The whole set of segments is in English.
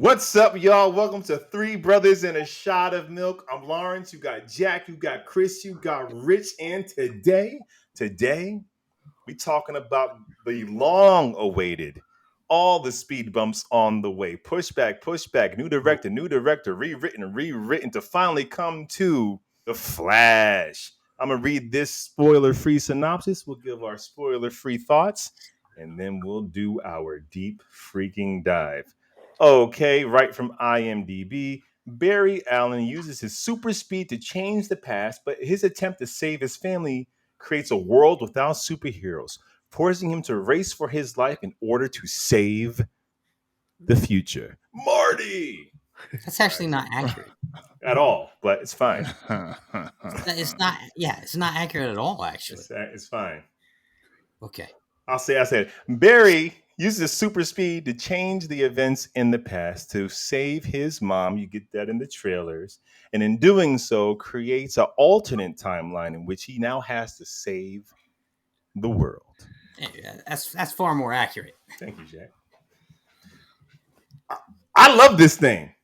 What's up, y'all? Welcome to Three Brothers and a Shot of Milk. I'm Lawrence. You got Jack. You got Chris. You got Rich. And today, we talking about the long-awaited, all the speed bumps on the way. Pushback. New director, rewritten to finally come to the Flash. I'm gonna read this spoiler-free synopsis. We'll give our spoiler-free thoughts, and then we'll do our deep freaking dive. Okay, right from IMDb. Barry Allen uses his super speed to change the past, but his attempt to save his family creates a world without superheroes, forcing him to race for his life in order to save the future. Marty! That's actually not accurate. At all, but it's fine. It's not. Yeah, it's not accurate at all. Actually, It's fine. okay. I said, Barry uses super speed to change the events in the past to save his mom. You get that in the trailers. And in doing so, creates an alternate timeline in which he now has to save the world. Yeah, that's far more accurate. Thank you, Jack. I love this thing.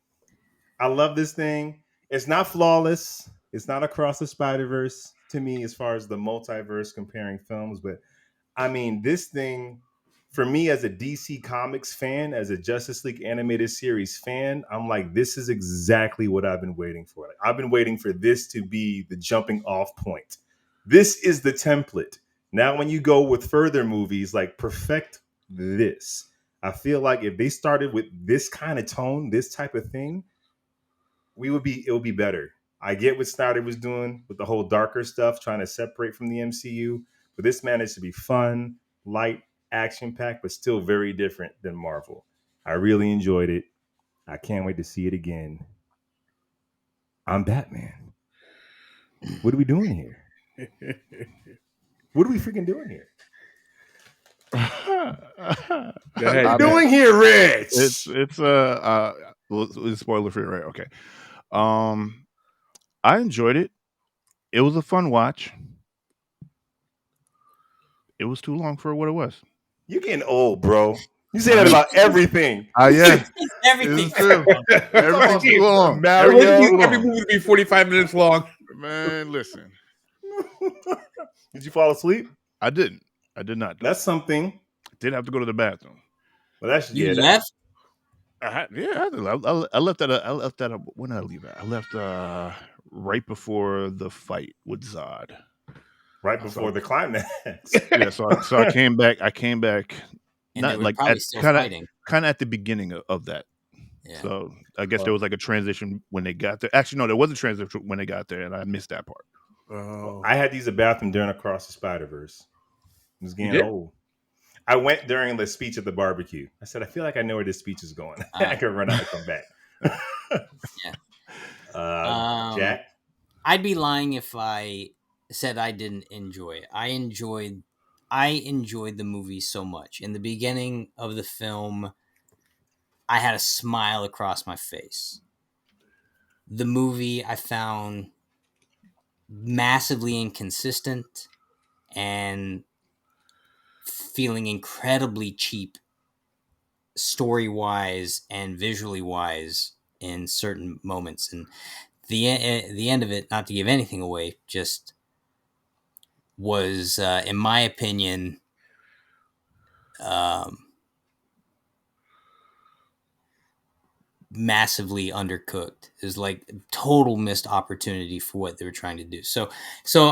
It's not flawless. It's not across the Spider-Verse to me as far as the multiverse comparing films, but I mean, this thing, for me as a DC Comics fan, as a Justice League animated series fan, I'm like, this is exactly what I've been waiting for. Like, I've been waiting for this to be the jumping off point. This is the template. Now, when you go with further movies, like perfect this. I feel like if they started with this kind of tone, this type of thing, it would be better. I get what Snyder was doing with the whole darker stuff, trying to separate from the MCU, but this managed to be fun, light, action packed, but still very different than Marvel. I really enjoyed it. I can't wait to see it again. I'm Batman. What are we doing here? What are we freaking doing here? What are we doing here, Rich? It's spoiler free, right? Okay. I enjoyed it. It was a fun watch. It was too long for what it was. You're getting old, bro. You say that about everything. Yeah. Everything. Everything's too long. Every movie would be 45 minutes long. Man, listen. Did you fall asleep? I didn't. I did not. That's something. Didn't have to go to the bathroom. Well, that's You left? I left that. When did I leave at? I left right before the fight with Zod. Right before the climax. Yeah, so I came back. And not like kind of at the beginning of that. Yeah. So I guess there was like a transition when they got there. Actually, no, there was a transition when they got there, and I missed that part. Oh. I had to use a bathroom during Across the Spider-Verse. It was getting old. I went during the speech at the barbecue. I said, I feel like I know where this speech is going. I could run out and come back. Yeah. Jack? I'd be lying if I said I didn't enjoy it. I enjoyed the movie so much. In the beginning of the film, I had a smile across my face. The movie I found massively inconsistent and feeling incredibly cheap story-wise and visually-wise in certain moments. And the end of it, not to give anything away, just was, in my opinion, massively undercooked. It was like total missed opportunity for what they were trying to do. So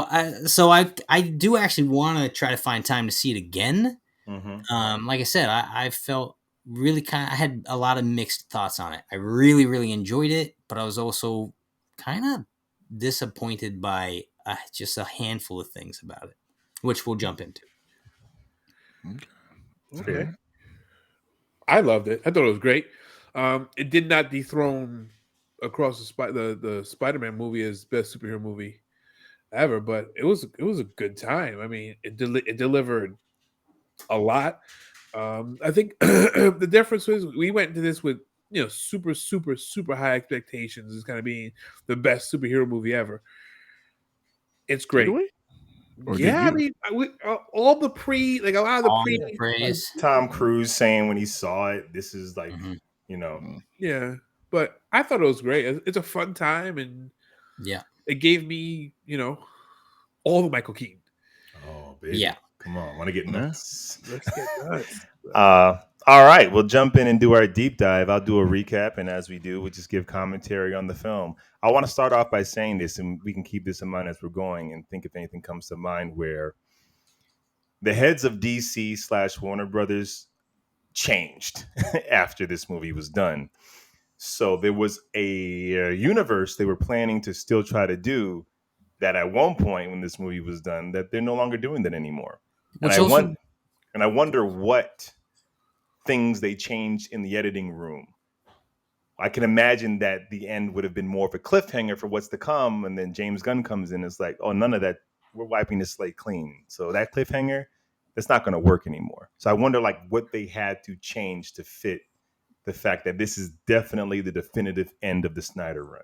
I do actually want to try to find time to see it again. Mm-hmm. Like I said, I felt really I had a lot of mixed thoughts on it. I really, really enjoyed it, but I was also kind of disappointed by just a handful of things about it, which we'll jump into. Okay. I loved it. I thought it was great. It did not dethrone Across the Spider-Man movie as best superhero movie ever, but it was a good time. I mean, it delivered a lot. I think the difference was we went into this with super high expectations as kind of being the best superhero movie ever. It's great. I mean, all the a lot of the praise. Tom Cruise saying when he saw it, this is like You know. Yeah, but I thought it was great. It's a fun time, and it gave me, all the Michael Keaton. Oh, baby. Yeah. Come on, want to get nuts? Let's get nuts. All right, we'll jump in and do our deep dive. I'll do a recap, and as we do, we'll just give commentary on the film. I want to start off by saying this, and we can keep this in mind as we're going and think if anything comes to mind where the heads of DC / Warner Brothers changed after this movie was done. So there was a universe they were planning to still try to do that at one point when this movie was done, that they're no longer doing that anymore. And I wonder what things they changed in the editing room. I can imagine that the end would have been more of a cliffhanger for what's to come. And then James Gunn comes in and it's like, oh, none of that. We're wiping the slate clean. So that cliffhanger, that's not going to work anymore. So I wonder like what they had to change to fit the fact that this is definitely the definitive end of the Snyder run.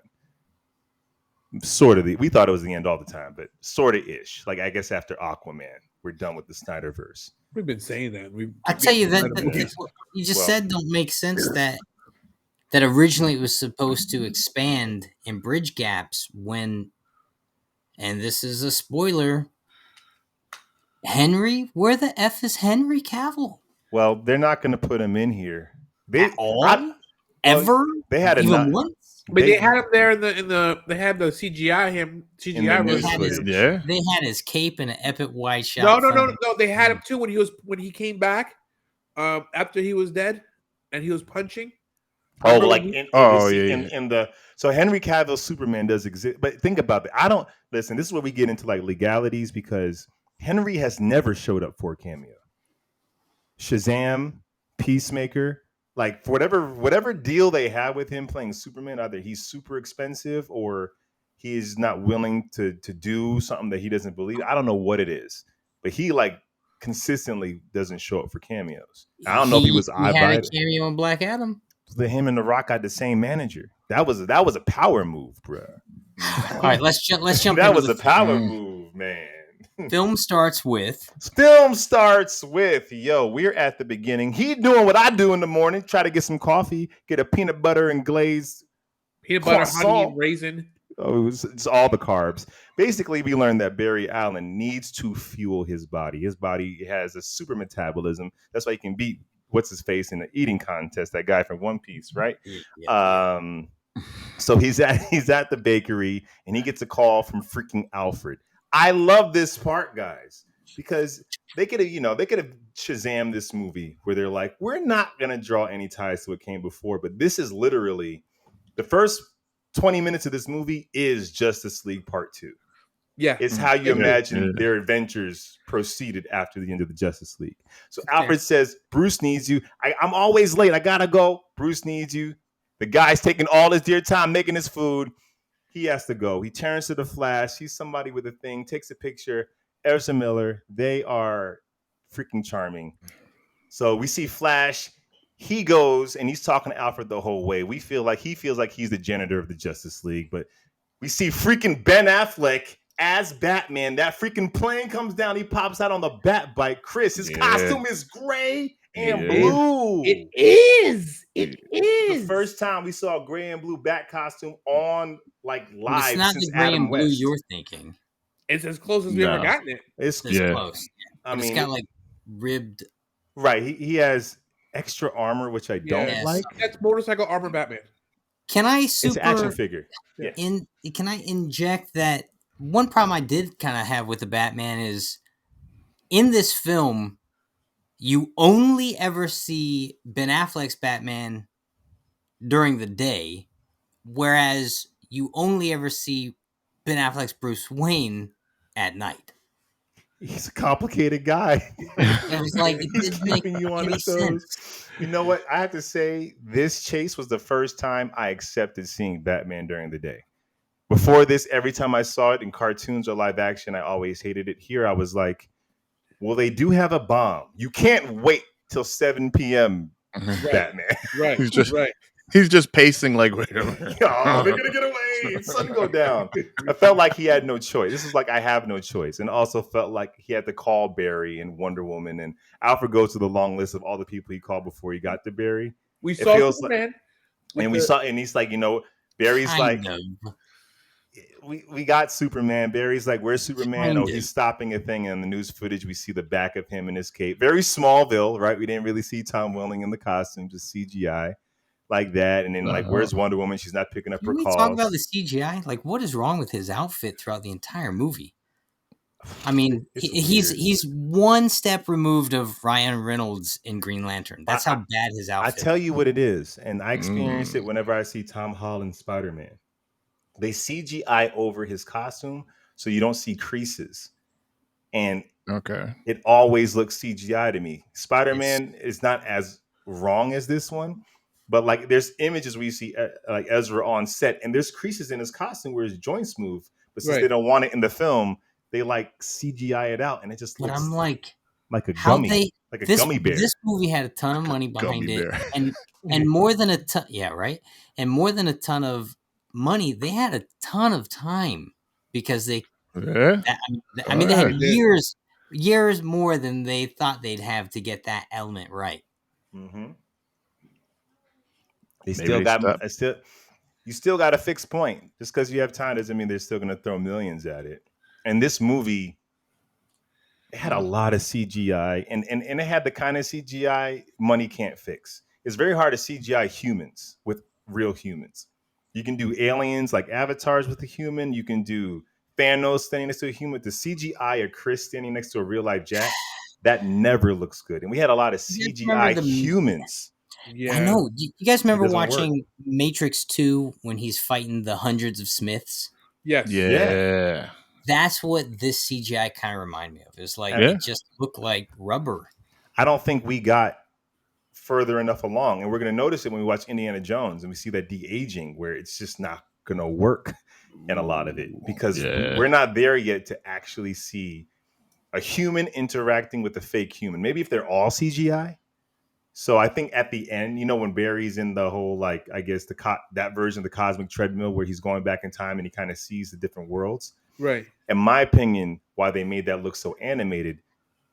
Sort of. We thought it was the end all the time, but sort of ish. Like I guess after Aquaman, we're done with the Snyderverse. We've been saying that. I tell you that what you just said don't make sense. That originally it was supposed to expand and bridge gaps when, and this is a spoiler, Henry, where the F is Henry Cavill? Well, they're not going to put him in here. At all? Ever? They had even once? But they had him there in the they had the CGI version. They had his cape in an epic wide shot. No. They had him too when he came back after he was dead and he was punching. Oh, like in the so Henry Cavill's Superman does exist, but think about it. I don't listen. This is where we get into like legalities because Henry has never showed up for a cameo. Shazam, Peacemaker, like for whatever deal they have with him playing Superman, either he's super expensive or he is not willing to do something that he doesn't believe. I don't know what it is, but he like consistently doesn't show up for cameos. I don't know if he was. He had a cameo in Black Adam. Him and The Rock got the same manager. That was a power move, bro. All right, let's jump. That was a power move, man. Film starts with, yo, we're at the beginning. He doing what I do in the morning, try to get some coffee, get a peanut butter and glazed honey, and raisin. Oh, it's all the carbs. Basically, we learned that Barry Allen needs to fuel his body. His body has a super metabolism. That's why he can beat what's his face in the eating contest, that guy from One Piece, right? Yeah. So he's at the bakery and he gets a call from freaking Alfred. I love this part, guys, because they could have Shazam this movie where they're like, we're not gonna draw any ties to what came before, but this is literally the first 20 minutes of this movie is Justice League Part 2. Yeah. It's how you imagine their adventures proceeded after the end of the Justice League. So Alfred says, Bruce needs you. I'm always late. I gotta go. Bruce needs you. The guy's taking all his dear time making his food. He has to go. He turns to the Flash. He's somebody with a thing, takes a picture. Ezra Miller. They are freaking charming. So we see Flash. He goes and he's talking to Alfred the whole way. He feels like he's the janitor of the Justice League. But we see freaking Ben Affleck as Batman. That freaking plane comes down. He pops out on the bat bike. Chris, his costume is gray and blue. It is. The first time we saw a gray and blue bat costume on like live. It's not since the gray Adam and blue West. you're thinking. It's as close as we've ever gotten it. It's close. I mean, it's got like ribbed. Right. He has extra armor, which I don't like. That's motorcycle armor Batman. Can I It's an action figure. Yeah. Can I inject that? One problem I did kind of have with the Batman is in this film, you only ever see Ben Affleck's Batman during the day, whereas you only ever see Ben Affleck's Bruce Wayne at night. He's a complicated guy. It was like he's keeping you on his toes. You know what? I have to say, this chase was the first time I accepted seeing Batman during the day. Before this, every time I saw it in cartoons or live action, I always hated it. Here, I was like, well, they do have a bomb. You can't wait till 7 p.m. Batman. Right. He's just pacing like, wait a minute. Oh, they're going to get away. Sun go down. I felt like he had no choice. This is like, I have no choice. And also felt like he had to call Barry and Wonder Woman. And Alfred goes to the long list of all the people he called before he got to Barry. We It saw feels like, Superman. and we saw, and he's like, Barry's Kind like, of. we got Superman. Barry's like, where's Superman? Kind Oh, of. he's stopping a thing. And in the news footage, we see the back of him in his cape. Very Smallville, right? We didn't really see Tom Welling in the costume, just CGI like that. And then like, where's Wonder Woman? She's not picking up Can her we calls. talk about the CGI? Like, what is wrong with his outfit throughout the entire movie? I mean, he's one step removed of Ryan Reynolds in Green Lantern. That's how bad his outfit I tell you what it is, and I experience it whenever I see Tom Holland Spider-Man. They CGI over his costume, so you don't see creases. And it always looks CGI to me. Spider-Man is not as wrong as this one, but like there's images where you see like Ezra on set, and there's creases in his costume where his joints move. But since they don't want it in the film, they like CGI it out, and it just looks. But I'm like a gummy, like a gummy bear. This movie had a ton of money behind it, and more than a ton. Yeah, right. And more than a ton of money, they had a ton of time because they. Yeah. I mean, they had years more than they thought they'd have to get that element right. Mm-hmm. They still got you still got a fixed point. Just because you have time doesn't mean they're still going to throw millions at it. And this movie, it had a lot of CGI, and it had the kind of CGI money can't fix. It's very hard to CGI humans with real humans. You can do aliens like avatars with a human. You can do Thanos standing next to a human. The CGI of Chris standing next to a real life Jack, that never looks good. And we had a lot of CGI humans. Yeah. I know. You guys remember watching Matrix 2 when he's fighting the hundreds of Smiths? Yes. Yeah. That's what this CGI kind of reminded me of. It was like it just looked like rubber. I don't think we got further enough along, and we're going to notice it when we watch Indiana Jones and we see that de-aging where it's just not going to work in a lot of it because we're not there yet to actually see a human interacting with a fake human. Maybe if they're all CGI. So I think at the end, when Barry's in the whole, like, I guess that version of the cosmic treadmill where he's going back in time and he kind of sees the different worlds. Right. In my opinion, why they made that look so animated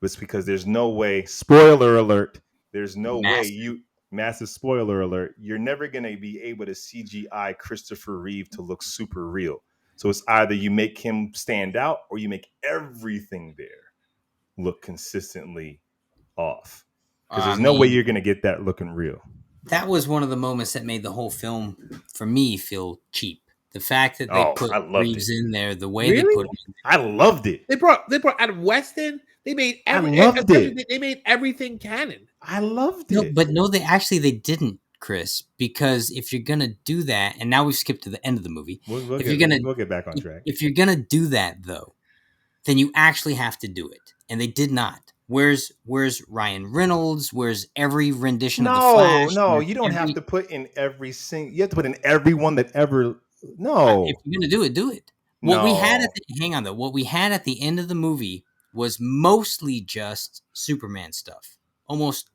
was because there's no way, spoiler alert, there's no way massive spoiler alert, you're never going to be able to CGI Christopher Reeve to look super real. So it's either you make him stand out or you make everything there look consistently off. Because there's no way you're going to get that looking real. That was one of the moments that made the whole film, for me, feel cheap. The fact that they put Reeves in there, the way they put him in there. I loved it. They brought Adam West in. They made They made everything canon. I loved it. They didn't, Chris. Because if you're gonna do that, and now we've skipped to the end of the movie, we'll get back on track. If you're gonna do that, though, then you actually have to do it, and they did not. Where's Ryan Reynolds? Where's every rendition of the Flash? No, you don't have to put in every single. You have to put in everyone that ever. No, if you're gonna do it, do it. What we had what we had at the end of the movie was mostly just Superman stuff. Almost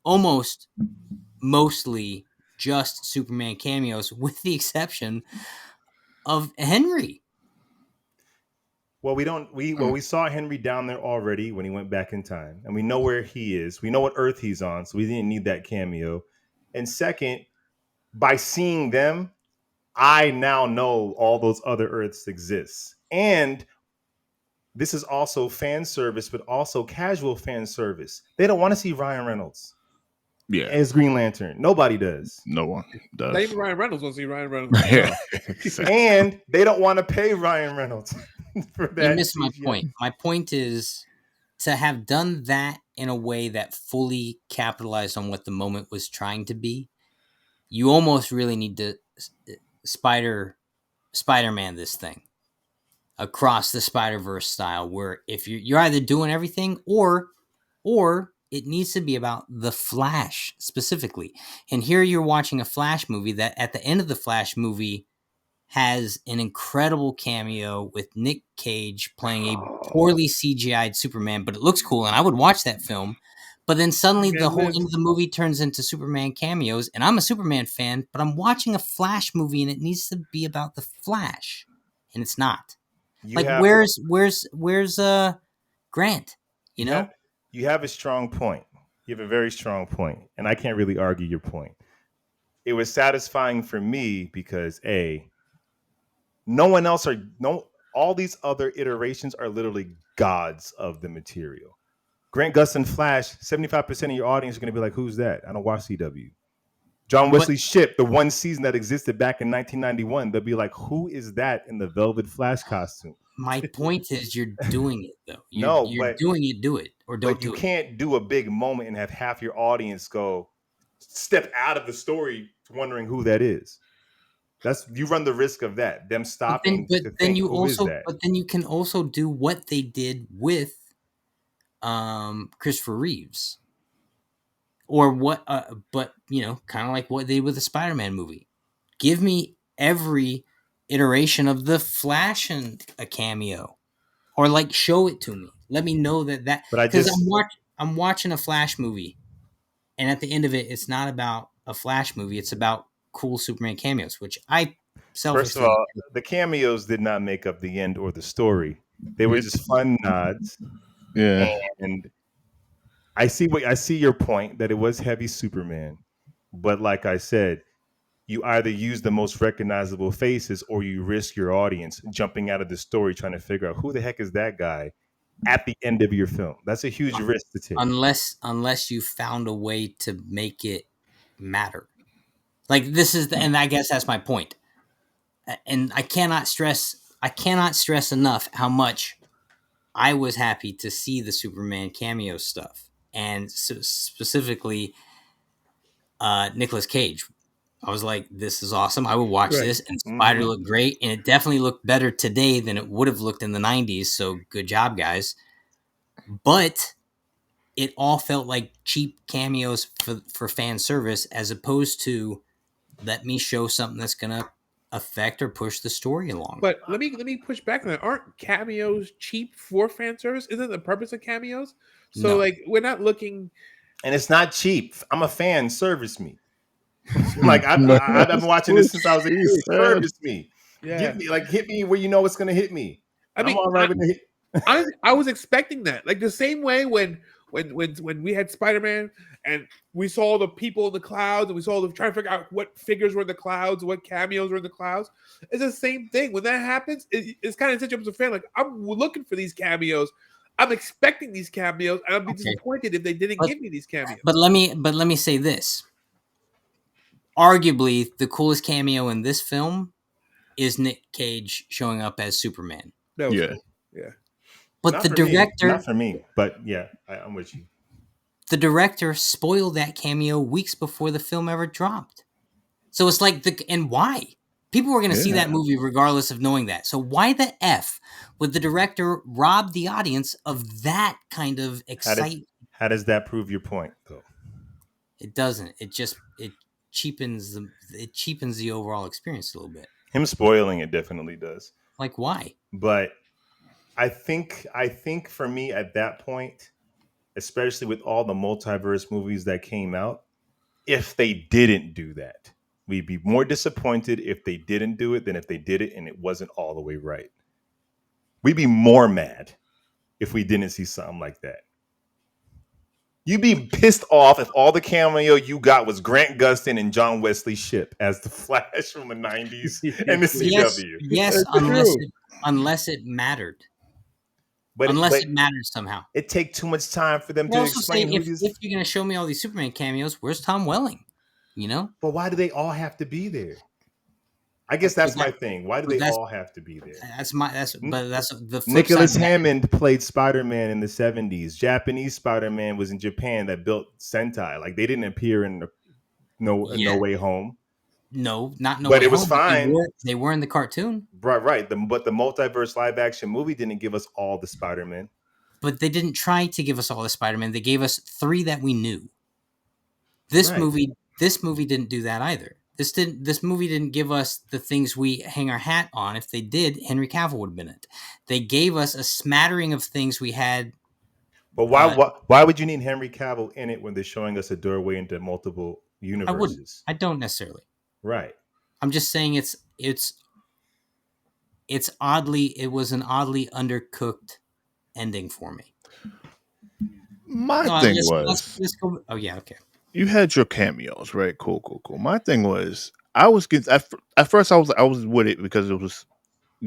mostly just Superman cameos, with the exception of Henry. Well, we saw Henry down there already when he went back in time, and we know where he is. We know what Earth he's on, so we didn't need that cameo. And second, by seeing them, I now know all those other Earths exist. And this is also fan service, but also casual fan service. They don't want to see Ryan Reynolds as Green Lantern. Nobody does. No one does. Not even Ryan Reynolds wants to see Ryan Reynolds. And they don't want to pay Ryan Reynolds for that. You missed my point. My point is to have done that in a way that fully capitalized on what the moment was trying to be. You almost really need to Spider-Man this thing across the Spider-Verse style, where if you're either doing everything or it needs to be about the Flash specifically. And here you're watching a Flash movie that at the end of the Flash movie has an incredible cameo with Nick Cage playing a poorly CGI'd Superman, but it looks cool, and I would watch that film. But then suddenly the whole end of the movie turns into Superman cameos, and I'm a Superman fan, but I'm watching a Flash movie, and it needs to be about the Flash, and it's not. Where's Grant? You know? You have a strong point. You have a very strong point, and I can't really argue your point. it was satisfying for me because all these other iterations are literally gods of the material. Grant Gustin Flash, 75% of your audience are going to be like, who's that? I don't watch CW. John Wesley Shipp, the one season that existed back in 1991, they'll be like, who is that in the Velvet Flash costume? My point is, you're doing it though. You're doing it. Do it or don't. But you can't do a big moment and have half your audience go step out of the story wondering who that is. You run the risk of that, them stopping. But then you can also do what they did with Christopher Reeves, or what? But kind of like what they did with the Spider-Man movie. Give me every iteration of the Flash and a cameo, or like show it to me. Let me know that. Because I'm watching a Flash movie, and at the end of it, it's not about a Flash movie. It's about cool Superman cameos, which I First of all, the cameos did not make up the end or the story. They were just fun nods. Yeah. And I see your point that it was heavy Superman. But like I said, you either use the most recognizable faces or you risk your audience jumping out of the story trying to figure out who the heck is that guy at the end of your film. That's a huge risk to take. Unless you found a way to make it matter. Like and I guess that's my point. And I cannot stress enough how much I was happy to see the Superman cameo stuff, and specifically Nicolas Cage. I was like, this is awesome. I would watch this, and Spider looked great, and it definitely looked better today than it would have looked in the 90s, so good job, guys. But it all felt like cheap cameos for fan service, as opposed to let me show something that's going to affect or push the story along. But let me push back on that. Aren't cameos cheap for fan service? Isn't the purpose of cameos? So like, we're not looking, and it's not cheap. I'm a fan. Service me. Like I've been watching this since I was a kid. Service me. Yeah. Hit me where you know it's going to hit me. I mean, I'm all right with the hit. I was expecting that. Like the same way when we had Spider-Man and we saw the people in the clouds and we saw them trying to figure out what figures were in the clouds, what cameos were in the clouds. It's the same thing. When that happens, it's kind of such a fan. Like, I'm looking for these cameos. I'm expecting these cameos, and I'd be disappointed if they didn't give me these cameos. But let me say this. Arguably, the coolest cameo in this film is Nick Cage showing up as Superman. That was cool. Yeah. But not the director... Not for me, but yeah, I'm with you. The director spoiled that cameo weeks before the film ever dropped. So it's like, and why? People were going to see that movie regardless of knowing that. So why the F would the director rob the audience of that kind of excitement? How does that prove your point, though? It doesn't. It cheapens the overall experience a little bit. Him spoiling it definitely does. Like, why? But I think for me at that point, especially with all the multiverse movies that came out, if they didn't do that, we'd be more disappointed if they didn't do it than if they did it and it wasn't all the way right. We'd be more mad if we didn't see something like that. You'd be pissed off if all the cameo you got was Grant Gustin and John Wesley Shipp as the Flash from the 90s and the CW. Yes, unless it mattered. But it mattered somehow. It take too much time for them to explain who these... If you're going to show me all these Superman cameos, where's Tom Welling? But why do they all have to be there? I guess that's my thing. Why do they all have to be there? That's the flip Nicholas side. Hammond played Spider-Man in the 70s. Japanese Spider-Man was in Japan that built Sentai. Like, they didn't appear in No Way Home. No, not No Way Home. But it was fine. They were in the cartoon. Right. But the multiverse live action movie didn't give us all the Spider-Man. But they didn't try to give us all the Spider-Man. They gave us 3 that we knew. This movie didn't do that either. This movie didn't give us the things we hang our hat on. If they did, Henry Cavill would have been it. They gave us a smattering of things we had. But why would you need Henry Cavill in it when they're showing us a doorway into multiple universes? I don't necessarily. Right. I'm just saying it was an oddly undercooked ending for me. My thing was... Let's go. Oh yeah, okay. you had your cameos, right? Cool. My thing was, I was at first I was with it because it was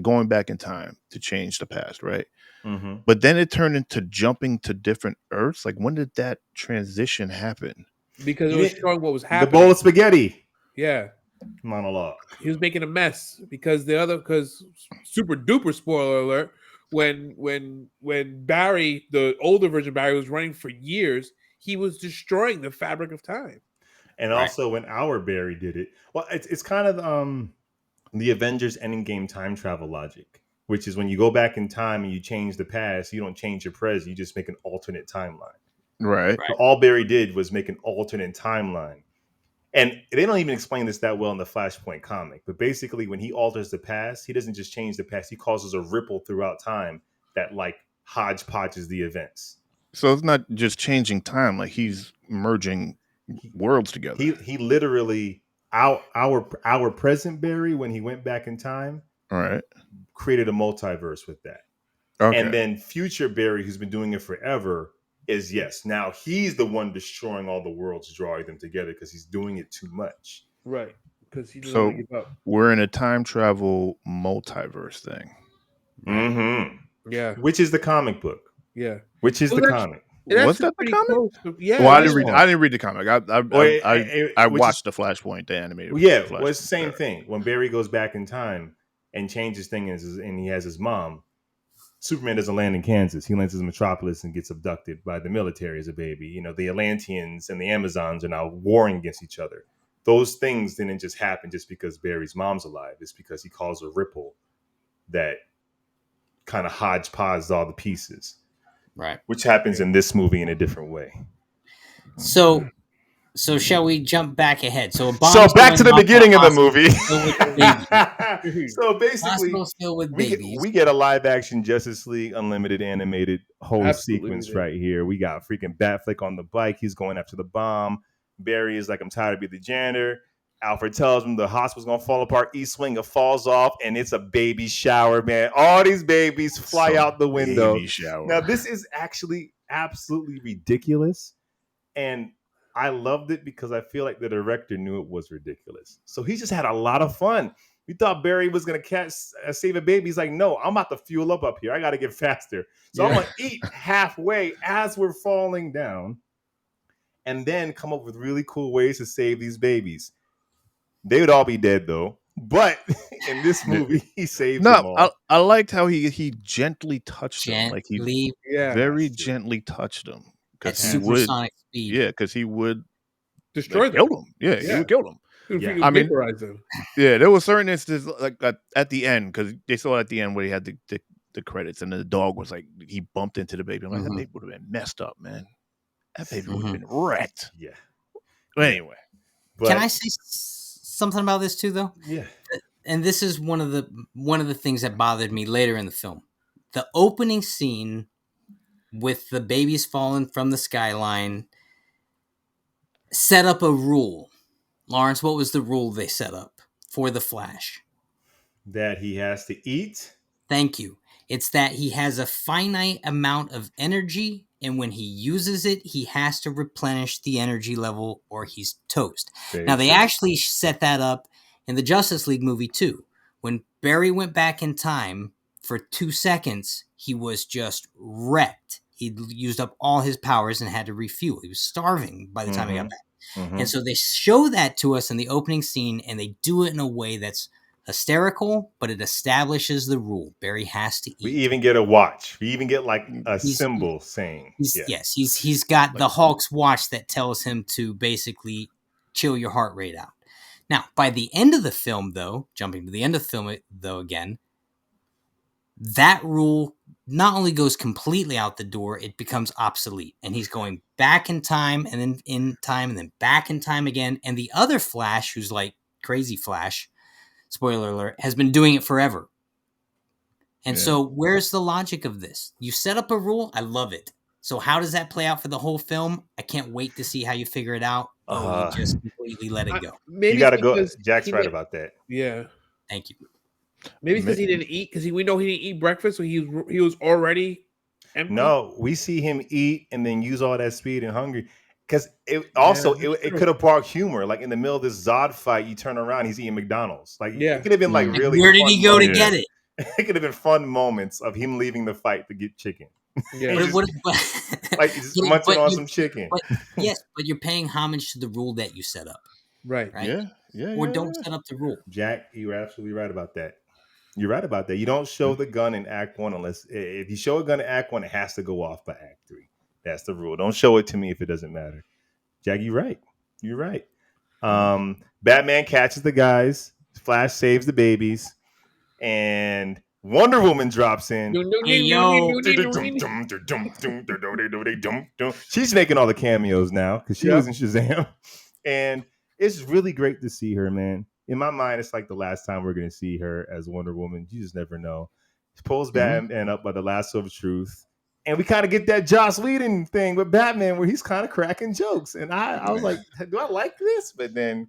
going back in time to change the past, right? Mm-hmm. But then it turned into jumping to different Earths. Like, when did that transition happen? Because it You was didn't- showing what was The happening. bowl of spaghetti Yeah, monologue. he was making a mess because super duper spoiler alert, when Barry, the older version of Barry, was running for years, he was destroying the fabric of time. And Right. also when our Barry did it. Well, it's kind of the Avengers Endgame time travel logic, which is when you go back in time and you change the past, you don't change your present, you just make an alternate timeline. Right. So all Barry did was make an alternate timeline. And they don't even explain this that well in the Flashpoint comic. But basically, when he alters the past, he doesn't just change the past, he causes a ripple throughout time that like hodgepodges the events. So it's not just changing time; like, he's merging worlds together. He literally our present Barry, when he went back in time, All right. created a multiverse with that. Okay. And then future Barry, who's been doing it forever, is now he's the one destroying all the worlds, drawing them together because he's doing it too much. Right. Because he doesn't So want to give up. we're in a time travel multiverse thing. Right. Mm-hmm. Yeah. Which is the comic book. Yeah. Which is Well, the that's- comic. Was that the pretty comic? close to- yeah. Well, I this didn't read. one. I didn't read the comic. I Which watched the Flashpoint, the animated. Well, yeah, Flashpoint. well, it's the same thing. When Barry goes back in time and changes things, and he has his mom, Superman doesn't land in Kansas. He lands in Metropolis and gets abducted by the military as a baby. You know, the Atlanteans and the Amazons are now warring against each other. Those things didn't just happen just because Barry's mom's alive. It's because he caused a ripple that kind of hodgepodged all the pieces. Right. Which happens in this movie in a different way. So shall we jump back ahead? So back to the beginning of the movie. So basically, hospitals filled with babies. we get a live action Justice League Unlimited animated whole Absolutely, sequence we do. right here. We got freaking Batfleck on the bike. He's going after the bomb. Barry is like, I'm tired of being the janitor. Alfred tells him the hospital's gonna fall apart. East Wing, it falls off, and it's a baby shower, man. All these babies fly out the window. Baby shower. Now, this is actually absolutely ridiculous. And I loved it because I feel like the director knew it was ridiculous. So he just had a lot of fun. We thought Barry was going to save a baby. He's like, no, I'm about to fuel up here. I got to get faster. So I'm going to eat halfway as we're falling down and then come up with really cool ways to save these babies. They would all be dead, though. But in this movie, he saved them all. I liked how he gently touched them. Like, he very gently touched them. At supersonic speed. Yeah, because he would destroy them. Kill them. Yeah, he would kill them. I mean, them. Yeah, there was certain instances like at the end, because they saw at the end where he had the credits and the dog was like, he bumped into the baby. I'm like, that baby would have been messed up, man. That baby would have been wrecked. Yeah. But anyway. Can I say something about this too, though? Yeah. And this is one of the things that bothered me later in the film. The opening scene with the babies falling from the skyline set up a rule. Lawrence, what was the rule they set up for the Flash? That he has to eat. Thank you. It's that he has a finite amount of energy, and when he uses it, he has to replenish the energy level or he's toast. Now, they actually set that up in the Justice League movie, too. When Barry went back in time for 2 seconds, he was just wrecked. He'd used up all his powers and had to refuel. He was starving by the time he got back. And so they show that to us in the opening scene, and they do it in a way that's hysterical, but it establishes the rule. Barry has to eat. We even get a watch. We even get like a symbol saying. Yes, he's got the Hulk's watch that tells him to basically chill your heart rate out. Now, by the end of the film, though, jumping to the end of the film, though, again, that rule not only goes completely out the door, it becomes obsolete. And he's going back in time and then in time and then back in time again. And the other Flash, who's like Crazy Flash, spoiler alert, has been doing it forever. And so where's the logic of this? You set up a rule. I love it. So how does that play out for the whole film? I can't wait to see how you figure it out. You just completely let it go. Maybe you got to go. Jack's right about that. Yeah. Thank you. Maybe because he didn't eat, because we know he didn't eat breakfast, so he was already empty. No, we see him eat and then use all that speed and hungry. Because it Yeah, also that's it true. could have brought humor. Like in the middle of this Zod fight, you turn around, he's eating McDonald's. Like Yeah. it could have been like Like, really where did fun he go to moments. get it? It could have been fun moments of him leaving the fight to get chicken. Yeah. He But just what? like he's just munching on some chicken. But yes, but you're paying homage to the rule that you set up, Right. right? Yeah. Or don't set up the rule. Jack, you're absolutely right about that. You're right about that. You don't show the gun in Act 1 unless if you show a gun in Act 1, it has to go off by Act 3. That's the rule. Don't show it to me if it doesn't matter. Jack, you're right. You're right. Batman catches the guys. Flash saves the babies, and Wonder Woman drops in. Hey, yo. She's making all the cameos now because she Yep. was in Shazam, and it's really great to see her, man. In my mind, it's like the last time we're going to see her as Wonder Woman. You just never know. She pulls Batman up by the lasso of truth. And we kind of get that Joss Whedon thing with Batman where he's kind of cracking jokes. And I was like, do I like this? But then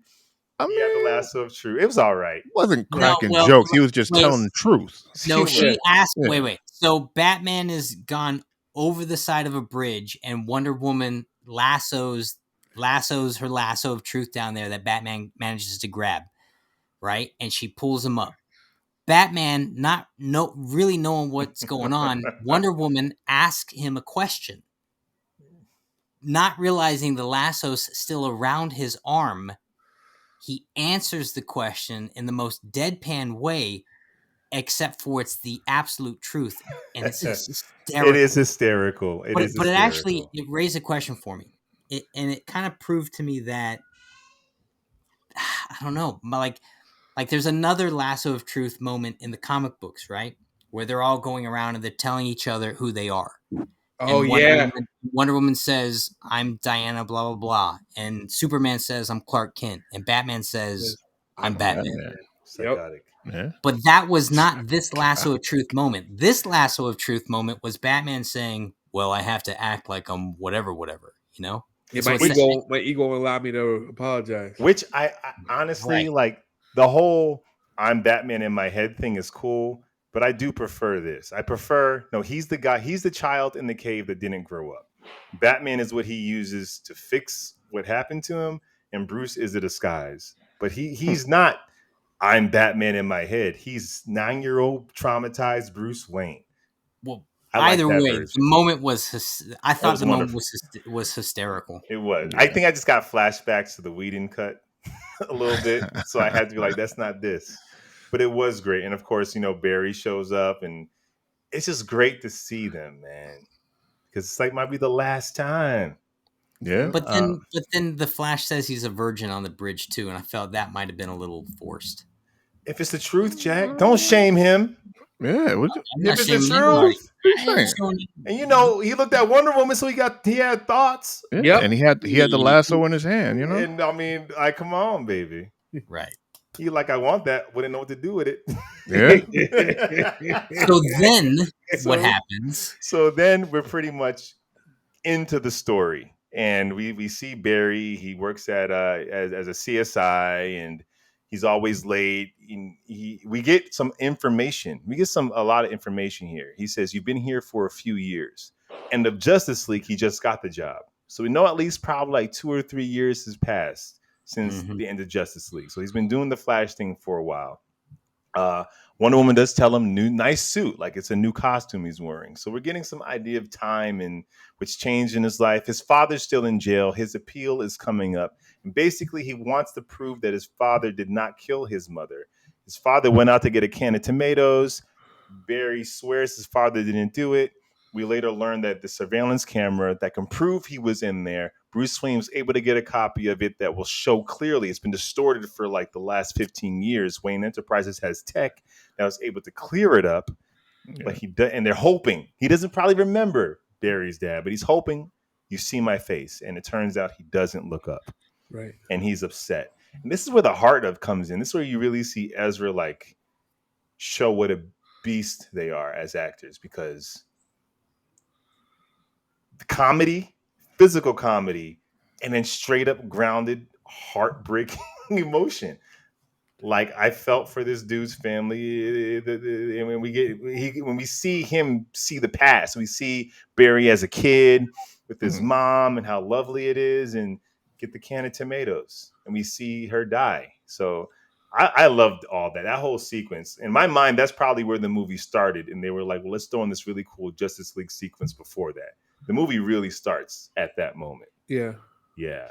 he had the lasso of truth. It was all right. Wasn't cracking well, jokes. He was just wait. telling the truth. No, she asked. Yeah. Wait. So Batman is gone over the side of a bridge, and Wonder Woman lassos her lasso of truth down there that Batman manages to grab, right? And she pulls him up. Batman, really knowing what's going on, Wonder Woman asks him a question. Not realizing the lasso's still around his arm, he answers the question in the most deadpan way, except for it's the absolute truth, and it's hysterical. It is hysterical. But it actually raised a question for me, and it kind of proved to me that I don't know, like there's another lasso of truth moment in the comic books, right, where they're all going around and they're telling each other who they are. Oh, and Wonder Woman says, "I'm Diana, blah blah blah," and Superman says, "I'm Clark Kent," and Batman says, "I'm Batman." Psychotic. Yeah. But that was not this lasso of truth moment. This lasso of truth moment was Batman saying, "Well, I have to act like I'm whatever, you know." Yeah, So my ego allowed me to apologize. Which I honestly like. The whole "I'm Batman in my head" thing is cool, but I do prefer this. He's the guy. He's the child in the cave that didn't grow up. Batman is what he uses to fix what happened to him, and Bruce is a disguise. But he's not. I'm Batman in my head. He's 9-year-old traumatized Bruce Wayne. Well, I either like that way, version. the moment was. I thought was the moment wonderful. was hysterical. It was. I think I just got flashbacks to the Whedon cut a little bit, so I had to be like, "That's not this." But it was great, and of course, Barry shows up, and it's just great to see them, man, because it's like might be the last time. Yeah. But then the Flash says he's a virgin on the bridge too, and I felt that might have been a little forced. If it's the truth, Jack, don't shame him. Yeah. I'm If not it's the shaming anybody. truth, and he looked at Wonder Woman, so he had thoughts. Yeah. Yep. And he had the lasso in his hand, And I mean, come on, baby. Right. He like, I want that. Wouldn't know what to do with it. Yeah. So then what happens? So then we're pretty much into the story, and we see Barry. He works at as a CSI, and he's always late. We get some information. We get a lot of information here. He says, "You've been here for a few years," and the Justice League, he just got the job, so we know at least probably like 2 or 3 years has passed since the end of Justice League. So he's been doing the Flash thing for a while. Wonder Woman does tell him nice suit, like it's a new costume he's wearing. So we're getting some idea of time and what's changed in his life. His father's still in jail. His appeal is coming up. And basically, he wants to prove that his father did not kill his mother. His father went out to get a can of tomatoes. Barry swears his father didn't do it. We later learn that the surveillance camera that can prove he was in there, Bruce Wayne was able to get a copy of it that will show clearly. It's been distorted for like the last 15 years. Wayne Enterprises has tech that was able to clear it up, but and they're hoping. He doesn't probably remember Barry's dad, but he's hoping you see my face. And it turns out he doesn't look up. Right. And he's upset. And this is where the heart of comes in. This is where you really see Ezra like show what a beast they are as actors, because the comedy, physical comedy, and then straight up grounded, heartbreaking emotion. Like I felt for this dude's family. And when we see him see the past, we see Barry as a kid with his mom and how lovely it is, and get the can of tomatoes, and we see her die. So I loved all that. That whole sequence. In my mind, that's probably where the movie started, and they were like, well, let's throw in this really cool Justice League sequence before that. The movie really starts at that moment. Yeah. Yeah.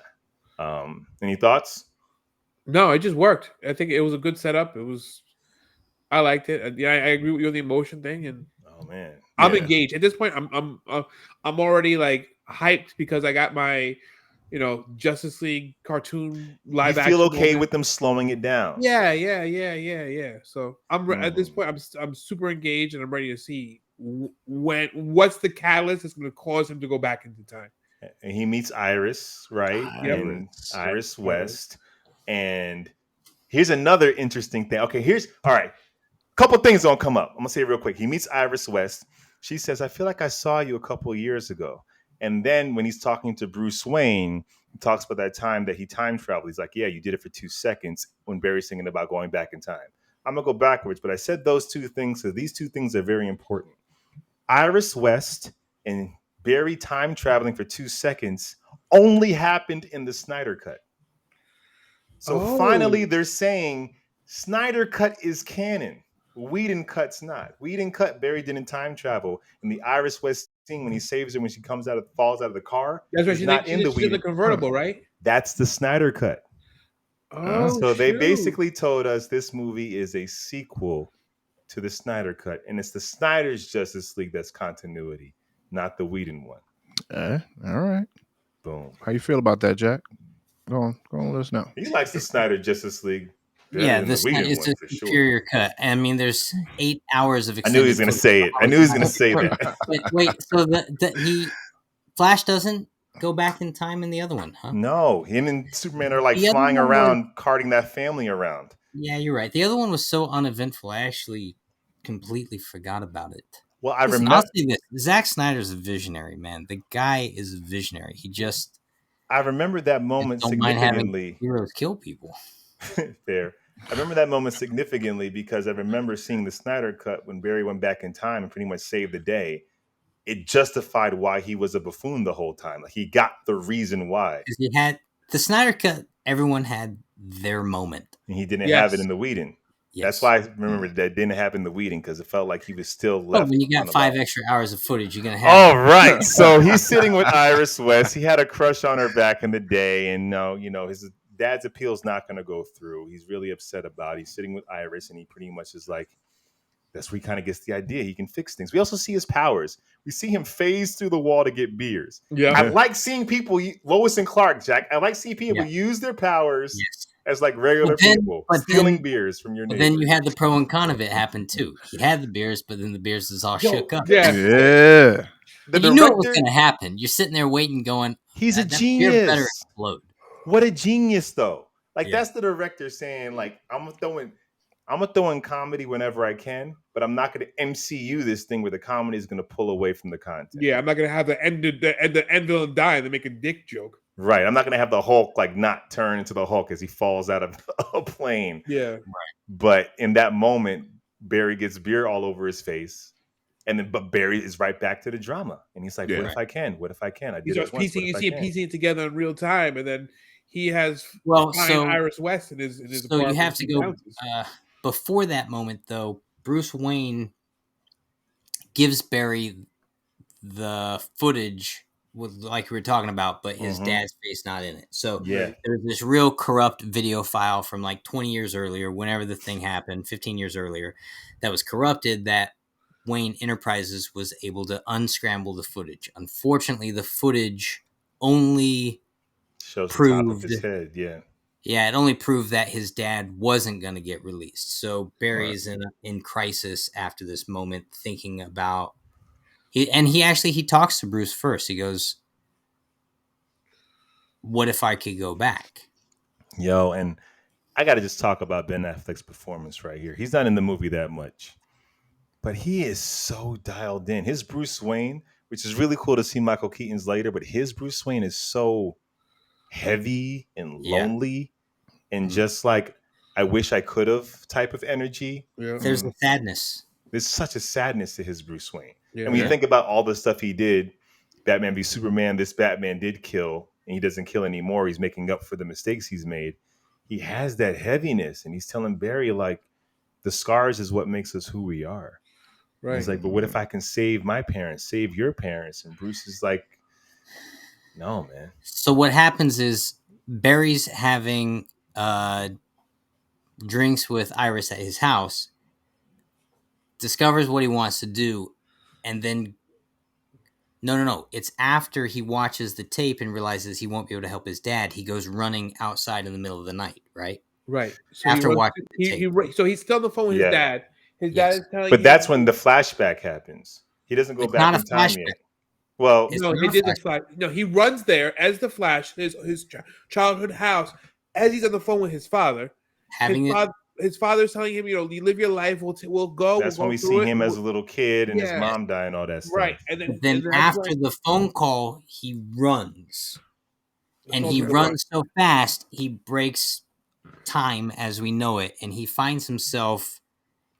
Any thoughts? No, it just worked. I think it was a good setup. I liked it. Yeah, I agree with you on the emotion thing, and Oh man, I'm yeah. engaged at this point. I'm already like hyped because I got my, Justice League cartoon You live feel action okay moment. with them slowing it down? Yeah. So at this point, I'm super engaged, and I'm ready to see what's the catalyst that's going to cause him to go back into time. And he meets Iris, right? Yep. And Iris West. And here's another interesting thing. Okay, all right. Couple things gonna come up. I'm gonna say it real quick. He meets Iris West. She says, I feel like I saw you a couple of years ago. And then when he's talking to Bruce Wayne, he talks about that time that he time traveled. He's like, yeah, you did it for 2 seconds, when Barry's thinking about going back in time. I'm gonna go backwards, but I said those two things because these two things are very important. Iris West and Barry time traveling for 2 seconds only happened in the Snyder Cut. So finally, they're saying Snyder Cut is canon. Whedon Cut's not. Whedon Cut, Barry didn't time travel. And the Iris West scene when he saves her when she falls out of the car, That's right. is She's not in the in the Whedon. convertible, right? That's the Snyder Cut. Oh, So they shoot. basically told us this movie is a sequel to the Snyder Cut, and it's the Snyder's Justice League that's continuity, not the Whedon one. All right. Boom. How you feel about that, Jack? Go on, let us know. He likes the Snyder Justice League. Yeah, Than the Whedon it's one a for sure. superior cut. I mean, there's 8 hours of I extended knew he was going to say it. I knew he was going to say that. Wait, so Flash doesn't go back in time in the other one, huh? No, him and Superman are like The other flying one around, carting that family around. Yeah, you're right. The other one was so uneventful, I actually completely forgot about it. Well, I Listen, remember. I'll say this. Zack Snyder's a visionary, man. The guy is a visionary. He just... I remember that moment don't mind having significantly. heroes kill people. Fair. I remember that moment significantly because I remember seeing the Snyder Cut when Barry went back in time and pretty much saved the day. It justified why he was a buffoon the whole time. Like he got the reason why. Because he had the Snyder Cut. Everyone had their moment, and he didn't have it in the Whedon. Yes. That's why I remember that didn't happen in the Whedon because it felt like he was still left. When you got 5 extra hours of footage, you're gonna have. Oh right. So he's sitting with Iris West. He had a crush on her back in the day, and his dad's appeal's not going to go through. He's really upset about it. He's sitting with Iris, and he pretty much is like, that's where he kind of gets the idea. He can fix things. We also see his powers. We see him phase through the wall to get beers. Yeah. I like seeing people, Lois and Clark, Jack. I like seeing people use their powers as like regular people, stealing beers from your neighbors. Then you had the pro and con of it happen too. He had the beers, but then the beers is all shook up. Yeah. You knew it was going to happen. You're sitting there waiting, going, he's a genius. Better explode. What a genius, though. Like that's the director saying, like, I'm gonna throw in comedy whenever I can, but I'm not gonna MCU this thing where the comedy is gonna pull away from the content. Yeah, I'm not gonna have the end villain die and then make a dick joke. Right. I'm not gonna have the Hulk like not turn into the Hulk as he falls out of a plane. Yeah. Right. But in that moment, Barry gets beer all over his face. But Barry is right back to the drama. And he's like, what if I can? What if I can? I did it once. You see him piecing it together in real time, and then he has Iris West in his So apartment. You have to go before that moment, though. Bruce Wayne gives Barry the footage, like we were talking about, but his dad's face not in it. So there's this real corrupt video file from like 20 years earlier, whenever the thing happened, 15 years earlier, that was corrupted, that Wayne Enterprises was able to unscramble the footage. Unfortunately, the footage only shows proved the top of his head. Yeah, it only proved that his dad wasn't going to get released. So Barry's in crisis after this moment, thinking about he talks to Bruce first. He goes, "What if I could go back?" Yo, and I got to just talk about Ben Affleck's performance right here. He's not in the movie that much, but he is so dialed in. His Bruce Wayne, which is really cool to see Michael Keaton's later, but his Bruce Wayne is so heavy and lonely and just like, I wish I could have type of energy. Yeah. There's a sadness. There's such a sadness to his Bruce Wayne. Yeah. And when you think about all the stuff he did, Batman v Superman, this Batman did kill, and he doesn't kill anymore. He's making up for the mistakes he's made. He has that heaviness, and he's telling Barry, like, the scars is what makes us who we are. And Right. he's like, but what if I can save my parents, save your parents? And Bruce is like, no, man. So what happens is Barry's having drinks with Iris at his house, discovers what he wants to do, and then no. It's after he watches the tape and realizes he won't be able to help his dad. He goes running outside in the middle of the night, right? Right. So After he runs, watching the tape. so he's still on the phone with Yeah. his dad. His Yes. dad is telling But him, that's when the flashback happens. He doesn't go It's back not in a time flashback. yet. Well, It's no, not he a did the flashback. flash. No, he runs there as the Flash, his childhood house, as he's on the phone with his father. Having His father's telling him, you live your life. We'll go. that's we'll when go we through see it. him as a little kid and his Yeah. mom die and all that stuff. Right, But then that's after when the phone call, he runs. the And phone he goes runs so fast, he breaks time as we know it. And he finds himself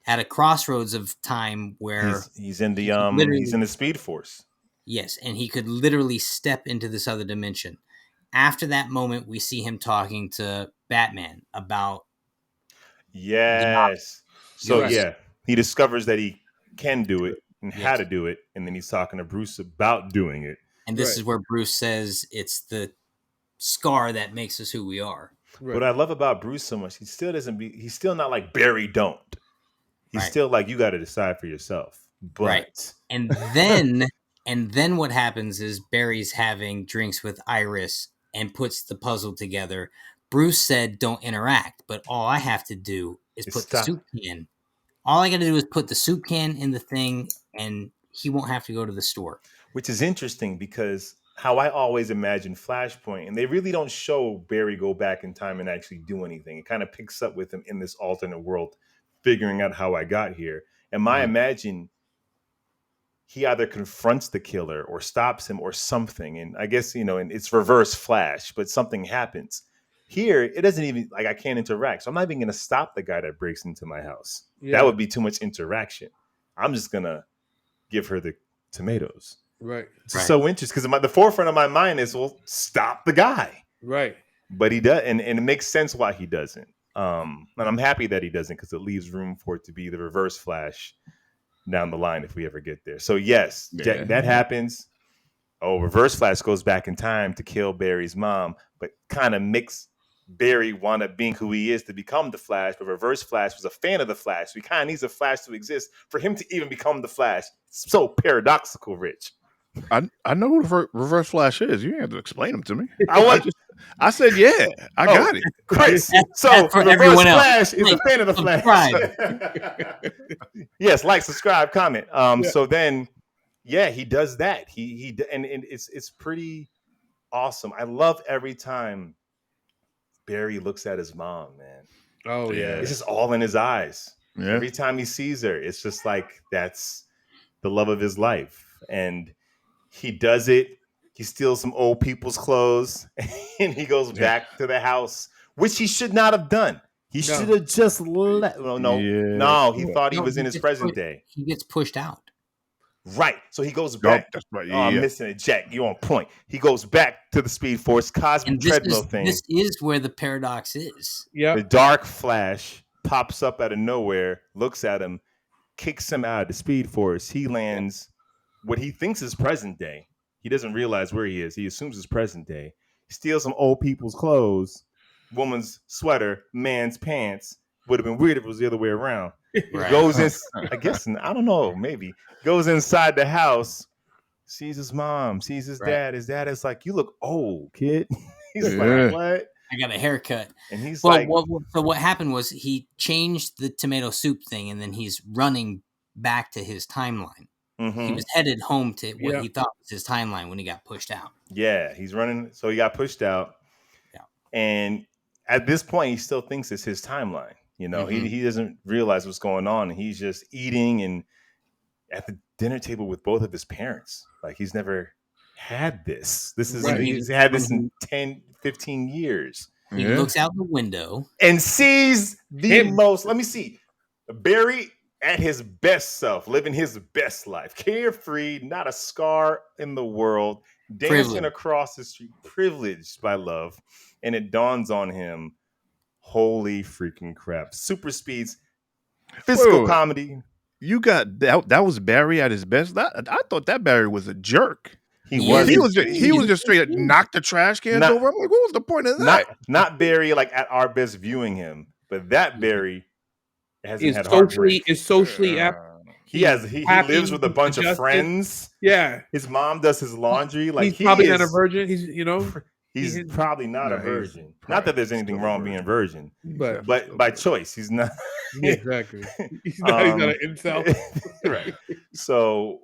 at a crossroads of time where He's in the he could literally- he's in the Speed Force. yes, and he could literally step into this other dimension. After that moment, we see him talking to Batman about Yes. So Right. yeah, he discovers that he can do it and how Yes. to do it, and then he's talking to Bruce about doing it. and this Right. is where Bruce says it's the scar that makes us who we are. Right. What I love about Bruce so much, he's still not like Barry don't. He's Right. still like, you got to decide for yourself. But Right. And then what happens is Barry's having drinks with Iris and puts the puzzle together. Bruce said don't interact, but all I have to do is Just put stop. the soup can. All I got to do is put the soup can in the thing and he won't have to go to the store. which is interesting because how I always imagine Flashpoint, and they really don't show Barry go back in time and actually do anything. It kind of picks up with him in this alternate world, figuring out how I got here. And I imagine he either confronts the killer or stops him or something. And I guess, and it's reverse Flash, but something happens. Here, it doesn't even, like, I can't interact. So I'm not even going to stop the guy that breaks into my house. Yeah. That would be too much interaction. I'm just going to give her the tomatoes. Right. It's Right. so interesting because the forefront of my mind is, well, stop the guy. Right. But he does, and it makes sense why he doesn't. And I'm happy that he doesn't because it leaves room for it to be the reverse Flash down the line if we ever get there. So yes, Yeah. that happens. Oh, reverse Flash goes back in time to kill Barry's mom, but kind of makes Barry wind up being who he is to become the Flash. But reverse Flash was a fan of the Flash. So he kind of needs a Flash to exist for him to even become the Flash. It's so paradoxical, Rich. I know who the reverse Flash is. You have to explain him to me. I I said, yeah, I got it. Chris. So That's for reverse everyone else. Flash is a Like, fan of the Flash. Yes, like, subscribe, comment. So then, yeah, he does that. He and it's pretty awesome. I love every time Barry looks at his mom, man. Oh yeah. It's just all in his eyes. Yeah. Every time he sees her, it's just like that's the love of his life. And he does it. He steals some old people's clothes and he goes back to the house, which he should not have done. He should have just let. No, he thought he was in his present day. He gets pushed out. Right. So he goes Oh, back. that's right. Oh, I'm missing it, Jack. You're on point. He goes back to the Speed Force Cosmic And treadmill thing. this is where the paradox is. Yeah. The Dark Flash pops up out of nowhere, looks at him, kicks him out of the Speed Force. He lands what he thinks is present day. He doesn't realize where he is. He assumes it's present day. He steals some old people's clothes, woman's sweater, man's pants. Would have been weird if it was the other way around. Right. Goes in, I guess, I don't know, maybe. Goes inside the house, sees his mom, sees his dad. His dad is like, you look old, kid. He's like, what? I got a haircut. And he's Well, like, so what happened was he changed the tomato soup thing, and then he's running back to his timeline. He was headed home to what he thought was his timeline when he got pushed out. yeah, he's running. So he got pushed out. Yeah. And at this point, he still thinks it's his timeline. He doesn't realize what's going on. And he's just eating and at the dinner table with both of his parents. Like, he's never had this. He's had this in 10, 15 years. He looks out the window and sees the Him. most. Let me see. Barry at his best self, living his best life, carefree, not a scar in the world, dancing Privileged. across the street, privileged by love. And it dawns on him, holy freaking crap. Super speeds, physical Wait. comedy. You got that was Barry at his best. I thought that Barry was a jerk. He He was. is. He was just straight knock the trash cans Not- over. I'm like, what was the point of that? not Barry like at our best viewing him, but that Barry hasn't Is had socially heartbreak. He happy, lives with a bunch of adjusted. friends. Yeah, His mom does his laundry. Like he's probably not a virgin. He's probably not a virgin. Not that there's anything wrong being a virgin, but by choice, he's not. yeah, exactly. He's not an incel. Right. So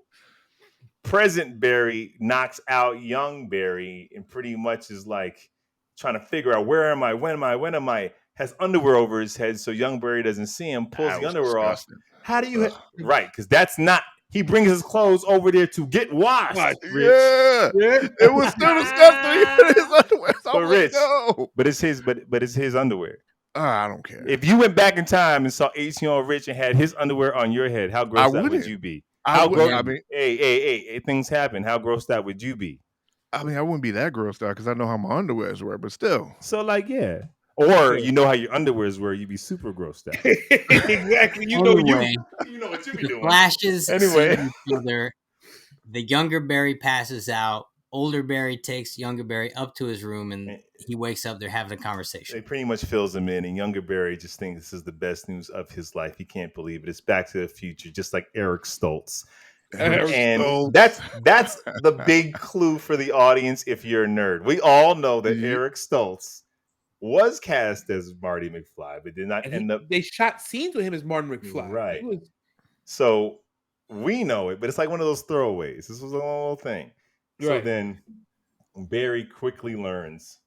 present Barry knocks out young Barry and pretty much is like trying to figure out where am I, when am I, has underwear over his head so young Barry doesn't see him, pulls the underwear off. How do you right? Because that's not, he brings his clothes over there to get washed. Yeah. It was still disgusting. He put his underwear. But Rich, but it's his underwear. I don't care. If you went back in time and saw 18-year-old Rich and had his underwear on your head, how gross that would you be? Hey, things happen. How grossed out would you be? I mean, I wouldn't be that grossed out because I know how my underwears were, but still. So, like, yeah. Or you know how your underwears were, you'd be super grossed out. Exactly. You know what you be doing. Flashes. Anyway. The younger Barry passes out. Older Barry takes younger Barry up to his room, and he wakes up. They're having a conversation. They pretty much fills him in, and younger Barry just thinks this is the best news of his life. He can't believe it. It's Back to the Future, just like Eric Stoltz. That's the big clue for the audience if you're a nerd. We all know that Eric Stoltz was cast as Marty McFly, but did not end up. They shot scenes with him as Martin McFly. Right. So we know it, but it's like one of those throwaways. This was a whole thing. So then Barry quickly learns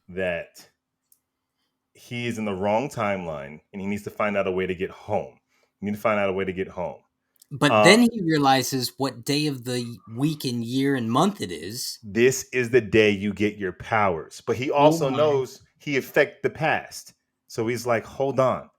that he is in the wrong timeline and he needs to find out a way to get home. But then he realizes what day of the week and year and month it is. This is the day you get your powers. But he also knows he affects the past. So he's like, hold on.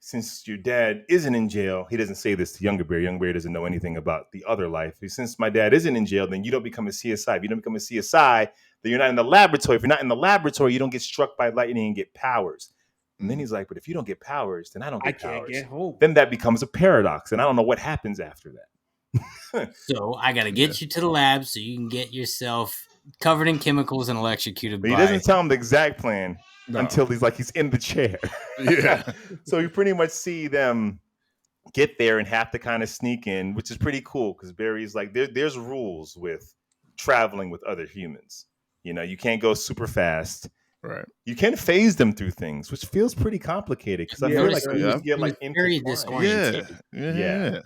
Since your dad isn't in jail, he doesn't say this to younger Barry. Young Barry doesn't know anything about the other life. Since my dad isn't in jail, then you don't become a CSI. If you don't become a CSI, then you're not in the laboratory. If you're not in the laboratory, you don't get struck by lightning and get powers. And then he's like, but if you don't get powers, then I don't get powers. I can't get home. Then that becomes a paradox. And I don't know what happens after that. So I got to get you to the lab so you can get yourself covered in chemicals and electrocuted. But he doesn't tell him the exact plan until he's in the chair. Yeah. So you pretty much see them get there and have to kind of sneak in, which is pretty cool because Barry's like, there's rules with traveling with other humans. You know, you can't go super fast. Right. You can phase them through things, which feels pretty complicated because I feel like you get like very disoriented. Yeah.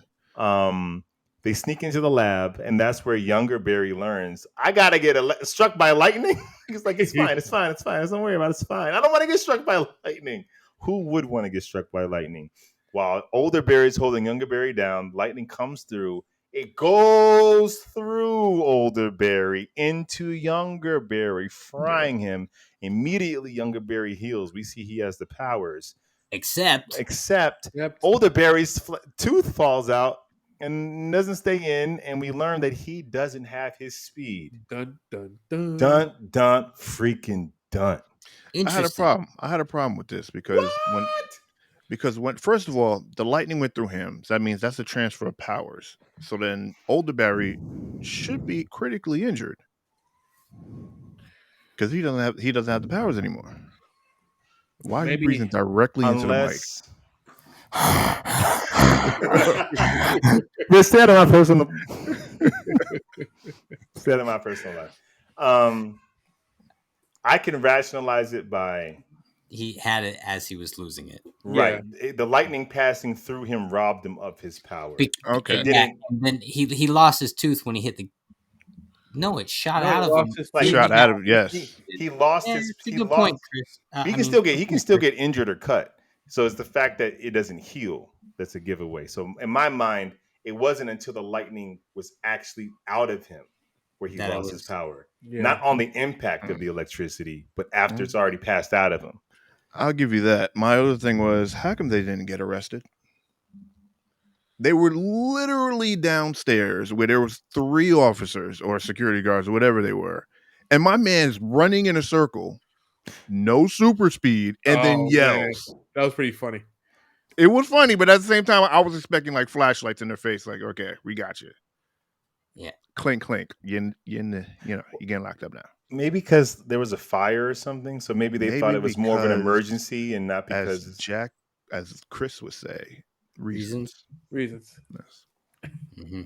They sneak into the lab, and that's where younger Barry learns, I gotta get struck by lightning. He's like, it's fine. Don't worry about it. It's fine. I don't want to get struck by lightning. Who would want to get struck by lightning? While older Barry's holding younger Barry down, lightning comes through. It goes through older Barry into younger Barry, frying him. Immediately, younger Barry heals. We see he has the powers. Except older Barry's tooth falls out and doesn't stay in, and we learn that he doesn't have his speed. Dun, dun, dun. Dun, dun, freaking dun. I had a problem with this because when first of all, the lightning went through him. So that means that's a transfer of powers. So then older Barry should be critically injured because he doesn't have the powers anymore. Why are you breathing directly into the mic? Stay out of my personal. Stay out of my personal life. I can rationalize it by he had it as he was losing it. Right. Yeah. The lightning passing through him robbed him of his power. Okay. And then he lost his tooth when he hit the. No, it shot out of him. Shot out of him. Yes. He lost his. That's a good point, Chris. He can still get injured or cut. So it's the fact that it doesn't heal that's a giveaway. So in my mind, it wasn't until the lightning was actually out of him where he That it lost his was- power. Yeah. Not on the impact of the electricity, but after it's already passed out of him. I'll give you that. My other thing was, how come they didn't get arrested? They were literally downstairs where there was 3 officers or security guards or whatever they were. And my man's running in a circle, no super speed, and then Oh, man. yells. That was pretty funny. It was funny, but at the same time, I was expecting like flashlights in their face, like, okay, we got you. Yeah. Clink, clink. You're getting locked up now. Maybe because there was a fire or something, so maybe they thought it was more of an because, emergency and not because as Chris would say, Reasons. Yes.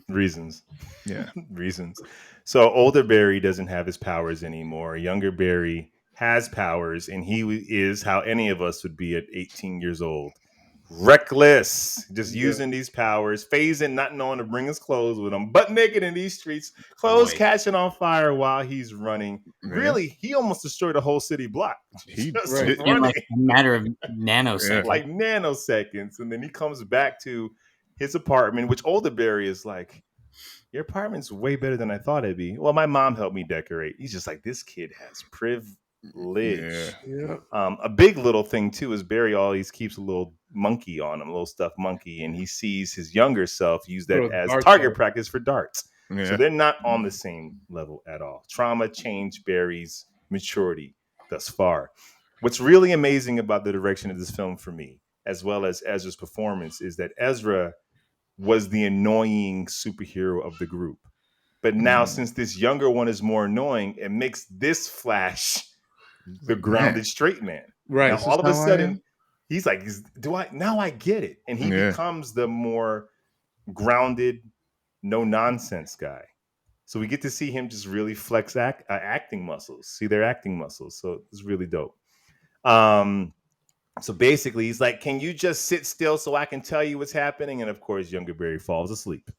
reasons. Yeah. Reasons. So older Barry doesn't have his powers anymore. Younger Barry has powers, and he is how any of us would be at 18 years old. Reckless, just using these powers, phasing, not knowing to bring his clothes with him, butt naked in these streets, clothes catching on fire while he's running. Yeah. Really, he almost destroyed a whole city block. He Just did. In running. like a matter of nanoseconds. Like nanoseconds, and then he comes back to his apartment, which older Barry is like, your apartment's way better than I thought it'd be. Well, my mom helped me decorate. He's just like, this kid has privilege. Yeah. A big little thing too is Barry always keeps a little monkey on him, a little stuffed monkey, and he sees his younger self use that Little as dart target throw. practice for darts. Yeah. So they're not on the same level at all. Trauma changed Barry's maturity thus far. What's really amazing about the direction of this film for me, as well as Ezra's performance, is that Ezra was the annoying superhero of the group. But now, since this younger one is more annoying, it makes this Flash the grounded straight man. Right. Now, all of a sudden, he's like, now I get it. And he becomes the more grounded, no nonsense guy. So we get to see him just really flex acting muscles, see their acting muscles. So it's really dope. So basically, he's like, can you just sit still so I can tell you what's happening? And of course, younger Barry falls asleep,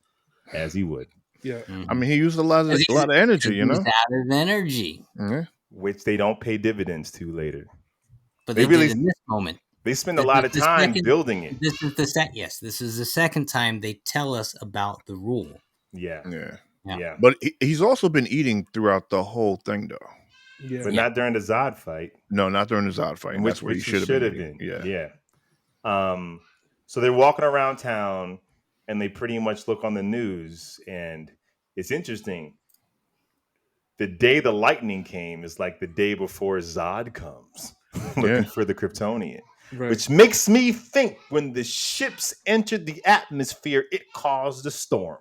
as he would. Yeah. I mean, he used a lot of energy, you know? He's out of energy. Yeah. Which they don't pay dividends to later. But they did in this moment. They spend a lot of time building it. This is this is the second time they tell us about the rule. Yeah. But he's also been eating throughout the whole thing, though. Yeah. But not during the Zod fight. No, not during the Zod fight. That's where he should have been. Yeah. So they're walking around town, and they pretty much look on the news, and it's interesting. The day the lightning came is like the day before Zod comes, looking for the Kryptonian. Right. Which makes me think when the ships entered the atmosphere, it caused a storm.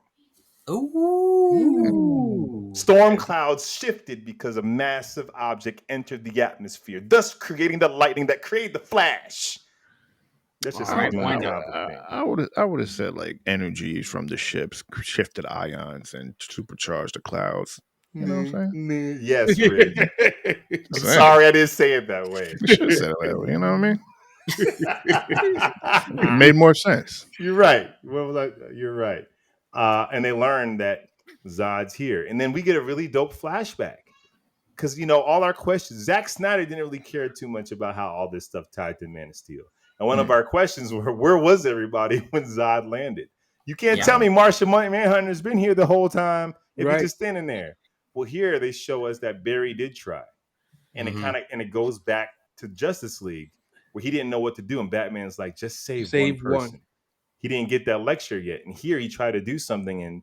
Ooh. Storm clouds shifted because a massive object entered the atmosphere, thus creating the lightning that created the Flash. That's just I would have said like energy from the ships shifted ions and supercharged the clouds. You know what I'm saying? Yes, Rick. I'm sorry I didn't say it that way. You should have said it that way. You know what I mean? It made more sense. You're right. You're right. And they learn that Zod's here. And then we get a really dope flashback. Because, all our questions, Zack Snyder didn't really care too much about how all this stuff tied to Man of Steel. And one of our questions were, where was everybody when Zod landed? You can't tell me Martian Manhunter's been here the whole time if he's just standing there. Well, here they show us that Barry did try. And it goes back to Justice League where he didn't know what to do. And Batman's like, just save one person. He didn't get that lecture yet. And here he tried to do something and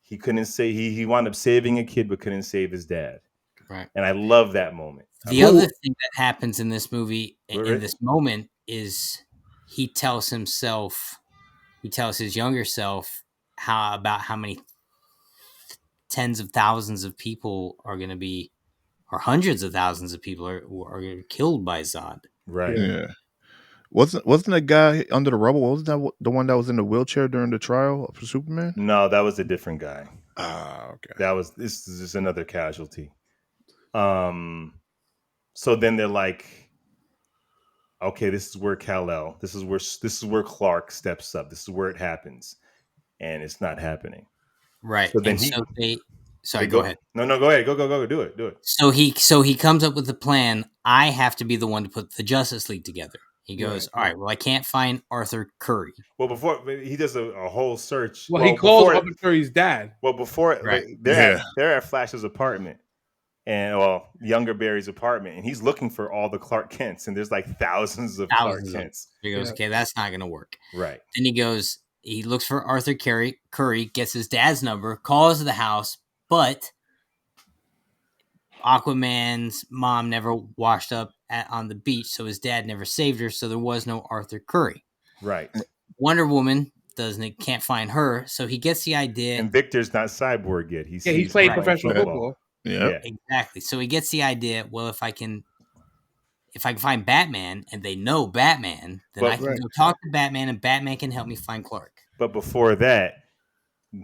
he couldn't say, he wound up saving a kid, but couldn't save his dad. Right. And I love that moment. The other thing that happens in this movie, in this moment, is he tells his younger self how many tens of thousands of people are going to be, or hundreds of thousands of people are killed by Zod. Right. Yeah. Wasn't that guy under the rubble? Wasn't that the one that was in the wheelchair during the trial for Superman? No, that was a different guy. Ah, okay. This is just another casualty. So then they're like, okay, this is where Kal-El, this is where Clark steps up. This is where it happens. And it's not happening. Right. So then go ahead. No, go ahead. Go. Do it. So he comes up with the plan. I have to be the one to put the Justice League together. He goes, all right, well, I can't find Arthur Curry. Well, before he does a whole search. Well, he calls before Arthur Curry's dad. Well, before Right. they're at Flash's apartment, and younger Barry's apartment, and he's looking for all the Clark Kents, and there's like thousands of Clark Kents. He goes, okay, that's not going to work. Right. Then he looks for Arthur Curry, gets his dad's number, calls the house, but Aquaman's mom never washed up on the beach, so his dad never saved her, so there was no Arthur Curry. Right. Wonder Woman can't find her, so he gets the idea. And Victor's not Cyborg yet. He's playing professional football. Yeah, exactly. So he gets the idea. Well, if I can find Batman, and they know Batman, then I can go talk to Batman, and Batman can help me find Clark. But before that,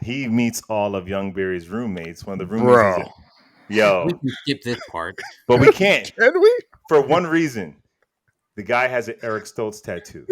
he meets all of Young Barry's roommates. One of the roommates we can skip this part, but we can't. Can we? For one reason, the guy has an Eric Stoltz tattoo.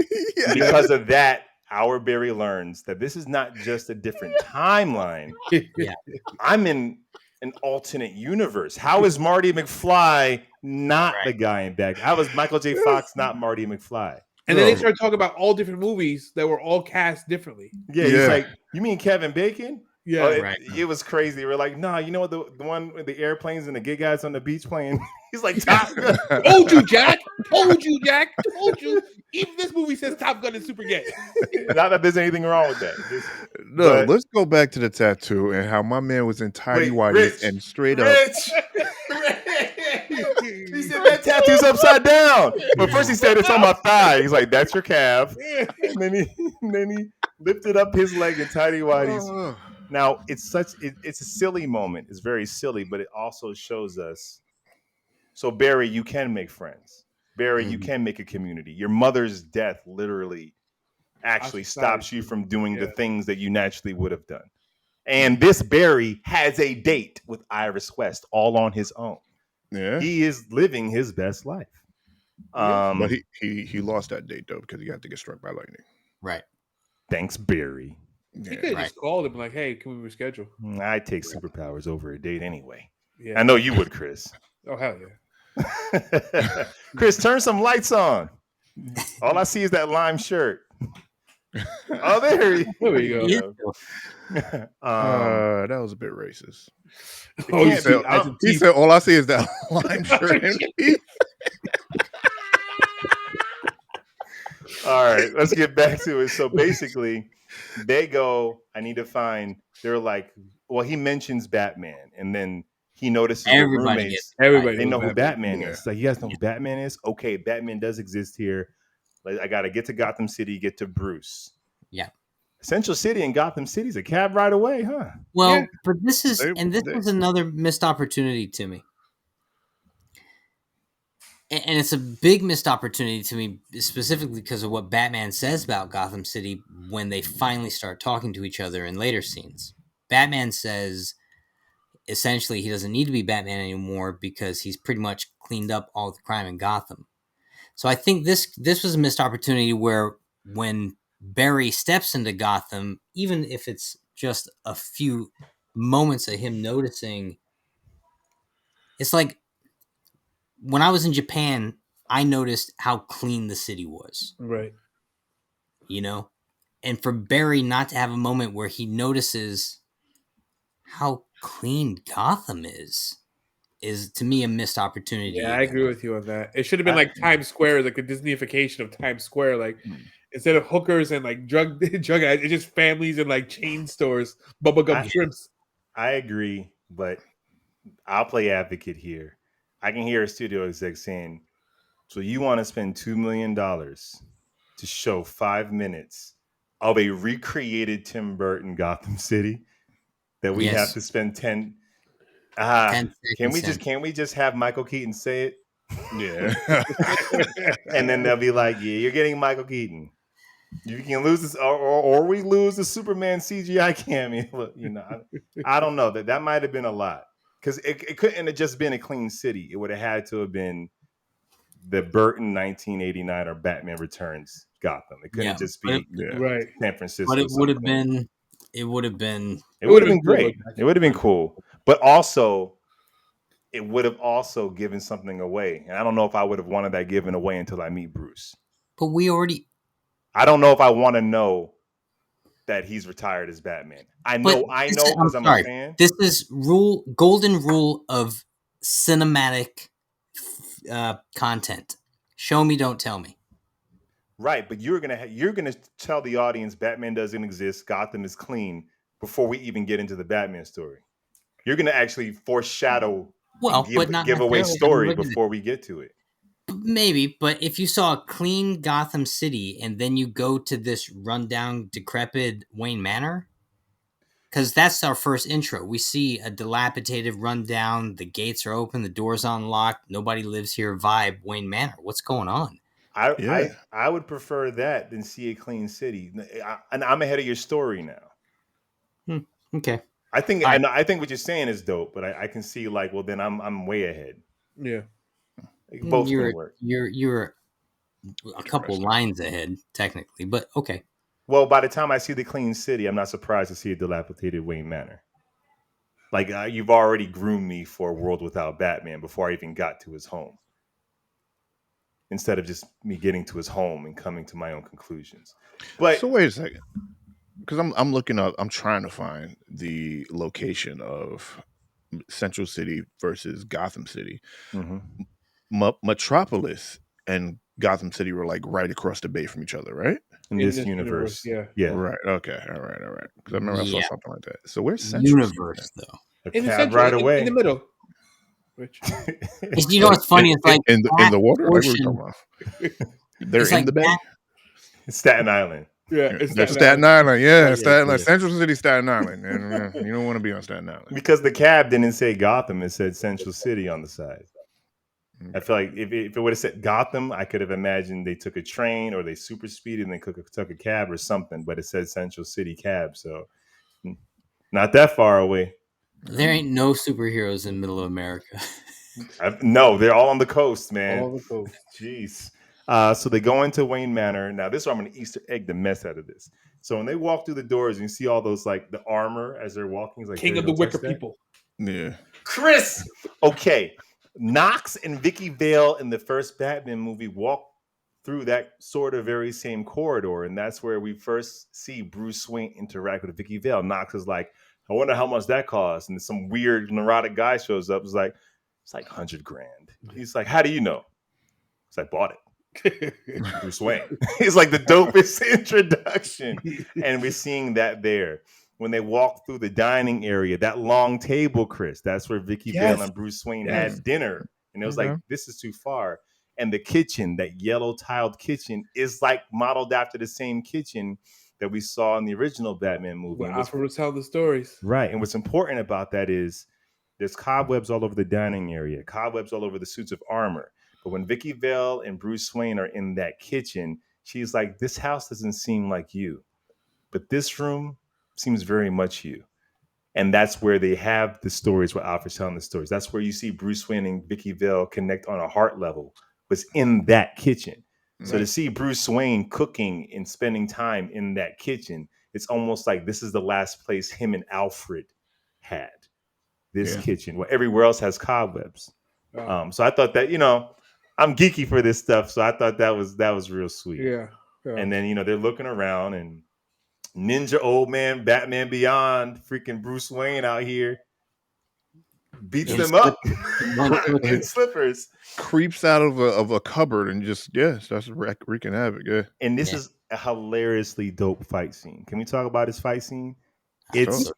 Because of that, our Barry learns that this is not just a different timeline. Yeah. I'm in an alternate universe. How is Marty McFly not the guy in back? How is Michael J. Fox not Marty McFly? And then they start talking about all different movies that were all cast differently. Yeah, he's like, you mean Kevin Bacon? Yeah, it was crazy. We're like, nah, you know what? The one with the airplanes and the gay guys on the beach playing. He's like, Top Gun. Told you, Jack. Told you. Even this movie says Top Gun is super gay. Not that there's anything wrong with that. Let's go back to the tattoo and how my man was in tidy whities and straight up. He said that tattoo's upside down. But first he said it's on my thigh. He's like, that's your calf. And then he lifted up his leg in tidy whities. Now it's a silly moment. It's very silly, but it also shows us. So Barry, you can make friends. Barry, you can make a community. Your mother's death literally actually stops you from doing the things that you naturally would have done. And this Barry has a date with Iris West all on his own. Yeah, he is living his best life. But he lost that date though because he had to get struck by lightning. Right. Thanks, Barry. He could have just called him like, "Hey, can we reschedule?" I take superpowers over a date anyway. Yeah. I know you would, Chris. Oh hell yeah. Chris, turn some lights on. All I see is that lime shirt. Oh, there we go. That was a bit racist. He said, all I see is that lime shirt. All right, let's get back to it. So basically, they go, I need to find, they're like, well, he mentions Batman, and then he notices everybody they know who Batman is. Like, you guys know who Batman is? Okay, Batman does exist here. Like, I got to get to Gotham City, get to Bruce. Yeah. Central City and Gotham City's a cab ride away, huh? Well, but this is another missed opportunity to me. And it's a big missed opportunity to me, specifically because of what Batman says about Gotham City when they finally start talking to each other in later scenes. Batman says, essentially, he doesn't need to be Batman anymore because he's pretty much cleaned up all the crime in Gotham. So I think this was a missed opportunity where when Barry steps into Gotham, even if it's just a few moments of him noticing, it's like when I was in Japan, I noticed how clean the city was. Right. You know? And for Barry not to have a moment where he notices how clean Gotham is to me a missed opportunity. Yeah, I agree with you on that. It should have been like Times Square, like a Disneyification of Times Square. Like instead of hookers and like drug ads, it's just families and like chain stores, bubblegum shrimps. I agree, but I'll play advocate here. I can hear a studio exec saying, so you want to spend $2 million to show 5 minutes of a recreated Tim Burton Gotham City that we have to spend 10 can we just have Michael Keaton say it? Yeah. And then they'll be like, yeah, you're getting Michael Keaton. You can lose this, or we lose the Superman CGI cameo. Look, I don't know. That might have been a lot. Because it couldn't have just been a clean city. It would have had to have been the Burton 1989 or Batman Returns Gotham. It couldn't just be San Francisco. But it would have been great. It would have been cool. But also, it would have also given something away. And I don't know if I would have wanted that given away until I meet Bruce. But we already. I don't know if I want to know that he's retired as Batman. I know because I'm a fan. This is golden rule of cinematic content. Show me, don't tell me. Right, but you're gonna tell the audience Batman doesn't exist, Gotham is clean before we even get into the Batman story. You're gonna actually foreshadow but not give away necessarily. story before we get to it. Maybe, but if you saw a clean Gotham City and then you go to this rundown, decrepit Wayne Manor, because that's our first intro. We see a dilapidated rundown, the gates are open, the doors unlocked, nobody lives here vibe, Wayne Manor. What's going on? I would prefer that than see a clean city. And I'm ahead of your story now. Okay. I think what you're saying is dope, but I can see like, well, then I'm way ahead. Yeah. Both can work. You're a couple lines ahead, technically, but okay. Well, by the time I see the clean city, I'm not surprised to see a dilapidated Wayne Manor. Like you've already groomed me for a world without Batman before I even got to his home. Instead of just me getting to his home and coming to my own conclusions. But so wait a second, because I'm looking up. I'm trying to find the location of Central City versus Gotham City. Metropolis and Gotham City were like right across the bay from each other, right? In this universe, yeah. Right. Okay. All right. Because I remember I saw something like that. So where's Central Universe City, though? A cab right away in the middle. Which you know what's funny? It's like in the water. Like, what are we talking about? They're in the bay. Staten Island. Yeah, it's Staten Island. Yeah, Staten Island. Central City, Staten Island. And, you don't want to be on Staten Island because the cab didn't say Gotham; it said Central City on the side. Okay. I feel like if it would have said Gotham, I could have imagined they took a train or they super speeded and they took a cab or something. But it said Central City cab, so not that far away. There ain't no superheroes in middle of America. No, they're all on the coast, man. All on the coast. Jeez. So they go into Wayne Manor. Now, this is where I'm going to Easter egg the mess out of this. So when they walk through the doors and you see all those, like, the armor as they're walking. It's like, King of the Wicker people. Yeah. Chris! Okay. Knox and Vicky Vale in the first Batman movie walk through that sort of very same corridor. And that's where we first see Bruce Wayne interact with Vicky Vale. Knox is like, I wonder how much that costs. And some weird neurotic guy shows up. It's like $100,000. He's like, how do you know? It's like, bought it. Bruce Wayne. It's like the dopest introduction. And we're seeing that there. When they walk through the dining area, that long table, Chris, that's where Vicky Vale and Bruce Wayne had dinner. And it was like, this is too far. And the kitchen, that yellow tiled kitchen, is like modeled after the same kitchen that we saw in the original Batman movie. Where Alfred was telling the stories. Right. And what's important about that is there's cobwebs all over the dining area, cobwebs all over the suits of armor. But when Vicky Vale and Bruce Wayne are in that kitchen, she's like, this house doesn't seem like you. But this room seems very much you. And that's where they have the stories where Alfred's telling the stories. That's where you see Bruce Wayne and Vicky Vale connect on a heart level, was in that kitchen. So to see Bruce Wayne cooking and spending time in that kitchen, it's almost like this is the last place him and Alfred had. This kitchen, where everywhere else has cobwebs. So I thought that, I'm geeky for this stuff. So I thought that was real sweet. Yeah. And then, they're looking around and Ninja Old Man, Batman Beyond, freaking Bruce Wayne out here beats them up in slippers. Creeps out of a cupboard and just starts wreaking havoc. Yeah. And this is a hilariously dope fight scene. Can we talk about this fight scene? It's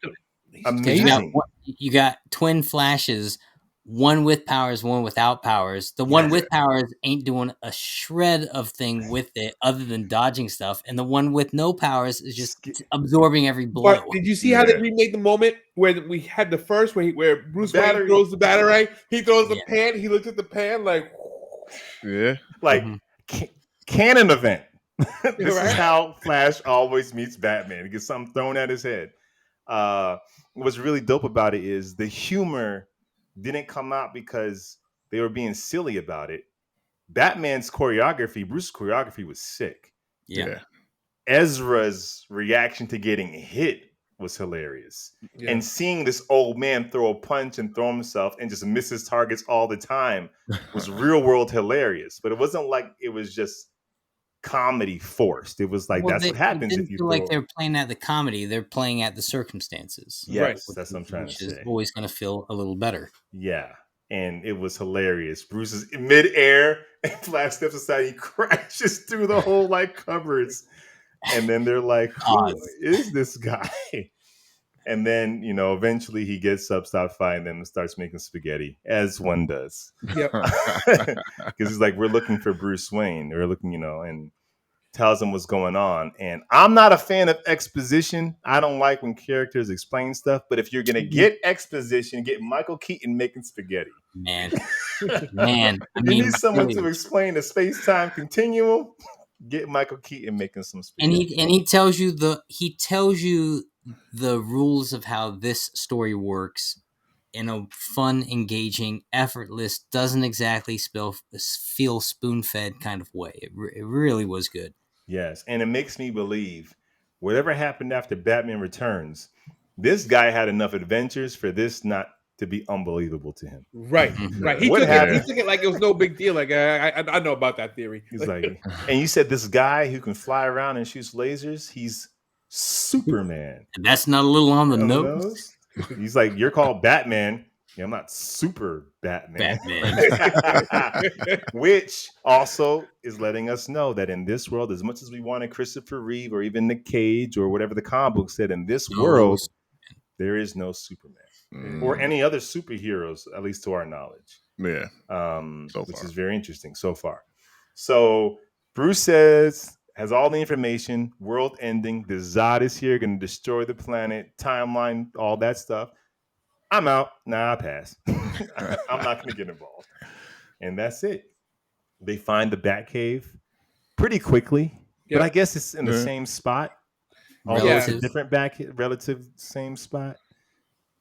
amazing. You got twin Flashes, one with powers, one without powers. The one with powers ain't doing a shred of thing with it other than dodging stuff. And the one with no powers is just absorbing every blow. But did you see how they remade the moment where we had the first where Bruce Wayne throws the batarang? He throws the pan. He looks at the pan like, canon event. This is how Flash always meets Batman. He gets something thrown at his head. What's really dope about it is the humor didn't come out because they were being silly about it. Batman's choreography, Bruce's choreography was sick. Yeah. Ezra's reaction to getting hit was hilarious. Yeah. And seeing this old man throw a punch and throw himself and just miss his targets all the time was real world hilarious. But it wasn't like it was just comedy forced. It was like that's what It happens didn't if you feel like throw. they're playing at the comedy; they're playing at the circumstances. Right. Yes, that's what I'm trying to Which is say. always going to feel a little better. Yeah, and it was hilarious. Bruce is in midair, and Flash steps aside. He crashes through the whole like cupboards, and then they're like, "Who is this guy?" And then, eventually he gets up, stops fighting them, and starts making spaghetti, as one does. Yep. Because he's like, we're looking for Bruce Wayne. We're looking, and tells him what's going on. And I'm not a fan of exposition. I don't like when characters explain stuff. But if you're going to get exposition, get Michael Keaton making spaghetti. Man. I you mean, need someone really. to explain the space-time continuum. Get Michael Keaton making some spaghetti. And he tells you the rules of how this story works in a fun, engaging, effortless, doesn't exactly feel spoon-fed kind of way. It really was good. Yes, and it makes me believe whatever happened after Batman Returns, this guy had enough adventures for this not to be unbelievable to him. Right. He What took happened? it. He took it like it was no big deal. Like I know about that theory. He's like, and you said this guy who can fly around and shoots lasers, he's Superman. And that's not a little on the nose. He's like, you're called Batman. Yeah, I'm not super Batman. Which also is letting us know that in this world, as much as we wanted Christopher Reeve or even Nick Cage or whatever the comic book said, in this world, there is no Superman or any other superheroes, at least to our knowledge. Yeah. Which is very interesting so far. So Bruce has all the information, world ending, the Zod is here, going to destroy the planet, timeline, all that stuff. I'm out. Nah, I pass. I'm not going to get involved. And that's it. They find the Batcave pretty quickly, but I guess it's in the same spot. Although it's a different relative same spot.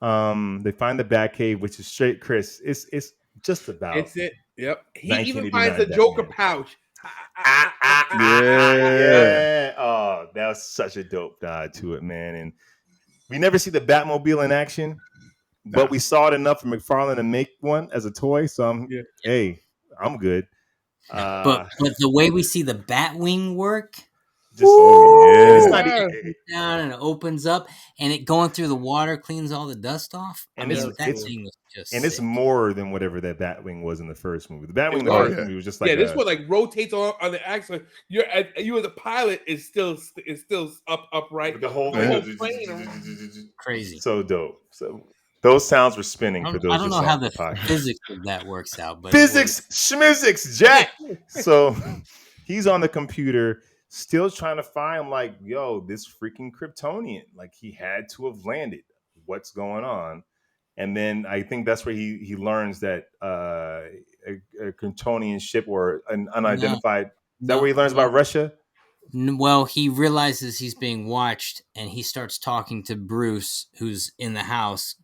They find the Batcave, which is straight, Chris. It's just about. It's it. Yep. He even finds a Joker pouch. Yeah. Oh, that was such a dope dive to it, man. And we never see the Batmobile in action, but we saw it enough for McFarlane to make one as a toy. So I'm good. But the way we see the Batwing work, down and it opens up, and it going through the water cleans all the dust off. And that thing was just it's more than whatever that Batwing was in the first movie. The Batwing in the first movie was just like this one like rotates on the axle. You as a pilot is still upright. The whole thing crazy, so dope. So those sounds were spinning for those. I don't know how the physics of that works out, but physics, schmizics, Jack. So he's on the computer, still trying to find like, yo, this freaking Kryptonian. Like he had to have landed. What's going on? And then I think that's where he learns that a Kryptonian ship or an unidentified. Is that where he learns about Russia? Well, he realizes he's being watched, and he starts talking to Bruce, who's in the house,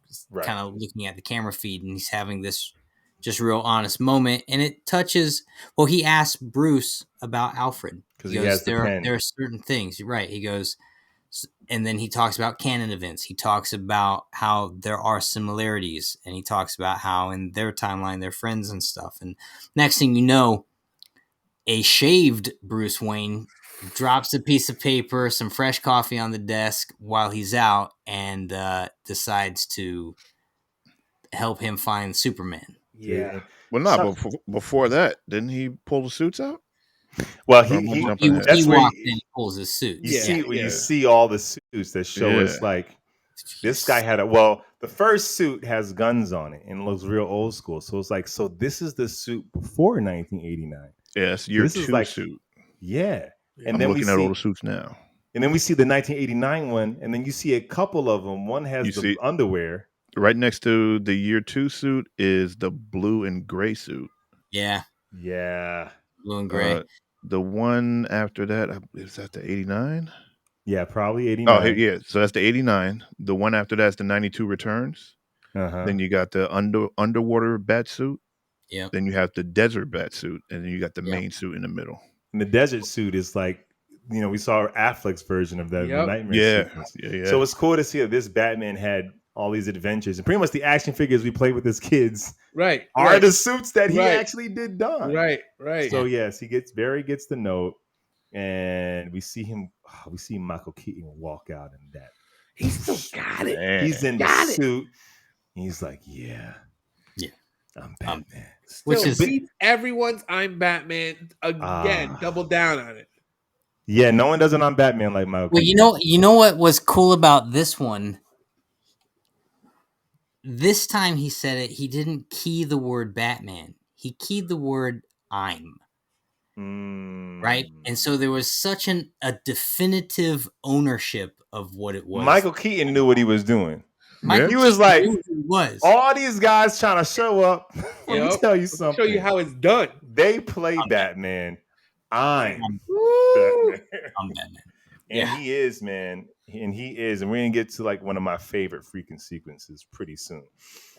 kind of looking at the camera feed, and he's having this just real honest moment. And it touches. Well, he asks Bruce about Alfred because he has the pen. There are certain things, right? He goes, and then he talks about canon events. He talks about how there are similarities, and he talks about how in their timeline they're friends and stuff. And next thing you know, a shaved Bruce Wayne drops a piece of paper, some fresh coffee on the desk while he's out, and decides to help him find Superman. Yeah. Well, no, but before that, didn't he pull the suits out? Well, he walked in and he pulls his suits. You see all the suits that show us like this guy had the first suit has guns on it and looks real old school. So it's like, so this is the suit before 1989. Yes, your two suit. Yeah. And I'm then looking at all the suits now. And then we see the 1989 one, and then you see a couple of them. One has the underwear. Right next to the year 2 suit is the blue and gray suit. Yeah. Blue and gray. The one after that, is that the 89? Yeah, probably 89. Oh, yeah. So that's the 89. The one after that's the 92 Returns. Then you got the underwater bat suit. Yeah. Then you have the desert bat suit, and then you got the main suit in the middle. And the desert suit is like, we saw Affleck's version of that nightmare sequence. Yeah. So it's cool to see that this Batman had all these adventures, and pretty much the action figures we played with his kids, are the suits that he actually did don. Right. So yes, Barry gets the note, and we see Michael Keaton walk out in that. He still got it. Man. He's in the Got it. suit. He's like, yeah, Yeah. I'm Batman. Which Still is- beats everyone's I'm Batman again. Double down on it. Yeah, no one does it on Batman like Michael Well, Keaton. you know what was cool about this one? This time he said it. He didn't key the word Batman. He keyed the word I'm. Right, and so there was such a definitive ownership of what it was. Michael Keaton knew what he was doing. Michael He was Keaton like, knew who he was. all these guys trying to show up. Let me tell you something. Show you how it's done. They play Batman. I'm Woo! Batman. I'm Batman. And Yeah. he is, man. And he is. And we're going to get to like one of my favorite freaking sequences pretty soon.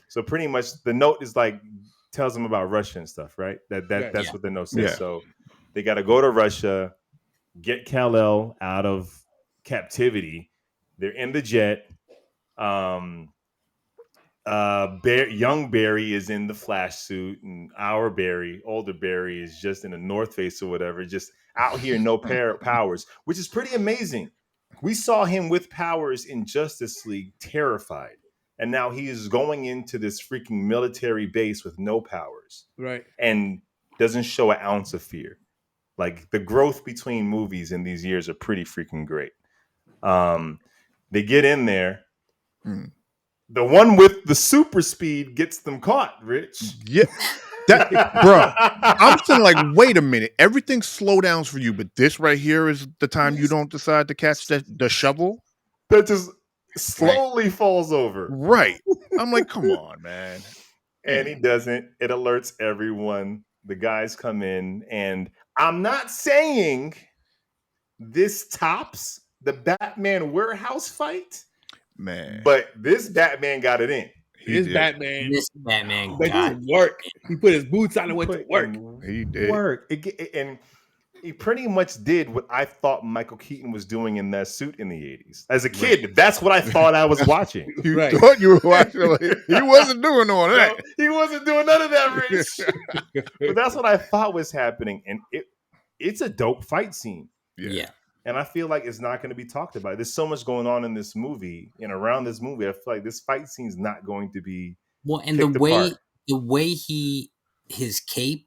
So pretty much the note is like, tells them about Russia and stuff, right? That's Yeah. what the note says. Yeah. So they got to go to Russia, get Kal-El out of captivity. They're in the jet. Young Barry is in the Flash suit, and our Barry, older Barry, is just in a North Face or whatever, just out here, no powers, which is pretty amazing. We saw him with powers in Justice League, terrified, and now he is going into this freaking military base with no powers, Right. and doesn't show an ounce of fear. Like the growth between movies in these years are pretty freaking great. They get in there. Mm. The one with the super speed gets them caught, Rich. Yeah. Bro, I'm still like, wait a minute. Everything slow downs for you, but this right here is the time you don't decide to catch the shovel? That just slowly falls over. Right. I'm like, come on, man. And he doesn't. It alerts everyone. The guys come in, and I'm not saying this tops the Batman warehouse fight, Man. but this Batman got it in. His did. Batman This Batman went got to work. He put his boots on and went to Put work. in He did. work. And he pretty much did what I thought Michael Keaton was doing in that suit in the 80s. As a kid, that's what I thought I was watching. You Right. thought you were watching. He wasn't doing all that. No, he wasn't doing none of that, Rich. But that's what I thought was happening. And it's a dope fight scene. yeah. And I feel like it's not going to be talked about. There's so much going on in this movie and around this movie. I feel like this fight scene is not going to be Well, and picked apart. the way his cape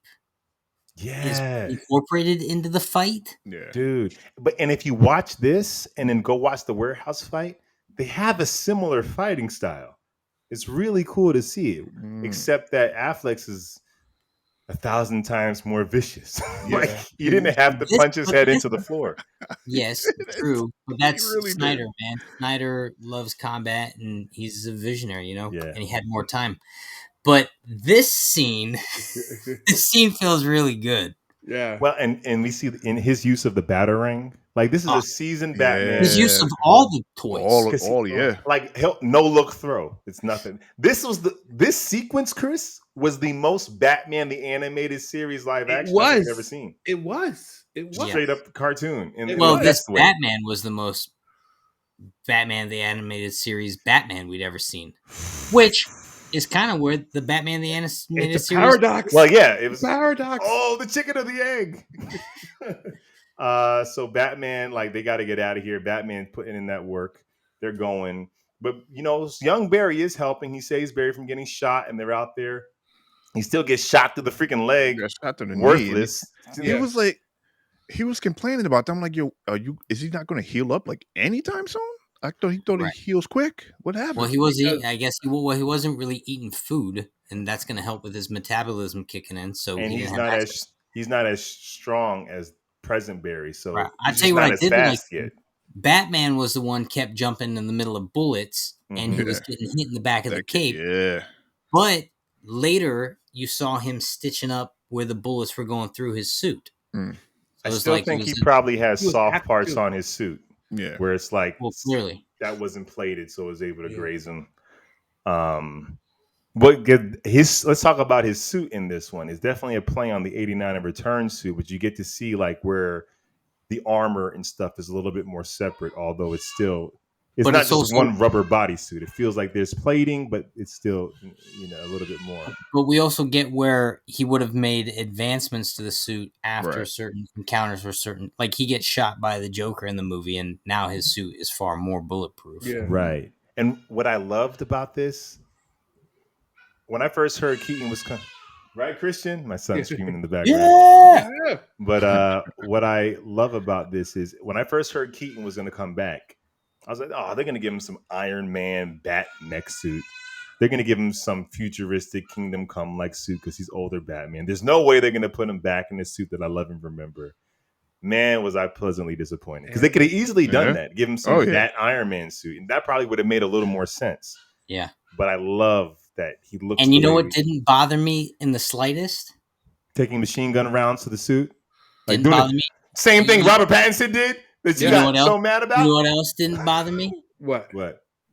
is Yeah, incorporated into the fight. Yeah. dude. And if you watch this and then go watch the warehouse fight, they have a similar fighting style. It's really cool to see it, except that Affleck's is 1,000 times more vicious. Like he didn't have to punch his head into the floor. Yes, true. But that's really Snyder, man. Snyder loves combat, and he's a visionary, you know. Yeah. And he had more time. But this scene feels really good. Yeah. Well, and we see in his use of the batarang, like this is a seasoned Batman. His use of all the toys. Yeah. Like he'll no look throw. It's nothing. This sequence, Chris, was the most Batman the animated series live action I've ever seen. It was. It was. Straight up cartoon. In Well, the this best way. Batman was the most Batman the animated series Batman we'd ever seen, which is kind of where the Batman the animated It's a series. paradox. Well, yeah, it was Paradox. Oh, the chicken or the egg. So Batman, like they got to get out of here. Batman putting in that work. They're going, but you know, young Barry is helping. He saves Barry from getting shot, and they're out there. He still gets shot through the freaking leg. Got shot to the knee. Worthless. He was like, he was complaining about that. I'm like, yo, is he not going to heal up like anytime soon? I thought he Right. heals quick. What happened? Well, he was eating. I guess he wasn't really eating food, and that's going to help with his metabolism kicking in. So And he he's didn't not have as not as strong as present Barry. So Right. he's I'll tell you just what not I as did like. fast yet. Batman was the one kept jumping in the middle of bullets, and he was getting hit in the back of the cape. Yeah. But later, you saw him stitching up where the bullets were going through his suit. Mm. So I it was still like think he was- probably has he was soft happy parts too. on his suit Yeah. where it's like Well, clearly. that wasn't plated, so it was able to Yeah. graze him. Let's talk about his suit in this one. It's definitely a play on the 89 and Return suit, but you get to see like where the armor and stuff is a little bit more separate, although it's still It's But not it's just also, one rubber bodysuit. It feels like there's plating, but it's still, a little bit more. but we also get where he would have made advancements to the suit after Right. certain encounters were certain. Like he gets shot by the Joker in the movie, and now his suit is far more bulletproof. Yeah. Right. And what I loved about this, when I first heard Keaton was coming, right, Christian? My son's screaming in the background. Yeah. Yeah. But what I love about this is when I first heard Keaton was going to come back, I was like, oh, they're going to give him some Iron Man bat mech suit. They're going to give him some futuristic Kingdom Come like suit because he's older Batman. There's no way they're going to put him back in the suit that I love and remember. Man, was I pleasantly disappointed because they could have easily done that, give him some of that Iron Man suit, and that probably would have made a little more sense. Yeah. But I love that he looks. And you know what didn't bother me in the slightest? Taking machine gun rounds to the suit. Didn't bother me. Same thing Robert Pattinson did that you got so mad about? You know what else didn't bother me? What?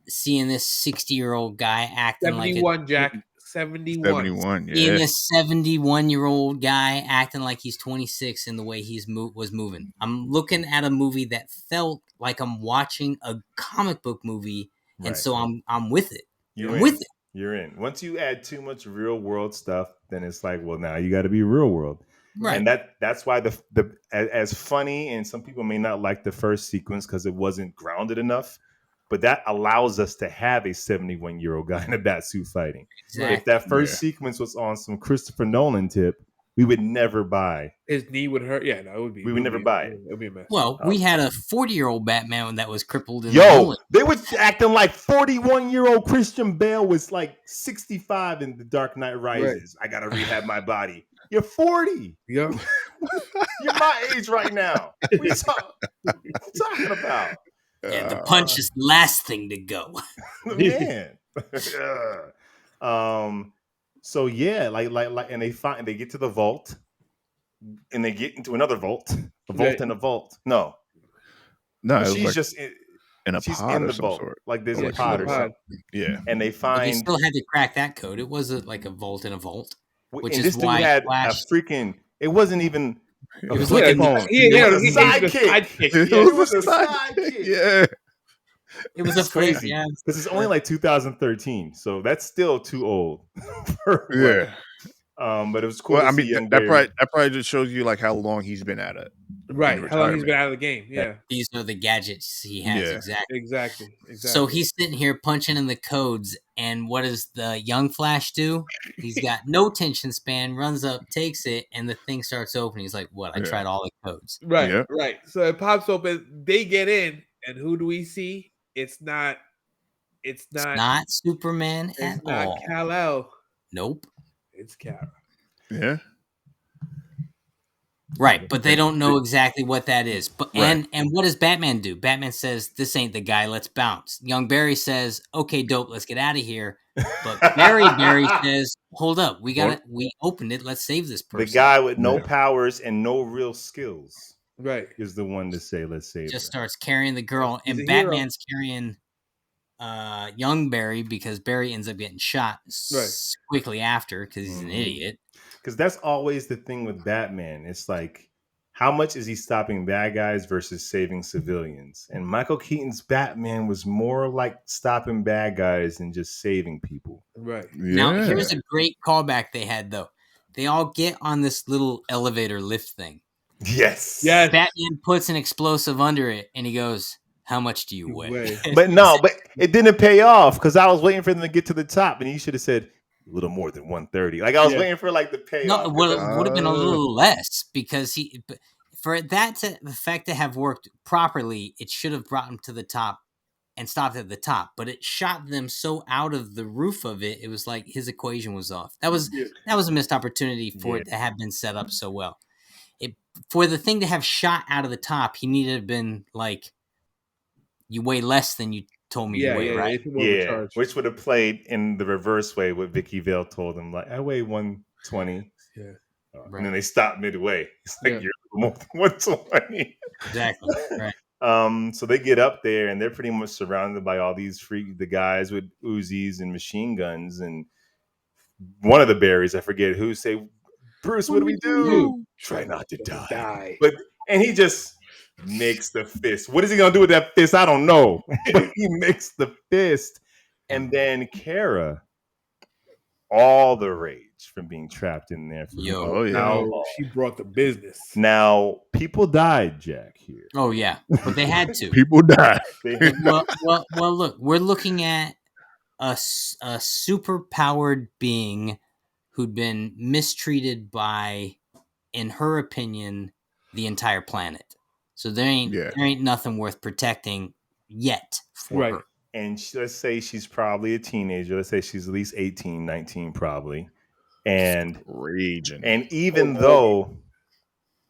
Seeing this 60-year-old guy acting 71, Jack. 71. 71, yeah. Seeing this 71-year-old guy acting like he's 26 in the way was moving. I'm looking at a movie that felt like I'm watching a comic book movie, and so I'm with it. With it. You're in. Once you add too much real world stuff, then it's like, well, now you got to be real world. Right. And that's why the as funny, and some people may not like the first sequence because it wasn't grounded enough, but that allows us to have a 71-year-old guy in a bat suit fighting. Exactly. If that first sequence was on some Christopher Nolan tip, we would never buy. His knee would hurt. Yeah, no, it would be. We would never buy it. It would be a mess. Well, we had a 40-year-old Batman that was crippled. They were acting like 41-year-old Christian Bale was like 65 in The Dark Knight Rises. Right. I got to rehab my body. You're 40. Yeah. You're my age right now. What are you talking about? Yeah, the punch is the last thing to go. Man. So yeah, like, and they get to the vault, and they get into another vault, a vault and a vault. No, she's like just in a she's pod in or the some vault, sort. like there's a pod or something. Yeah, and they find. But they still had to crack that code. It wasn't like a vault in a vault, which and is this why dude had Flash. a freaking. It wasn't even. It was like a sidekick. It was a sidekick. Yeah. It was a crazy. This is only like 2013, so that's still too old. But it was cool. Well, I mean, that probably just shows you like how long he's been at it. Right, how long he's been out of the game. Yeah, these are the gadgets he has. Yeah. Exactly. So he's sitting here punching in the codes, and what does the young Flash do? He's got no attention span, runs up, takes it, and the thing starts opening. He's like, "What? I tried all the codes." Right, right. So it pops open. They get in, and who do we see? It's not Superman at all. It's not Kal-El. Nope. It's Kara. Yeah. Right, but they don't know exactly what that is. But and what does Batman do? Batman says, "This ain't the guy. Let's bounce." Young Barry says, "Okay, dope. Let's get out of here." But Barry says, "Hold up. We opened it. Let's save this person." The guy with no powers and no real skills. Right. Is the one to say, let's save Just her. starts carrying the girl, and Batman's carrying young Barry because Barry ends up getting shot quickly after because he's an idiot. Because that's always the thing with Batman. It's like, how much is he stopping bad guys versus saving civilians? And Michael Keaton's Batman was more like stopping bad guys than just saving people. Right. Yeah. Now, here's a great callback they had, though. They all get on this little elevator lift thing. Yes. Batman puts an explosive under it, and he goes, "How much do you weigh?" But it didn't pay off because I was waiting for them to get to the top, and he should have said a little more than 130. Like I was waiting for like the payoff. No, it would have been a little less because for the fact to have worked properly, it should have brought him to the top and stopped at the top. But it shot them so out of the roof of it, it was like his equation was off. That was a missed opportunity for it to have been set up so well. For the thing to have shot out of the top, he needed to have been like, you weigh less than you told me you weigh, right? Yeah, which would have played in the reverse way what Vicky Vale told him, like, I weigh 120. Yeah. And then they stopped midway. It's like, you're more than 120. Exactly, right. So they get up there, and they're pretty much surrounded by all these the guys with Uzis and machine guns, and one of the Barrys, I forget who, say, "Bruce, what do we do? Try not to die." And he just makes the fist. What is he gonna do with that fist? I don't know. But he makes the fist. And then Kara, all the rage from being trapped in there. Oh yeah. She brought the business. Now, people died, Jack, here. Oh yeah, but they had to. People die. well. Look, we're looking at a super powered being who'd been mistreated by, in her opinion, the entire planet. So there ain't nothing worth protecting yet for her. And let's say she's probably a teenager. Let's say she's at least 18, 19 probably. And raging. And even though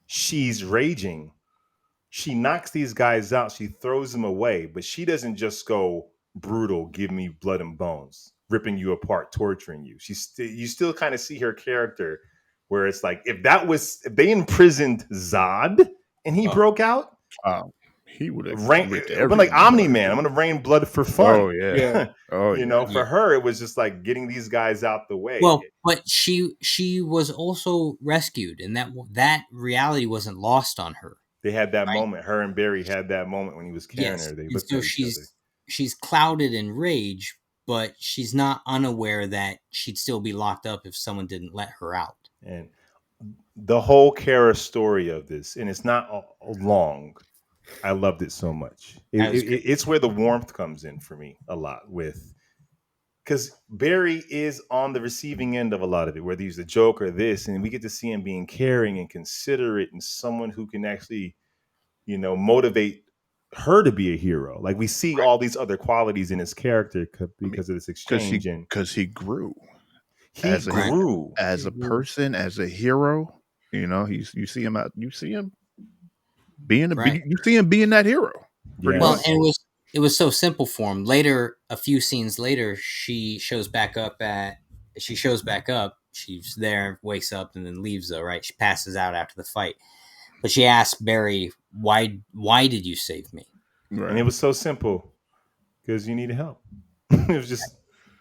she's raging, she knocks these guys out. She throws them away, but she doesn't just go brutal, give me blood and bones, ripping you apart, torturing you. You still kind of see her character where it's like, if they imprisoned Zod and he broke out, he would have but like Omni-Man, I'm gonna rain blood for fun. Oh yeah. Oh, you know, for her it was just like getting these guys out the way. Well, but she was also rescued, and that reality wasn't lost on her. They had that moment. Her and Barry had that moment when he was carrying her. They looked at each other. She's clouded in rage, but she's not unaware that she'd still be locked up if someone didn't let her out. And the whole Kara story of this, and it's not long. I loved it so much. It's where the warmth comes in for me a lot because Barry is on the receiving end of a lot of it, whether he's the joke or this, and we get to see him being caring and considerate and someone who can actually, motivate her to be a hero. Like we see all these other qualities in his character because of this exchange, because he grew. He grew as a person, as a hero. You see him being you see him being that hero. Well, and it was so simple for him. Later, a few scenes later, she shows back up. She's there, wakes up, and then leaves. Though, right? She passes out after the fight, but she asks Barry, "Why did you save me?" Right. And it was so simple because you needed help.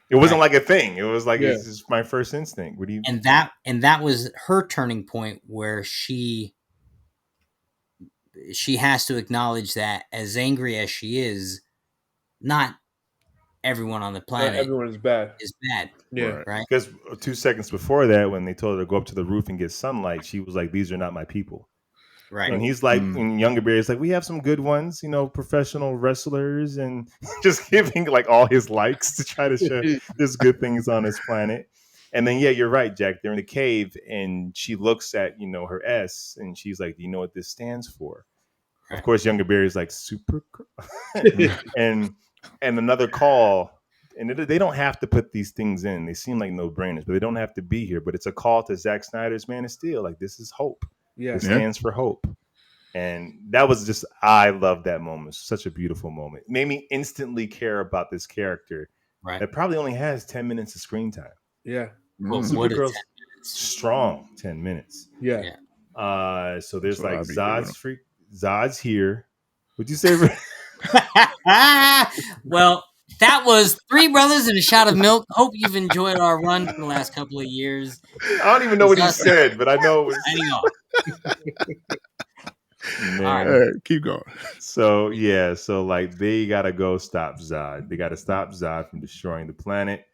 It wasn't like a thing. It was like it's just my first instinct. What do you? And that was her turning point where she has to acknowledge that as angry as she is, not everyone on the planet everyone is bad. Yeah. Right. Because 2 seconds before that, when they told her to go up to the roof and get sunlight, she was like, "These are not my people." Right. And he's like, and Younger Barry's like, "We have some good ones, professional wrestlers," and just giving like all his likes to try to show there's good things on this planet. And then, you're right, Jack. They're in a cave, and she looks at, her S, and she's like, "Do you know what this stands for?" Right. Of course, Younger Barry's like, "Super," and another call. And they don't have to put these things in. They seem like no-brainers, but they don't have to be here. But it's a call to Zack Snyder's Man of Steel. Like, this is hope. Yeah. It stands for hope. And that was I love that moment. Such a beautiful moment. It made me instantly care about this character that probably only has 10 minutes of screen time. Yeah. Well, Supergirl's strong 10 minutes. Yeah. So there's like Zod's here. Would you say? Well, that was Three Brothers and a Shot of Milk. Hope you've enjoyed our run for the last couple of years. I don't even know what he said, but I know it was. Hang on. All right, keep going. So like they gotta go stop Zod. They gotta stop Zod from destroying the planet.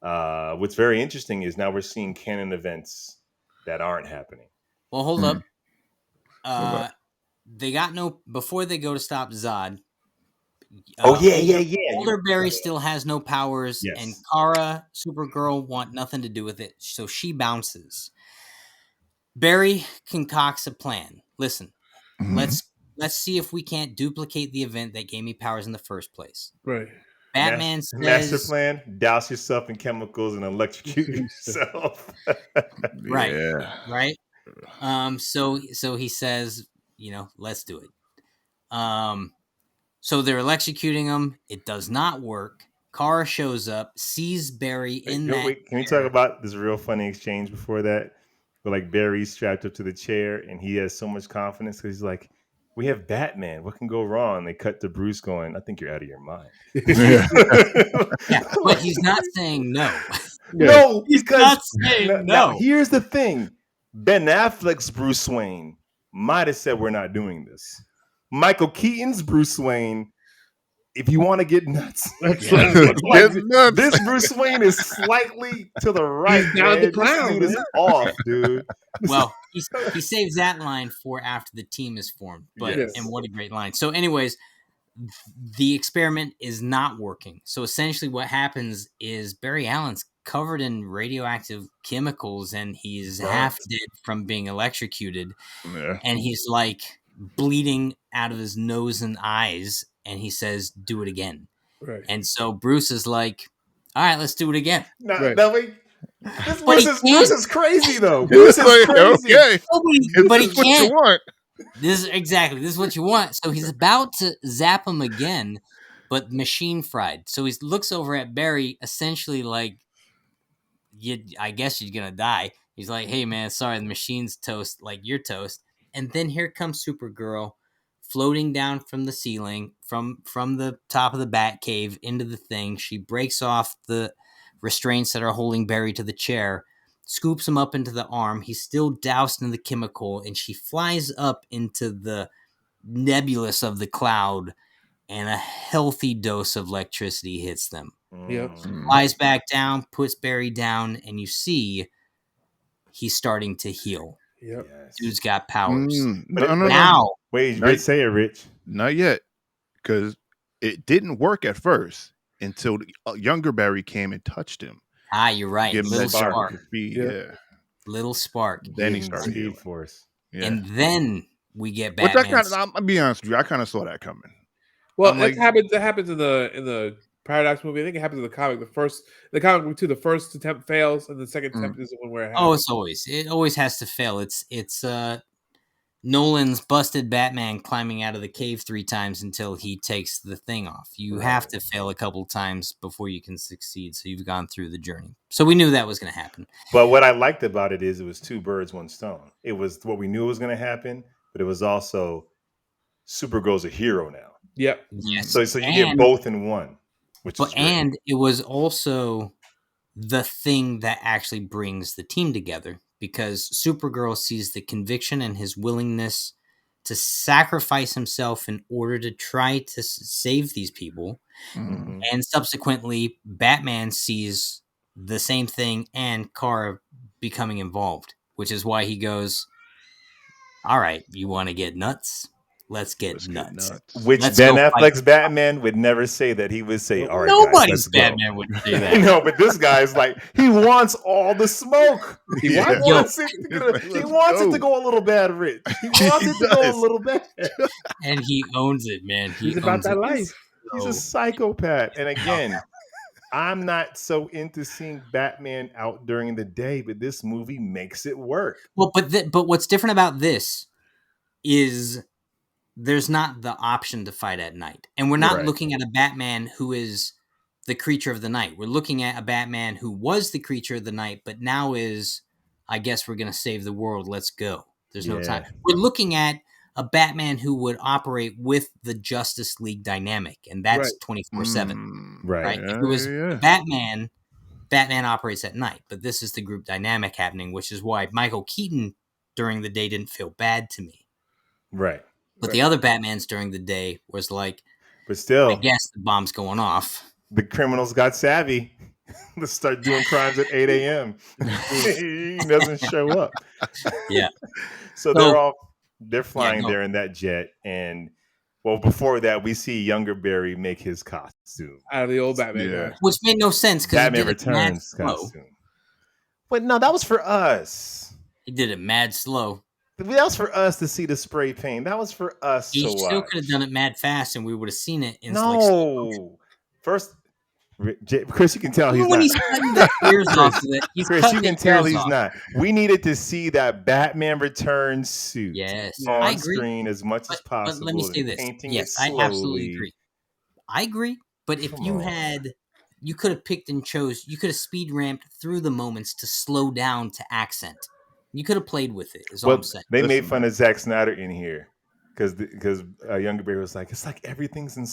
What's very interesting is now we're seeing canon events that aren't happening. Well, hold up. They got before they go to stop Zod. Older Barry still has no powers, and Kara, Supergirl, want nothing to do with it, so she bounces. Barry concocts a plan. Listen, let's see if we can't duplicate the event that gave me powers in the first place. Right. Batman says, master plan: douse yourself in chemicals and electrocute yourself. Right. Yeah. Right. So he says, let's do it. So they're electrocuting him. It does not work. Kara shows up, sees Barry in that. Wait, can we talk about this real funny exchange before that? Where like Barry's strapped up to the chair and he has so much confidence because he's like, "We have Batman. What can go wrong?" And they cut to Bruce going, "I think you're out of your mind." But he's not saying no. No, he's not saying no. Now, here's the thing: Ben Affleck's Bruce Wayne might have said, "We're not doing this." Michael Keaton's Bruce Wayne, if you want to get nuts, That's like, Get nuts. this Bruce Wayne is slightly to the right. He's down man. to clown, This dude is man. off, dude. Well, he saves that line for after the team is formed. But Yes. and what a great line. So, anyways, the experiment is not working. So essentially, what happens is Barry Allen's covered in radioactive chemicals, and he's half dead from being electrocuted, and he's like bleeding out of his nose and eyes, and he says, "Do it again." Right. And so Bruce is like, "All right, let's do it again." No, wait. This But he Bruce is crazy though. Bruce is Like, crazy. okay. But he This is what you can't. want. This is what you want. So he's about to zap him again, but machine fried. So he looks over at Barry, essentially like, I guess you're gonna die. He's like, "Hey man, sorry, the machine's toast. Like you're toast." And then here comes Supergirl, floating down from the ceiling, from the top of the Bat Cave into the thing. She breaks off the restraints that are holding Barry to the chair, scoops him up into the arm. He's still doused in the chemical, and she flies up into the nebulous of the cloud, and a healthy dose of electricity hits them. Yep. Flies back down, puts Barry down, and you see he's starting to heal. Yep. Yes. Dude's got powers. No. Wait, Rich, say it, Rich. Not yet, because it didn't work at first until younger Barry came and touched him. You're right. Give him Little that spark. spark. Yeah. Little spark. Then he Speed started healing. Force. Yeah. And then we get Which Batman. I'll be honest with you, I kind of saw that coming. Well, I'm like- that happens in the Paradox movie. I think it happens in the comic. The comic book too. The first attempt fails, and the second attempt is the one where it happens. It always has to fail. It's Nolan's busted Batman climbing out of the cave 3 times until he takes the thing off. You have to fail a couple times before you can succeed. So you've gone through the journey. So we knew that was going to happen. But what I liked about it is it was 2 birds, 1 stone. It was what we knew was going to happen, but it was also Supergirl's a hero now. Yep. Yes. So you get both in one, which is great. And it was also the thing that actually brings the team together, because Supergirl sees the conviction and his willingness to sacrifice himself in order to try to save these people. Mm-hmm. And subsequently, Batman sees the same thing and Kara becoming involved, which is why he goes, "All right, you want to get nuts? Let's get nuts." Which Let's Ben go Affleck's fight. Batman would never say that. He would say, "All right, Nobody's guys, let's Batman go." would say that. No, but this guy's like, he wants all the smoke. He Yeah. wants it to go a little bad, Rich. He wants it to go a little bad. And he owns it, man. He's about that life. He's a psychopath. And again, I'm not so into seeing Batman out during the day, but this movie makes it work. Well, but what's different about this is there's not the option to fight at night. And we're not looking at a Batman who is the creature of the night. We're looking at a Batman who was the creature of the night, but now is, I guess we're going to save the world. Let's go. There's no time. We're looking at a Batman who would operate with the Justice League dynamic, and that's 24/7. Right. If it was Batman operates at night, but this is the group dynamic happening, which is why Michael Keaton during the day didn't feel bad to me. Right. But the other Batmans during the day was like, but still, I guess the bomb's going off. The criminals got savvy. Let's start doing crimes at 8 a.m. He doesn't show up. Yeah. So they're flying there in that jet. And well, before that, we see younger Barry make his costume out of the old Batman. Yeah. Which made no sense because Batman Returns costume. But no, that was for us. He did it mad slow. That was for us to see the spray paint. That was for us He to still watch. could have done it mad fast, and we would have seen it. In First, Chris, you can tell he's when not. He's cutting the ears off of it. Chris, you can tell he's not. We needed to see that Batman Returns suit on screen as much as possible. But let me say this. Yes, I absolutely agree. I agree. But if you could have picked and chose, you could have speed ramped through the moments to slow down to accent. You could have played with it, is all I'm saying. They made fun of Zack Snyder in here because younger Barry was like, it's like everything's in.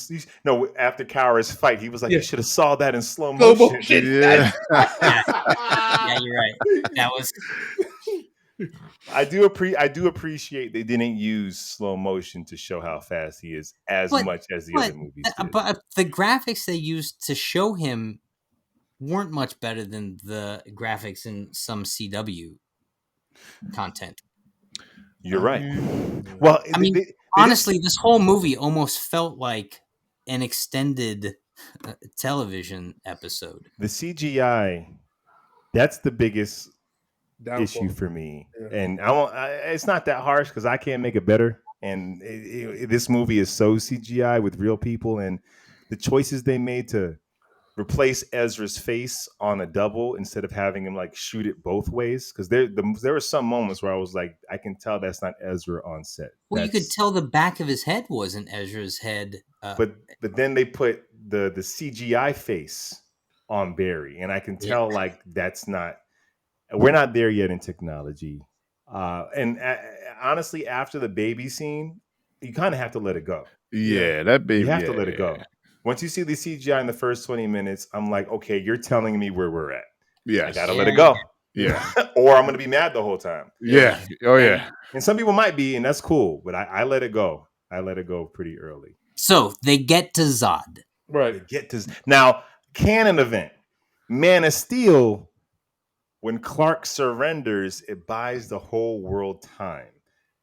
No, after Kara's fight, he was like, you should have saw that in slow motion. Yeah. Yeah, you're right. That was. I do appreciate they didn't use slow motion to show how fast he is as But much as the but other movies did. but the graphics they used to show him weren't much better than the graphics in some CW content. You're right. mean, Well, I mean, they honestly, this whole movie almost felt like an extended television episode. the CGI. That's the biggest issue Downfall. for me, Yeah. and it's not that harsh because I can't make it better. And this movie is so CGI with real people, and the choices they made to replace Ezra's face on a double instead of having him like shoot it both ways. Because there were some moments where I was like, I can tell that's not Ezra on set. Well, you could tell the back of his head wasn't Ezra's head. But then they put the CGI face on Barry, and I can tell like that's not. We're not there yet in technology. And honestly, after the baby scene, you kind of have to let it go. yeah, that baby. You have to let it go. Once you see the CGI in the first 20 minutes, I'm like, okay, you're telling me where we're at. Yes. I gotta let it go. Yeah. Or I'm gonna be mad the whole time. Yeah. Oh yeah. And some people might be, and that's cool, but I let it go. I let it go pretty early. So they get to Zod. Right. Get to now, canon event. Man of Steel. When Clark surrenders, it buys the whole world time.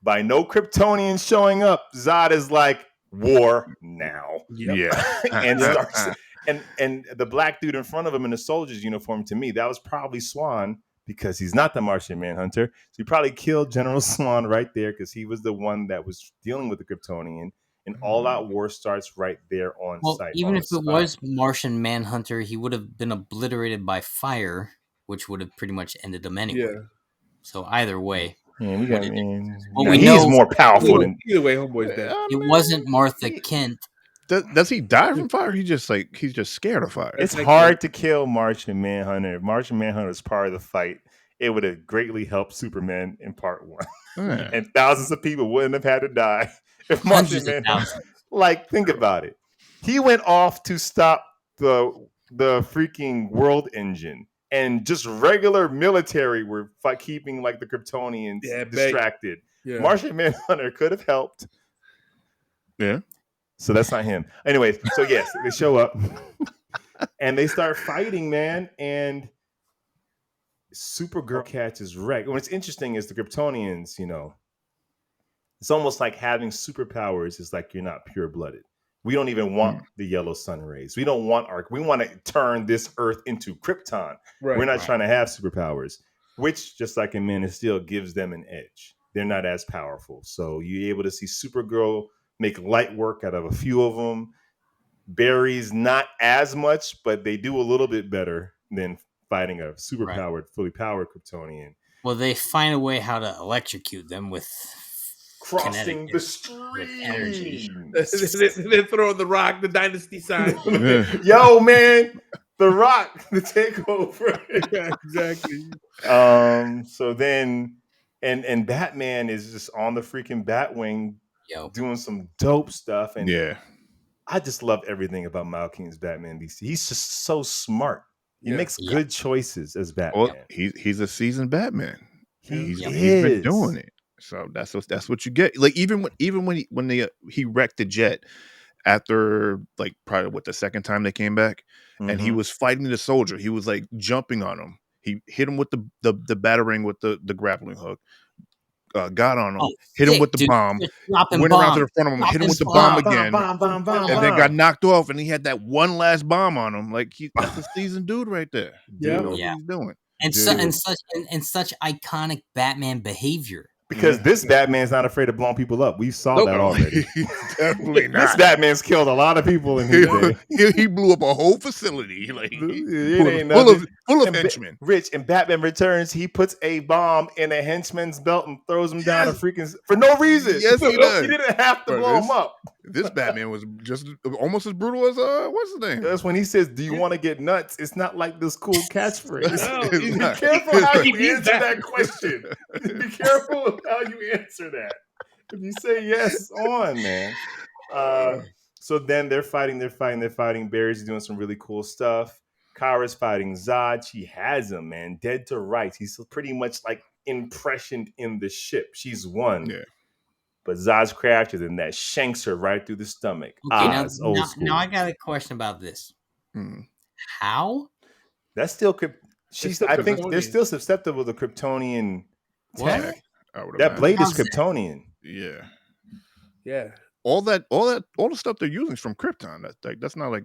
By no Kryptonians showing up, Zod is like, war now. Yep. Yeah. And starts and the black dude in front of him in the soldier's uniform, to me, that was probably Swan, because he's not the Martian Manhunter. So he probably killed General Swan right there because he was the one that was dealing with the Kryptonian. And all out war starts right there on site. Even if it was Martian Manhunter, he would have been obliterated by fire, which would have pretty much ended him anyway. Yeah. So either way, Man, we got man. Well, Now, we he's know- more powerful than Either way, homeboy's dead. it wasn't Martha Kent. Does he die from fire? He's just scared of fire. It's like hard to kill Martian Manhunter. If Martian Manhunter is part of the fight, it would have greatly helped Superman in part one. Yeah. And thousands of people wouldn't have had to die if Martian Hundreds of Manhunter. thousands. Like, think about it. He went off to stop the freaking world engine, and just regular military were keeping like the Kryptonians distracted. Yeah. Martian Manhunter could have helped. Yeah. So that's not him. Anyways, so yes, they show up and they start fighting, man. And Supergirl catches wreck. What's interesting is the Kryptonians, it's almost like having superpowers is like you're not pure blooded. We don't even want the yellow sun rays. We don't want we want to turn this Earth into Krypton. Right. We're not trying to have superpowers, which, just like in Man of Steel, gives them an edge. They're not as powerful. So you're able to see Supergirl make light work out of a few of them. Barry's not as much, but they do a little bit better than fighting a superpowered, fully powered Kryptonian. Well, they find a way how to electrocute them with Crossing the stream. They're throwing the rock, the dynasty sign. Yo, man, the Rock, the takeover. Yeah, exactly. So then, and Batman is just on the freaking Batwing, doing some dope stuff. And yeah, I just love everything about Malkin's Batman DC. He's just so smart. He makes good choices as Batman. Well, he's a seasoned Batman. He's is. been doing it. So that's what you get. Like even when he wrecked the jet after like probably the second time they came back, and he was fighting the soldier. He was like jumping on him. He hit him with the batarang with the grappling hook. Got on him, hit him with the bomb, went around to the front of him, hit him with the bomb again, and then got knocked off. And he had that one last bomb on him. Like that's a seasoned dude right there. Yeah, what he's doing. And such iconic Batman behavior. Because this Batman's not afraid of blowing people up. We saw that already. Definitely not. This Batman's killed a lot of people in his day. He blew up a whole facility. Like full of henchmen. Rich, in Batman Returns, he puts a bomb in a henchman's belt and throws him down a freaking for no reason. Yes, he does. He didn't have to blow him up. This Batman was just almost as brutal as what's his name? That's when he says, "Do you want to get nuts?" It's not like this cool catchphrase. No, be careful how you answer that question. Be careful how you answer that. If you say yes, on man. So then they're fighting. Barry's doing some really cool stuff. Kara's fighting Zod. She has him, man, dead to rights. He's pretty much like impressioned in the ship. She's one. Yeah. But Zod crashes and that shanks her right through the stomach. Okay, now, Oz, old school. now I got a question about this. Mm. How? That's still I think they're Kryptonian. still susceptible to Kryptonian What? tech. I would That imagine. blade is How's that? Kryptonian. Yeah. Yeah. All the stuff they're using is from Krypton. That's not like,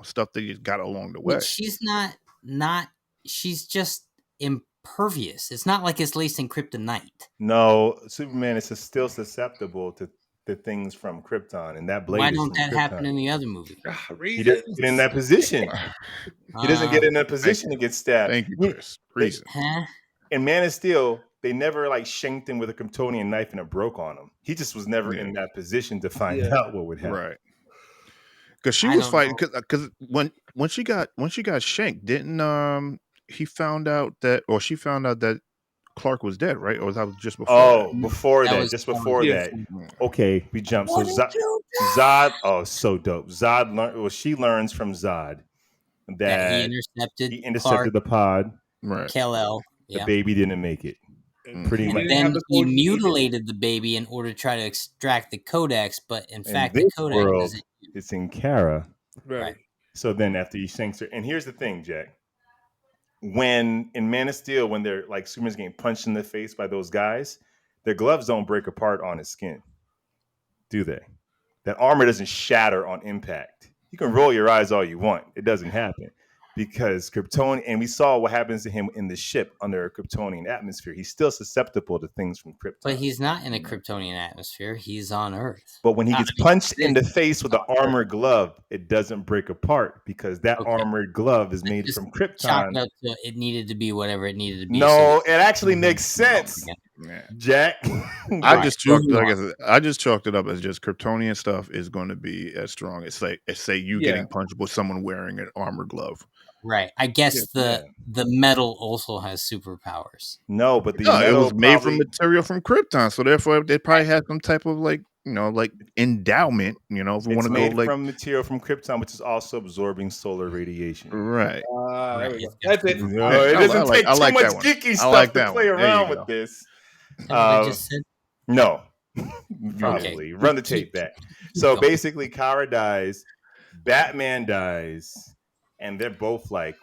stuff that you got along the way. But she's not. She's just impervious. It's not like it's laced in kryptonite. No, Superman is still susceptible to things from Krypton, and that blade Why is don't from that Krypton. happen in the other movie? He doesn't get in that position. He doesn't get in a position to get stabbed. Thank you, Chris. Reason. Huh? In Man of Steel, they never like shanked him with a Kryptonian knife and it broke on him. He just was never in that position to find out what would happen. Right. Because she I was don't fighting. know. Because when she got shanked, didn't he found out that, or she found out that Clark was dead, right? Or was that just before? Oh, before That that, was- just before Yes. that. Okay, we jump. So What did you do? Zod, oh, so dope. Zod learned. Well, she learns from Zod That he that intercepted, he intercepted Clark, the pod. Right. Kal-El. The Yeah. baby didn't make it. Pretty He much. And didn't have then the he code needed. mutilated the baby in order to try to extract the codex, but in In fact, the this codex world, is it's in Kara. Right. So then after he shanks her, and here's the thing, Jack. When in Man of Steel, when they're like Superman's getting punched in the face by those guys, their gloves don't break apart on his skin, do they? That armor doesn't shatter on impact. You can roll your eyes all you want. It doesn't happen because Kryptonian, and we saw what happens to him in the ship under a Kryptonian atmosphere. He's still susceptible to things from Krypton. But he's not in a Kryptonian atmosphere. He's on Earth. But when he gets punched in the face with an on Earth. armored glove, it doesn't break apart because that Okay. armored glove is made Just from Chalk Krypton. it up to it needed to be whatever it needed to be. No, it actually makes sense, Yeah. Jack. I just chalked, moving like I said, I just chalked it up as just Kryptonian stuff is going to be as strong as say you Yeah. getting punched with someone wearing an armored glove. Right. I guess Yeah. the metal also has superpowers. No, but the No, it metal was made probably, from material from Krypton, so therefore they probably had some type of like endowment. If we want it's to go made like from material from Krypton, which is also absorbing solar radiation. right. There Right. we go. It's got That's it. No, Yeah, it I doesn't like- take I too like much that one. geeky I stuff like to that play one. There you around go. with this. That's what I just said. No, probably run the tape back. So going. basically, Kara dies, Batman dies, and they're both like,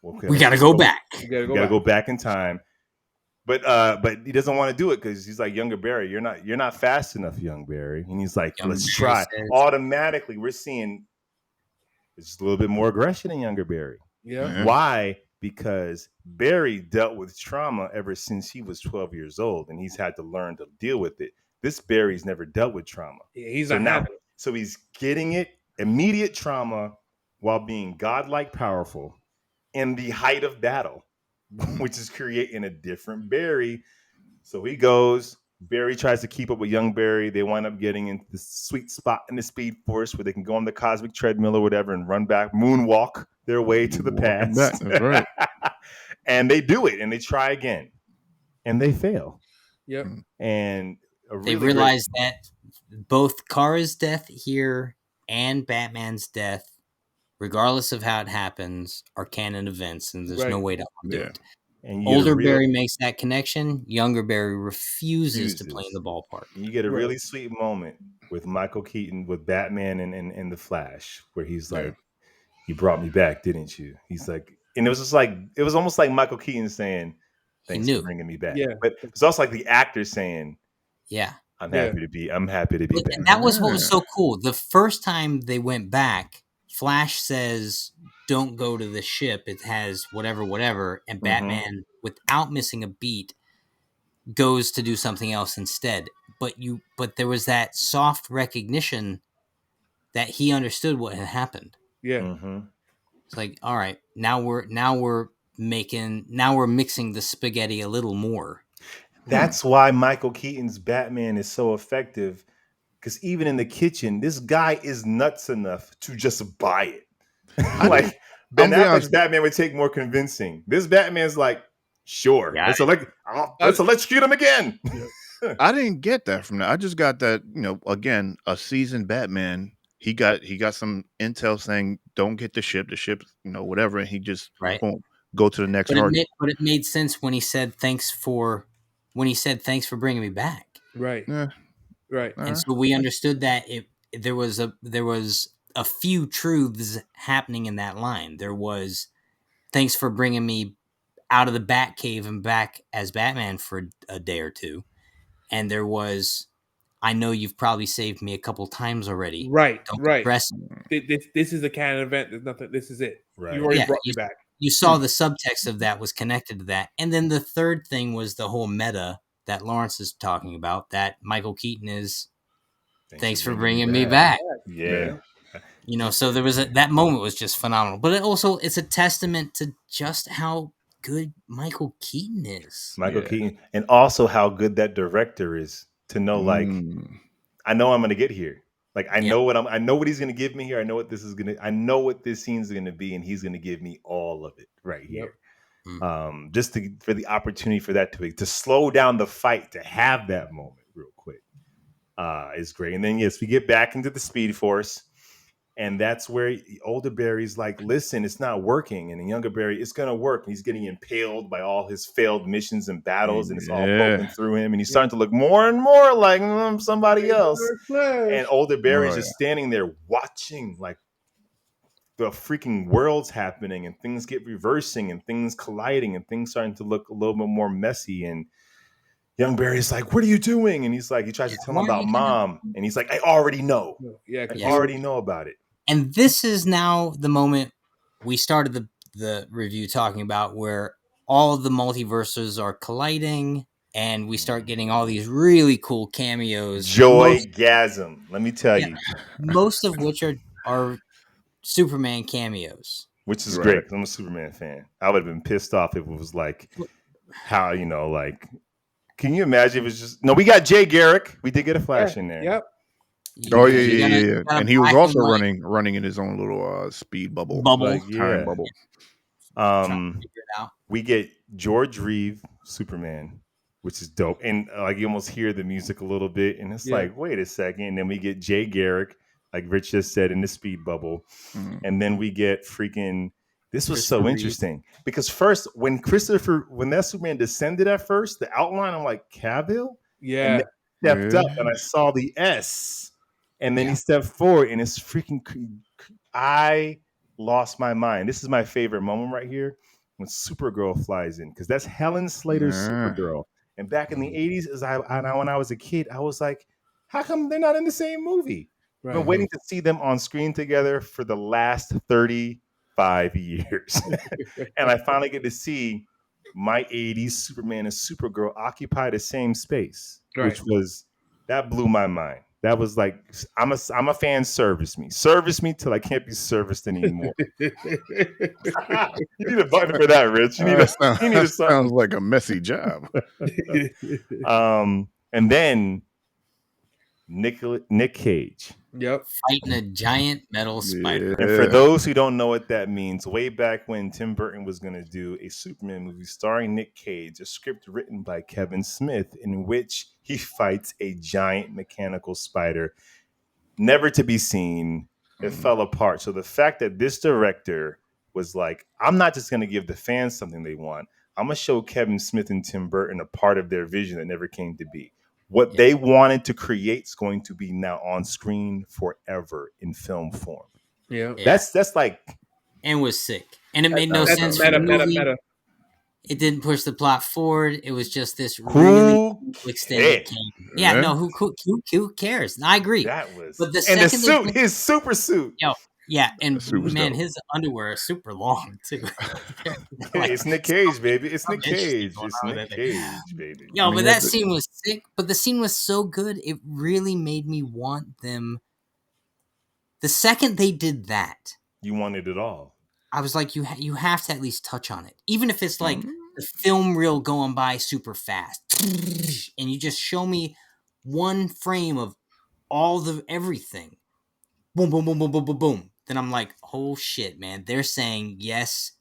okay, We got to let's go back. You gotta We go gotta back. go back in time. But he doesn't want to do it because he's like, Younger Barry, you're not fast enough, Young Barry. And he's like, Younger let's Barry try. says- Automatically, we're seeing just a little bit more aggression in Younger Barry. Yeah. Yeah. Why? Because Barry dealt with trauma ever since he was 12 years old, and he's had to learn to deal with it. This Barry's never dealt with trauma. Yeah, he's So a now, habit. so he's getting it immediate trauma while being godlike powerful in the height of battle, which is creating a different Barry. So he goes. Barry tries to keep up with young Barry. They wind up getting into the sweet spot in the Speed Force where they can go on the cosmic treadmill or whatever and run back, moonwalk their way to the Walking past. back, that's right. And they do it, and they try again, and they fail. Yep. And a They really realize that both Kara's death here and Batman's death, regardless of how it happens, are canon events, and there's no Right. way to undo Yeah. it. and you get a Older real- Barry makes that connection. Younger Barry refuses to play in the ballpark. You get a Right. really sweet moment with Michael Keaton with Batman and the Flash, where he's Yeah. like, "You brought me back, didn't you?" He's like, and it was just like it was almost like Michael Keaton saying, "Thanks knew. for bringing me back." Yeah. But it's also like the actor saying, Yeah. I'm Yeah. happy to be But back." that was what was so cool. The first time they went back, Flash says, "Don't go to the ship. It has whatever," and Batman, without missing a beat, goes to do something else instead. But there was that soft recognition that he understood what had happened. Yeah. Mm-hmm. It's like, all right, now we're mixing the spaghetti a little more. That's why Michael Keaton's Batman is so effective. Because even in the kitchen, this guy is nuts enough to just buy it. Like Ben I'm be Affleck's honest- Batman would take more convincing. This Batman's like, sure, Yeah. let's electrocute him again. I didn't get that from that. I just got that, again, a seasoned Batman. He got some intel saying don't get the ship, whatever, and he just Right. boom, go to the next But target. it made sense when he said thanks for when he said, "Thanks for bringing me back." Right. Yeah. Right. And so we understood that there was a few truths happening in that line. There was, "Thanks for bringing me out of the Batcave and back as Batman for a day or two," and there was, "I know you've probably saved me a couple times already. Right. Don't Right. press." This is a canon event. There's nothing. This is it. Right. You already Yeah, brought me back. you saw the subtext of that was connected to that. And then the third thing was the whole meta that Lawrence is talking about, that Michael Keaton is, "Thanks for bringing me back." Yeah. You know, so there was that moment was just phenomenal. But it's a testament to just how good Michael Keaton is. Michael Keaton, and also how good that director is to know, like, I know I'm going to get here. Like, I know what he's going to give me here. I know what this scene's going to be, and he's going to give me all of it right here. Just for the opportunity for that to slow down the fight, to have that moment real quick is great. And then, yes, we get back into the Speed Force. And that's where older Barry's like, "Listen, it's not working." And the younger Barry, "It's going to work." And he's getting impaled by all his failed missions and battles. And it's all poking through him. And he's starting to look more and more like somebody else. And older Barry's just standing there watching, like, the freaking world's happening. And things get reversing. And things colliding. And things starting to look a little bit more messy. And young Barry's like, "What are you doing?" And he's like, he tries to tell him about Mom. And he's like, "I already know. I already know about it." And this is now the moment we started the review talking about, where all of the multiverses are colliding and we start getting all these really cool cameos. Joygasm, let me tell you. Most of which are Superman cameos. Which is great, because I'm a Superman fan. I would have been pissed off if it was like, how, like, can you imagine if it was just, no, we got Jay Garrick. We did get a Flash in there. Yep. Yeah. And he was also running in his own little speed bubble. Time bubble. We get George Reeve, Superman, which is dope. And like, you almost hear the music a little bit, and it's like, wait a second. And then we get Jay Garrick, like Rich just said, in the speed bubble. And then we get freaking, this was so interesting, because first, when that Superman descended at first, the outline, I'm like, Cavill? Yeah. And then stepped up and I saw the S. And then he stepped forward, and it's freaking, I lost my mind. This is my favorite moment right here, when Supergirl flies in, because that's Helen Slater's Supergirl. And back in the 80s, when I was a kid, I was like, how come they're not in the same movie? I've been waiting to see them on screen together for the last 35 years. And I finally get to see my 80s Superman and Supergirl occupy the same space, which that blew my mind. That was like, I'm a fan. Service me till I can't be serviced anymore. You need a button for that, Rich. You need a sounds like a messy job. And then Nick Cage. Yep. Fighting a giant metal spider. And for those who don't know what that means, way back when Tim Burton was going to do a Superman movie starring Nick Cage, a script written by Kevin Smith, in which he fights a giant mechanical spider, never to be seen. It fell apart. So the fact that this director was like, I'm not just going to give the fans something they want. I'm going to show Kevin Smith and Tim Burton a part of their vision that never came to be. What they wanted to create is going to be now on screen forever in film form. Yeah. That's like, and was sick. And it made no sense for the movie. It didn't push the plot forward. It was just this really extended game. Yeah, no, who cares? I agree. That was, but the and the suit, his super suit. Yeah, and man, his underwear is super long too. Hey, it's Nick Cage, baby. It's Nick Cage. It's Nick Cage, baby. Yo, but that scene was sick. But the scene was so good, it really made me want them. The second they did that, you wanted it all. I was like, you have to at least touch on it, even if it's like the film reel going by super fast, and you just show me one frame of all the everything. Boom, boom, boom, boom, boom, boom, boom. Then I'm like, oh shit, man. They're saying yes,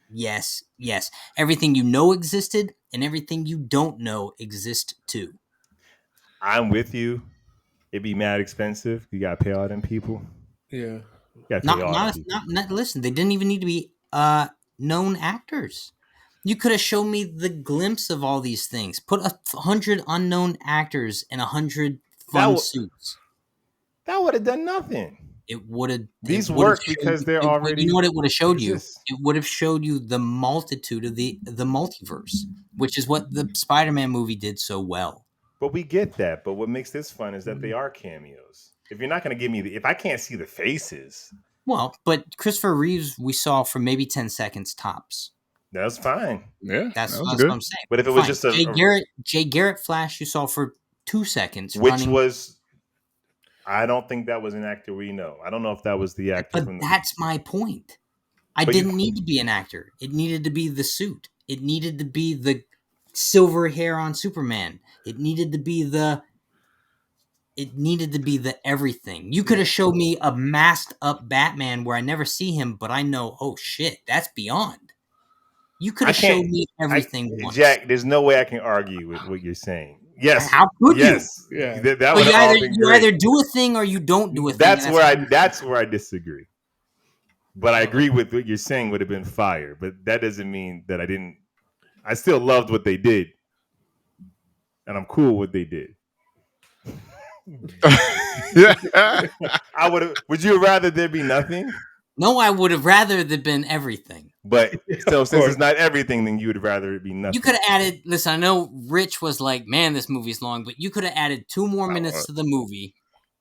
yes, yes. Everything you know existed and everything you don't know exist too. I'm with you. It'd be mad expensive. You gotta pay all them people. Yeah. Not listen, they didn't even need to be known actors. You could have shown me the glimpse of all these things. Put 100 unknown actors in 100 fun suits. That would have done nothing. It would have. These work because they're already. You know what it would have showed exist. you? It would have showed you the multitude of the multiverse, which is what the Spider-Man movie did so well. But we get that. But what makes this fun is that they are cameos. If you're not going to give me if I can't see the faces. Well, but Christopher Reeves we saw for maybe 10 seconds tops. That's fine. Yeah, that's good. what I'm saying. But if it was just Jay Garrett Flash you saw for 2 seconds, which was, I don't think that was an actor we know. I don't know if that was the actor. But that's my point. I didn't need to be an actor. It needed to be the suit. It needed to be the silver hair on Superman. It needed to be the everything. You could have showed me a masked up Batman where I never see him, but I know, oh shit, that's Beyond. You could have showed me everything once. Jack, there's no way I can argue with what you're saying. Yes. How could you? Yeah. That would you either do a thing or you don't do a thing. That's where I disagree. But I agree with what you're saying would have been fire. But that doesn't mean that I still loved what they did. And I'm cool with what they did. Would you rather there be nothing? No, I would have rather there been everything. But so since it's not everything, then you would rather it be nothing. You could have added. Listen, I know Rich was like, "Man, this movie's long," but you could have added 2 more minutes to the movie,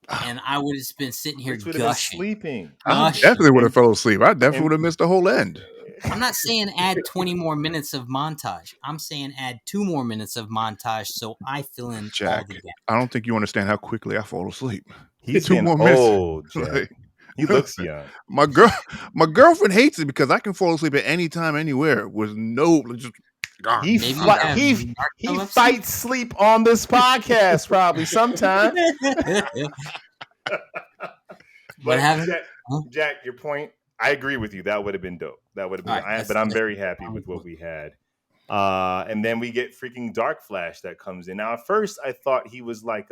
and I would have been sitting here gushing. Sleeping. I definitely would have fell asleep. I definitely would have missed the whole end. I'm not saying add 20 more minutes of montage. I'm saying add 2 more minutes of montage so I fill in Jack, all the gaps. I don't think you understand how quickly I fall asleep. He's 2 more minutes. Jack. He looks young. My girlfriend hates it because I can fall asleep at any time, anywhere with just. He fights sleep on this podcast probably sometime. But Jack, your point, I agree with you. That would have been dope. That would have been. Right, but I'm very happy with what we had. And then we get freaking Dark Flash that comes in. Now, at first, I thought he was like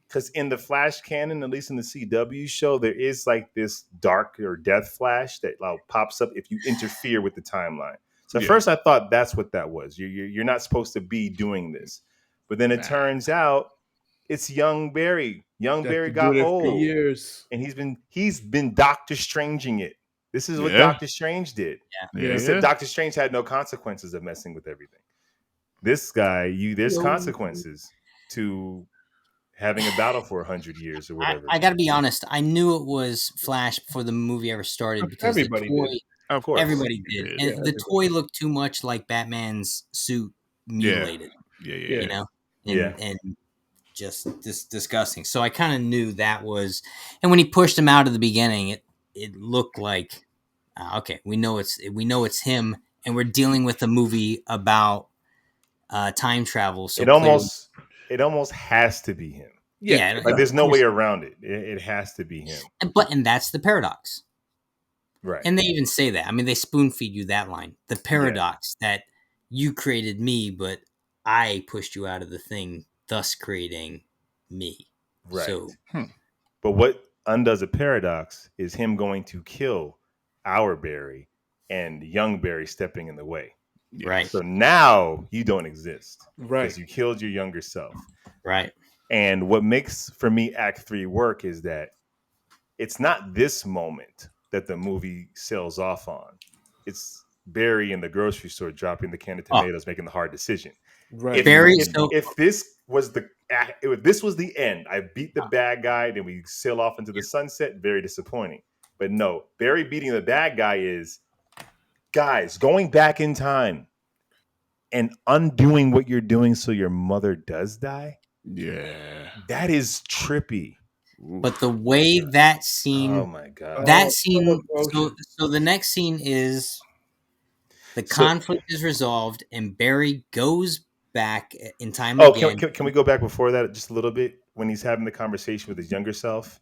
because in the Flash canon, at least in the CW show, there is like this dark or death Flash that pops up if you interfere with the timeline. So at first I thought that's what that was. You're not supposed to be doing this. But then it turns out it's young Barry. Young Barry got old for years. And he's been Doctor Stranging it. This is what Doctor Strange did. Yeah. He said Doctor Strange had no consequences of messing with everything. This guy, there's consequences to having a battle for 100 years or whatever. I got to be honest. I knew it was Flash before the movie ever started because everybody did. Of course, everybody did. And the toy looked too much like Batman's suit mutilated. Yeah. You know, and just disgusting. So I kind of knew that was. And when he pushed him out at the beginning, it looked like okay, we know it's him, and we're dealing with a movie about time travel. So it almost has to be him. Yeah, like there's no way around it. It has to be him. And that's the paradox, right? And they even say that. I mean, they spoon feed you that line. The paradox that you created me, but I pushed you out of the thing, thus creating me. Right. So, but what undoes a paradox is him going to kill our Barry and young Barry stepping in the way. Right. So now you don't exist. Right. Because you killed your younger self. Right. And what makes, for me, Act 3 work is that it's not this moment that the movie sails off on. It's Barry in the grocery store dropping the can of tomatoes, making the hard decision. Right. If this was the end, I beat the bad guy, then we sail off into the sunset, very disappointing. But no, Barry beating the bad guy is, guys, going back in time and undoing what you're doing so your mother does die. Yeah. That is trippy. But the way that scene, oh my god, that scene. So the next scene is the conflict is resolved, and Barry goes back in time. Again. Can we go back before that just a little bit when he's having the conversation with his younger self,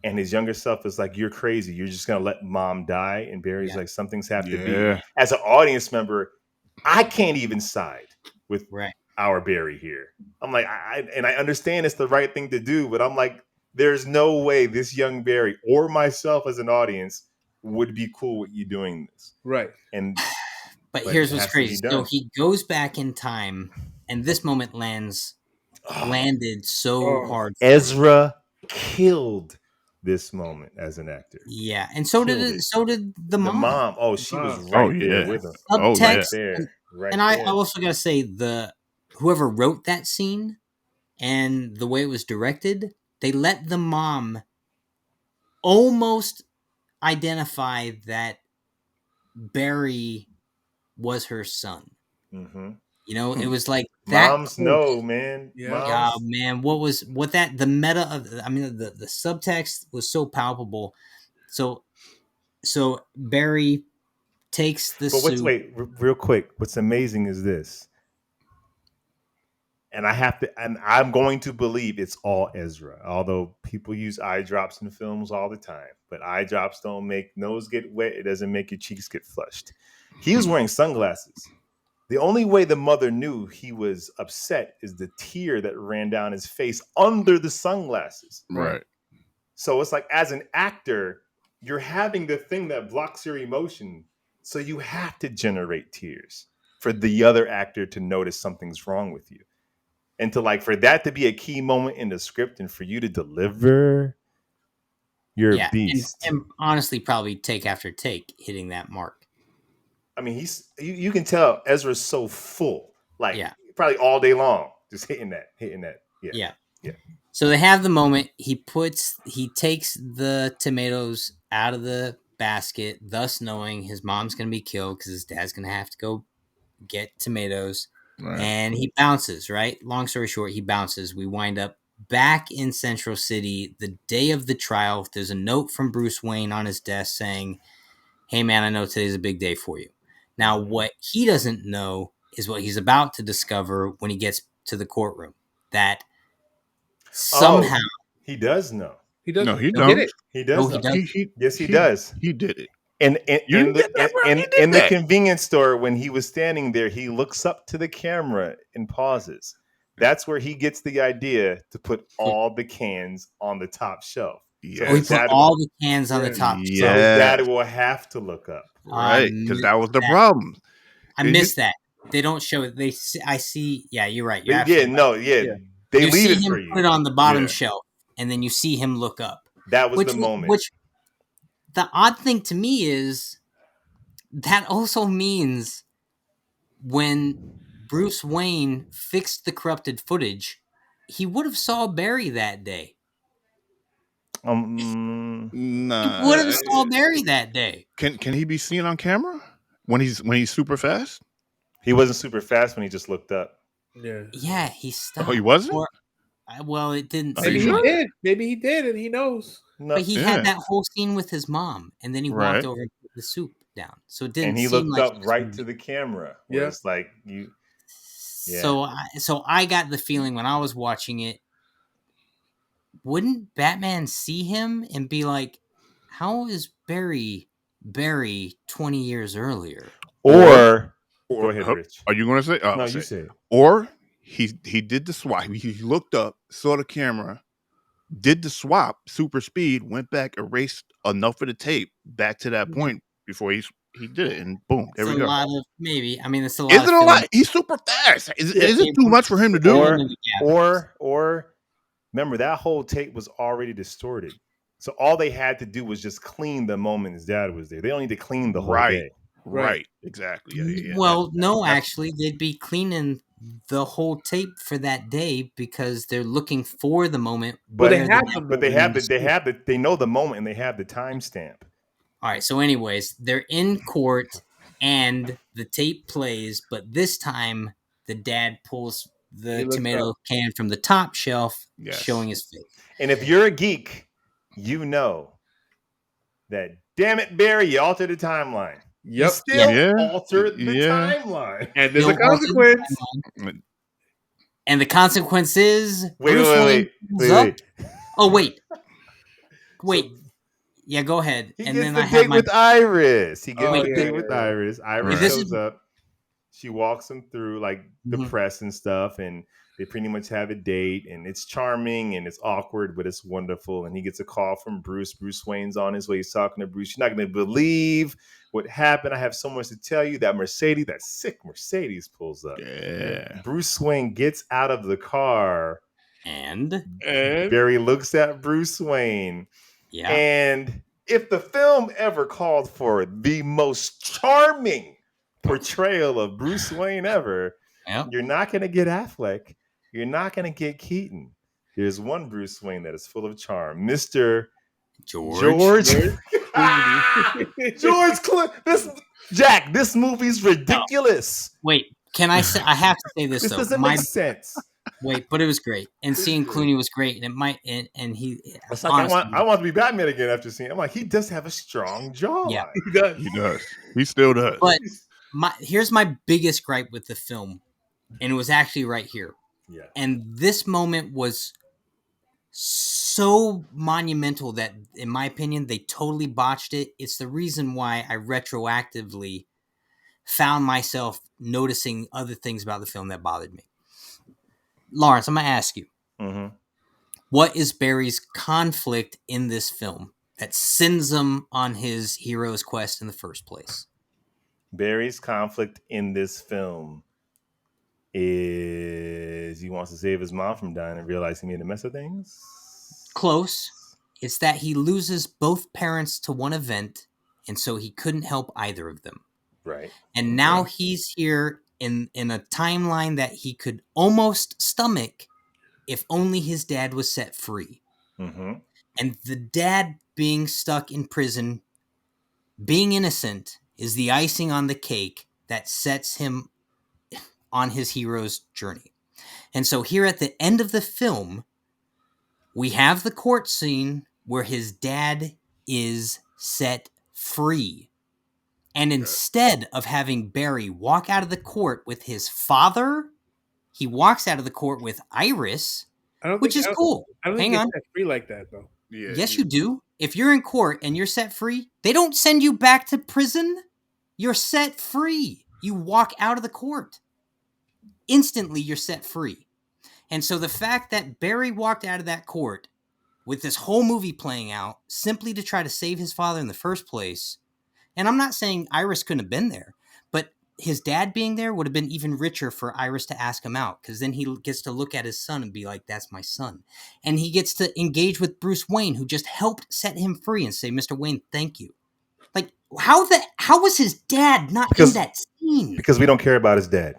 and his younger self is like, "You're crazy. You're just gonna let mom die," and Barry's like, "Something's have to be." As an audience member, I can't even side with our Barry here. I'm like, I understand it's the right thing to do, but I'm like, there's no way this young Barry or myself as an audience would be cool with you doing this. Right. And But But here's it what's has to crazy. be So done. he goes back in time, and this moment landed so hard. For me. Ezra killed this moment as an actor. Yeah, and so Killed did it. so did the The mom. mom. Oh, she was Mom. right Oh, there yeah. with him. Oh, Subtext, yeah. Right there. Right and I there. also gotta say whoever wrote that scene and the way it was directed, they let the mom almost identify that Barry was her son. Mm-hmm. You know, it was like that Moms close. know, man. Yeah. Yeah, Moms. man, what that the meta of I mean the subtext was so palpable. So Barry takes the But suit. real quick. What's amazing is this. And I'm going to believe it's all Ezra. Although people use eye drops in films all the time, but eye drops don't make nose get wet. It doesn't make your cheeks get flushed. He was wearing sunglasses. The only way the mother knew he was upset is the tear that ran down his face under the sunglasses. Right. So it's like, as an actor, you're having the thing that blocks your emotion. So you have to generate tears for the other actor to notice something's wrong with you. And to for that to be a key moment in the script and for you to deliver, you're a beast. And honestly, probably take after take hitting that mark. I mean, you can tell Ezra's so full, probably all day long, just hitting that. Yeah. So they have the moment. He takes the tomatoes out of the basket, thus knowing his mom's gonna be killed because his dad's gonna have to go get tomatoes. Right. And he bounces, right? Long story short, he bounces. We wind up back in Central City the day of the trial. There's a note from Bruce Wayne on his desk saying, "Hey man, I know today's a big day for you." Now, what he doesn't know is what he's about to discover when he gets to the courtroom. That somehow he does know. He does. No, he He don't. did it. He does No, know. he does. Yes, he does. He did it. And You in didn't get that, bro. He did the that. convenience store, when he was standing there, he looks up to the camera and pauses. That's where he gets the idea to put all the cans on the top shelf. Yes. Oh, he put all the cans on the top. So Yes. his dad will have to look up. Right, because that was the problem. I missed that. They don't show it. I see. Yeah, you're right. You're They you leave see it him for you. put it on the bottom shelf, and then you see him look up. That was the moment. Which the odd thing to me is that also means when Bruce Wayne fixed the corrupted footage, he would have saw Barry that day. Nah, He would have saw Barry that day. Can he be seen on camera when he's super fast? He wasn't super fast when he just looked up. Yeah, he stopped. Oh, he wasn't. Well, it didn't. Are Maybe you he sure? did. Maybe he did, and he knows. No. But he had that whole scene with his mom, and then he walked over and put the soup down. So it didn't. And he seem looked like up right to the camera. Yeah, it's like you. Yeah. So I got the feeling when I was watching it, wouldn't Batman see him and be like, "How is Barry 20 years earlier?" Or go ahead, Rich. Are you going to say? No, you say it. Or he did the swap. He looked up, saw the camera, did the swap, super speed, went back, erased enough of the tape back to that point before he did it, and boom, there we go. A lot of maybe. I mean, it's a lot. Is it a lot? He's super fast. Is it too much for him to do? Or remember, that whole tape was already distorted. So all they had to do was just clean the moment his dad was there. They don't need to clean the whole day. Right. Exactly. Yeah. Well, actually, they'd be cleaning the whole tape for that day because they're looking for the moment. But they know the moment and they have the timestamp. All right. So, anyways, they're in court and the tape plays, but this time the dad pulls the tomato can from the top shelf, showing his face. And if you're a geek, you know that, damn it, Barry, you altered the timeline. Yep. You still altered the timeline. And there's a consequence. And the consequence is... Wait. Oh, wait. Yeah, go ahead. He gets the date with Iris. Iris shows up. She walks him through the press and stuff, and They pretty much have a date, and it's charming and it's awkward, but it's wonderful. And he gets a call from Bruce. Bruce Wayne's on his way. He's talking to Bruce. You're not going to believe what happened. I have so much to tell you. That Mercedes, that sick Mercedes pulls up. Yeah. Bruce Wayne gets out of the car. And Barry looks at Bruce Wayne. yeah, And if the film ever called for the most charming portrayal of Bruce Wayne ever, yeah. you're not going to get Affleck. You're not going to get Keaton. There's one Bruce Wayne that is full of charm, Mr. George Clooney. This movie's ridiculous. Wait, can I say? I have to say this, This though. doesn't make sense. Wait, but it was great, and seeing Clooney was great, and it might, and he. It's like honestly, I want to be Batman again after seeing. I'm like, he does have a strong jawline. Yeah. He does. He still does. But here's my biggest gripe with the film, and it was actually right here. Yeah. And this moment was so monumental that, in my opinion, they totally botched it. It's the reason why I retroactively found myself noticing other things about the film that bothered me. Lawrence, I'm going to ask you, what is Barry's conflict in this film that sends him on his hero's quest in the first place? Barry's conflict in this film is he wants to save his mom from dying and realize he made a mess of things. Close. It's that he loses both parents to one event, and so he couldn't help either of them. Right. And now he's here in a timeline that he could almost stomach if only his dad was set free. Mm-hmm. And the dad being stuck in prison, being innocent, is the icing on the cake that sets him on his hero's journey. And so here at the end of the film, we have the court scene where his dad is set free. And instead of having Barry walk out of the court with his father, he walks out of the court with Iris, which is cool. I don't think it's free like that, though. Yeah, yes, you do. If you're in court and you're set free, they don't send you back to prison. You're set free. You walk out of the court. Instantly, you're set free. And so the fact that Barry walked out of that court with this whole movie playing out simply to try to save his father in the first place, and I'm not saying Iris couldn't have been there, but his dad being there would have been even richer for Iris to ask him out, because then he gets to look at his son and be like, that's my son. And he gets to engage with Bruce Wayne, who just helped set him free, and say, Mr. Wayne, thank you. Like, how was his dad not in that scene? Because we don't care about his dad.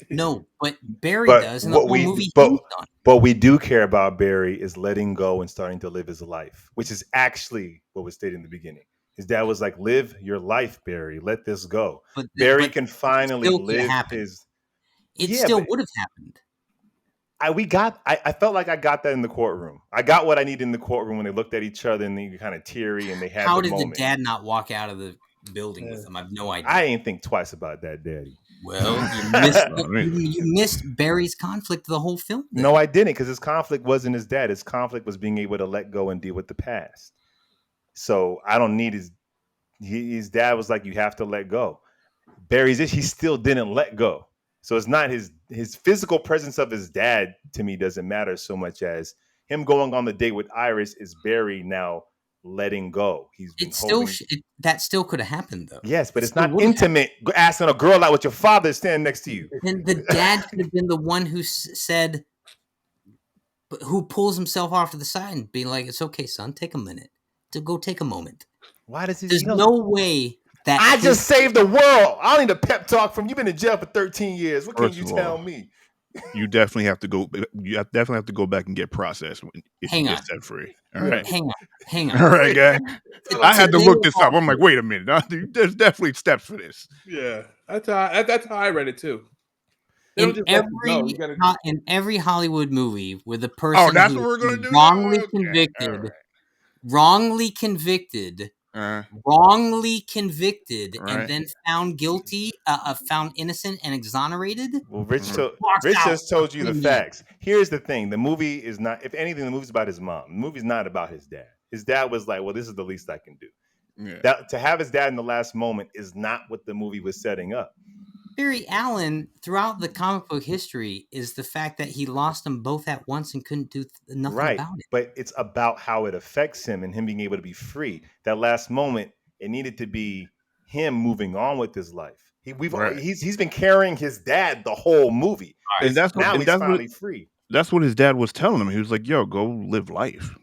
No, but Barry does, and the whole movie hinged on. But we do care about Barry is letting go and starting to live his life, which is actually what was stated in the beginning. His dad was like, live your life, Barry. Let this go. Barry can finally live his... It still would have happened. I felt like I got that in the courtroom. I got what I needed in the courtroom when they looked at each other and they were kind of teary and they had How the did moment. The dad not walk out of the building with him? I have no idea. I ain't think twice about that, Daddy. Well, you missed Barry's conflict the whole film. Then. No, I didn't, because his conflict wasn't his dad. His conflict was being able to let go and deal with the past. So I don't need his dad was like, you have to let go. Barry's he still didn't let go. So it's not his physical presence of his dad to me doesn't matter so much as him going on the date with Iris is Barry now letting go. That still could have happened though. Yes, but it's not intimate. Asking a girl out with your father standing next to you. And the dad could have been the one who said, who pulls himself off to the side and be like, "It's okay, son. Take a minute to go take a moment." Why does he? There's no way that I just saved the world. I don't need a pep talk from you. Been in jail for 13 years. What can you tell me? You definitely have to go. You definitely have to go back and get processed if you get set free. All right, hang on. All right, guy. I had to look this up. I'm like, wait a minute. There's definitely steps for this. Yeah, that's how I read it too. In every Hollywood movie where the person wrongly convicted, and then found guilty, found innocent and exonerated. Well, Rich just told you the facts. Here's the thing: the movie is not. If anything, the movie's about his mom. The movie's not about his dad. His dad was like, "Well, this is the least I can do." Yeah. To have his dad in the last moment is not what the movie was setting up. Barry Allen, throughout the comic book history, is the fact that he lost them both at once and couldn't do nothing Right. about it. But it's about how it affects him and him being able to be free. That last moment, it needed to be him moving on with his life. Right. He's been carrying his dad the whole movie. And that's what Now and he's that's what finally free. that's what his dad was telling him. He was like, "Yo, go live life."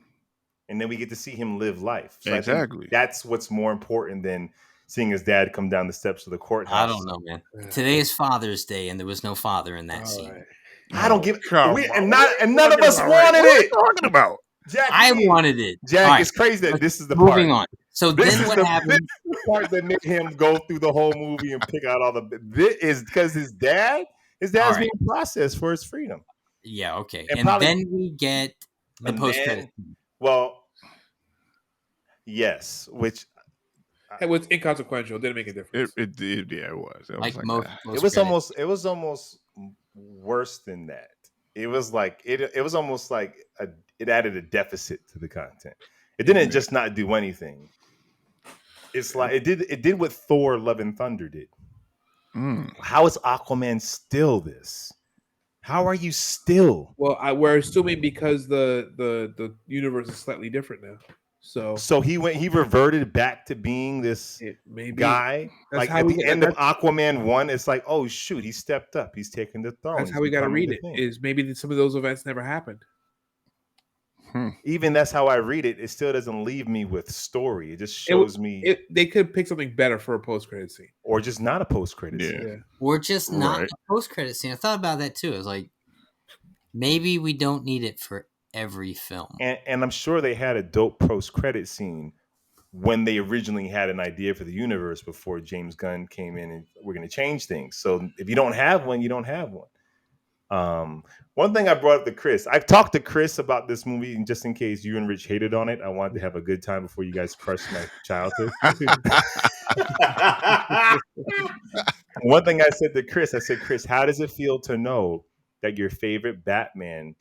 And then we get to see him live life. So I Exactly. think that's what's more important than seeing his dad come down the steps of the courthouse. I don't know, man. Today is Father's Day, and there was no father in that scene. Right. I don't give come we, on. and What not are you and none of talking us about, wanted What are you it. talking about? Jack, I wanted it. Jack, All right, it's crazy that this is the moving part. on. So This then is what the happened? part that made him go through the whole movie and pick out all the. This is because his dad's right. being processed for his freedom. Yeah, okay. And And probably- then we get the And post then- credit. Well, yes, which It was inconsequential. Didn't make a difference. It did, yeah, it was. It Like was most ah. it was almost worse than that. It was like it was almost like it added a deficit to the content. It didn't just not do anything. It's like it did what Thor: Love and Thunder did. How is Aquaman still this? How are you still? Well, we're assuming because the universe is slightly different now. So he reverted back to being this maybe guy. that's Like how at we the get- end of that's- Aquaman 1, it's like, oh shoot, he stepped up. He's taking the throne. That's He's how we got to becoming read the it. thing. Is maybe some of those events never happened. Even that's how I read it. It still doesn't leave me with story. It just shows me, They could pick something better for a post credit scene, or just not a post credit scene. Yeah. Or just not Right. a post credit scene. I thought about that too. I was like, maybe we don't need it for every film. And I'm sure they had a dope post credit scene when they originally had an idea for the universe before James Gunn came in and we're going to change things. So if you don't have one, you don't have one. One thing I brought up to Chris, I've talked to Chris about this movie, and just in case you and Rich hated on it, I wanted to have a good time before you guys crushed my childhood. One thing I said to Chris, Chris, how does it feel to know that your favorite Batman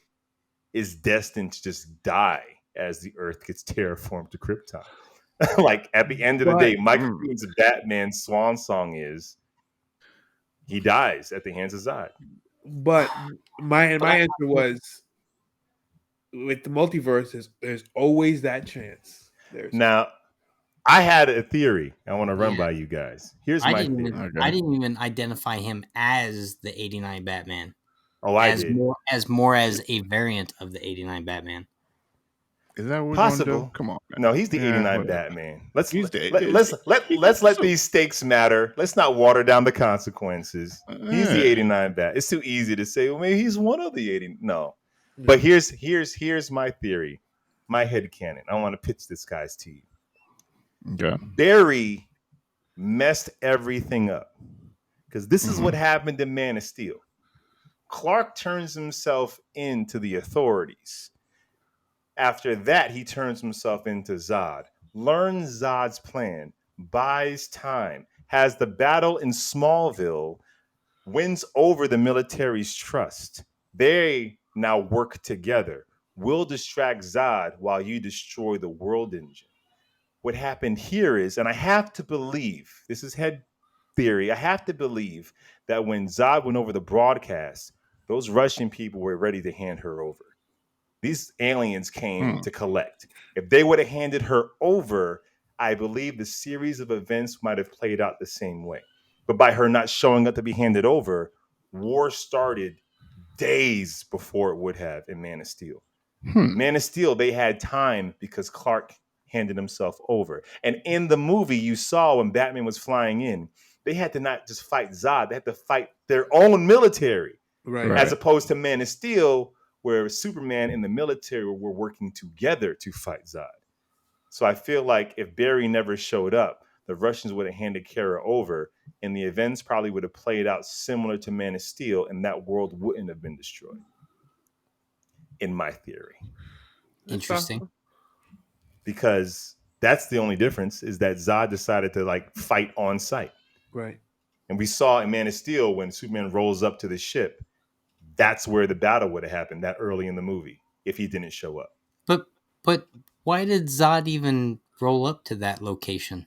is destined to just die as the Earth gets terraformed to Krypton? Like at the end of the day, Michael Keaton's Batman's swan song is he dies at the hands of Zod. But my answer was with the multiverse, there's always that chance. Now, I had a theory I want to run by you guys. Here's I my didn't theory. even identify him as the 89 Batman. Oh, I did. More as a variant of the 89 Batman. Is that what we're Possible? gonna do? Come on. No, he's the Yeah, 89 whatever. Batman. Let's He's the- let these stakes matter. Let's not water down the consequences. He's the 89 Bat. It's too easy to say, well, maybe he's one of the 80. No. But here's my theory, my headcanon. I want to pitch this guys to you. Okay. Barry messed everything up because this is what happened in Man of Steel. Clark turns himself into the authorities. After that, he turns himself into Zod, learns Zod's plan, buys time, has the battle in Smallville, wins over the military's trust. They now work together. We'll distract Zod while you destroy the world engine. What happened here is, and I have to believe, this is head theory, I have to believe that when Zod went over the broadcast, those Russian people were ready to hand her over. These aliens came to collect. If they would have handed her over, I believe the series of events might have played out the same way. But by her not showing up to be handed over, war started days before it would have in Man of Steel. Man of Steel, they had time because Clark handed himself over. And in the movie, you saw when Batman was flying in, they had to not just fight Zod, they had to fight their own military. Right. As opposed to Man of Steel, where Superman and the military were working together to fight Zod. So I feel like if Barry never showed up, the Russians would have handed Kara over, and the events probably would have played out similar to Man of Steel, and that world wouldn't have been destroyed. In my theory. Interesting. Because that's the only difference, is that Zod decided to like fight on sight. Right. And we saw in Man of Steel when Superman rolls up to the ship, that's where the battle would have happened that early in the movie if he didn't show up. But why did Zod even roll up to that location?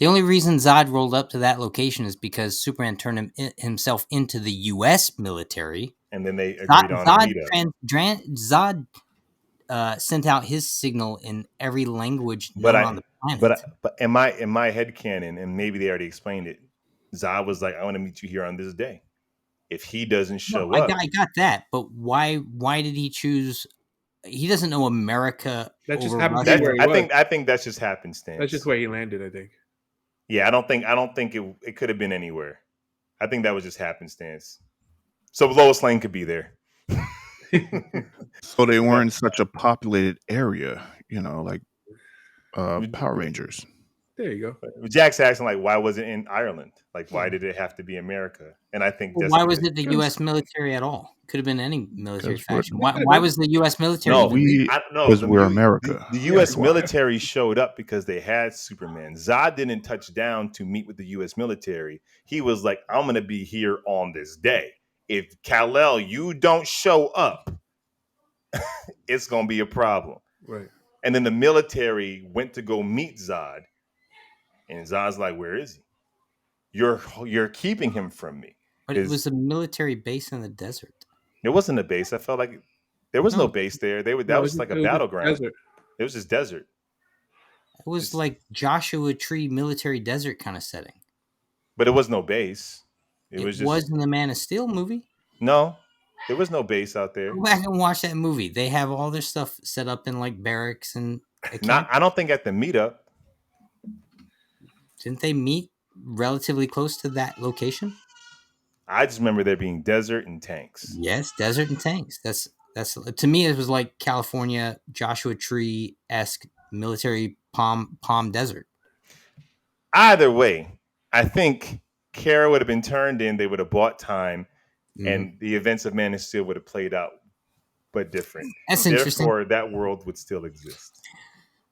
The only reason Zod rolled up to that location is because Superman turned himself into the U.S. military. And then they agreed on a meetup. Zod sent out his signal in every language But known on the planet. but in my headcanon, and maybe they already explained it, Zod was like, I want to meet you here on this day. If he doesn't show up, I got that, but why did he choose? He doesn't know America That just over happened to be Russia. where he was. I think that's just happenstance. That's just where he landed, I think. Yeah, I don't think it could have been anywhere. I think that was just happenstance. So Lois Lane could be there. So they weren't such a populated area, like Power Rangers. There you go. Jack's asking, like, why was it in Ireland? Like, why did it have to be America? And I think that's why was it the U.S. military at all? Could have been any military 'Cause we're- faction. Why was the U.S. military? No, even there? because we're America. The U.S. military showed up because they had Superman. Zod didn't touch down to meet with the U.S. military. He was like, I'm going to be here on this day. If Kal-El, you don't show up, it's going to be a problem. Right. And then the military went to go meet Zod. And Zod's like, where is he? You're keeping him from me. But it was a military base in the desert. It wasn't a base. I felt like there was no base there. That was like a battleground. Desert. It was just desert. It was like Joshua Tree military desert kind of setting. But it was no base. It was in the Man of Steel movie. No, there was no base out there. Go back and watch that movie. They have all their stuff set up in like barracks and. I don't think at the meetup. Didn't they meet relatively close to that location? I just remember there being desert and tanks. Yes, desert and tanks. That's to me. It was like California Joshua Tree-esque military palm desert. Either way, I think Kara would have been turned in. They would have bought time, and the events of Man of Steel would have played out, but different. That's interesting. Therefore, that world would still exist.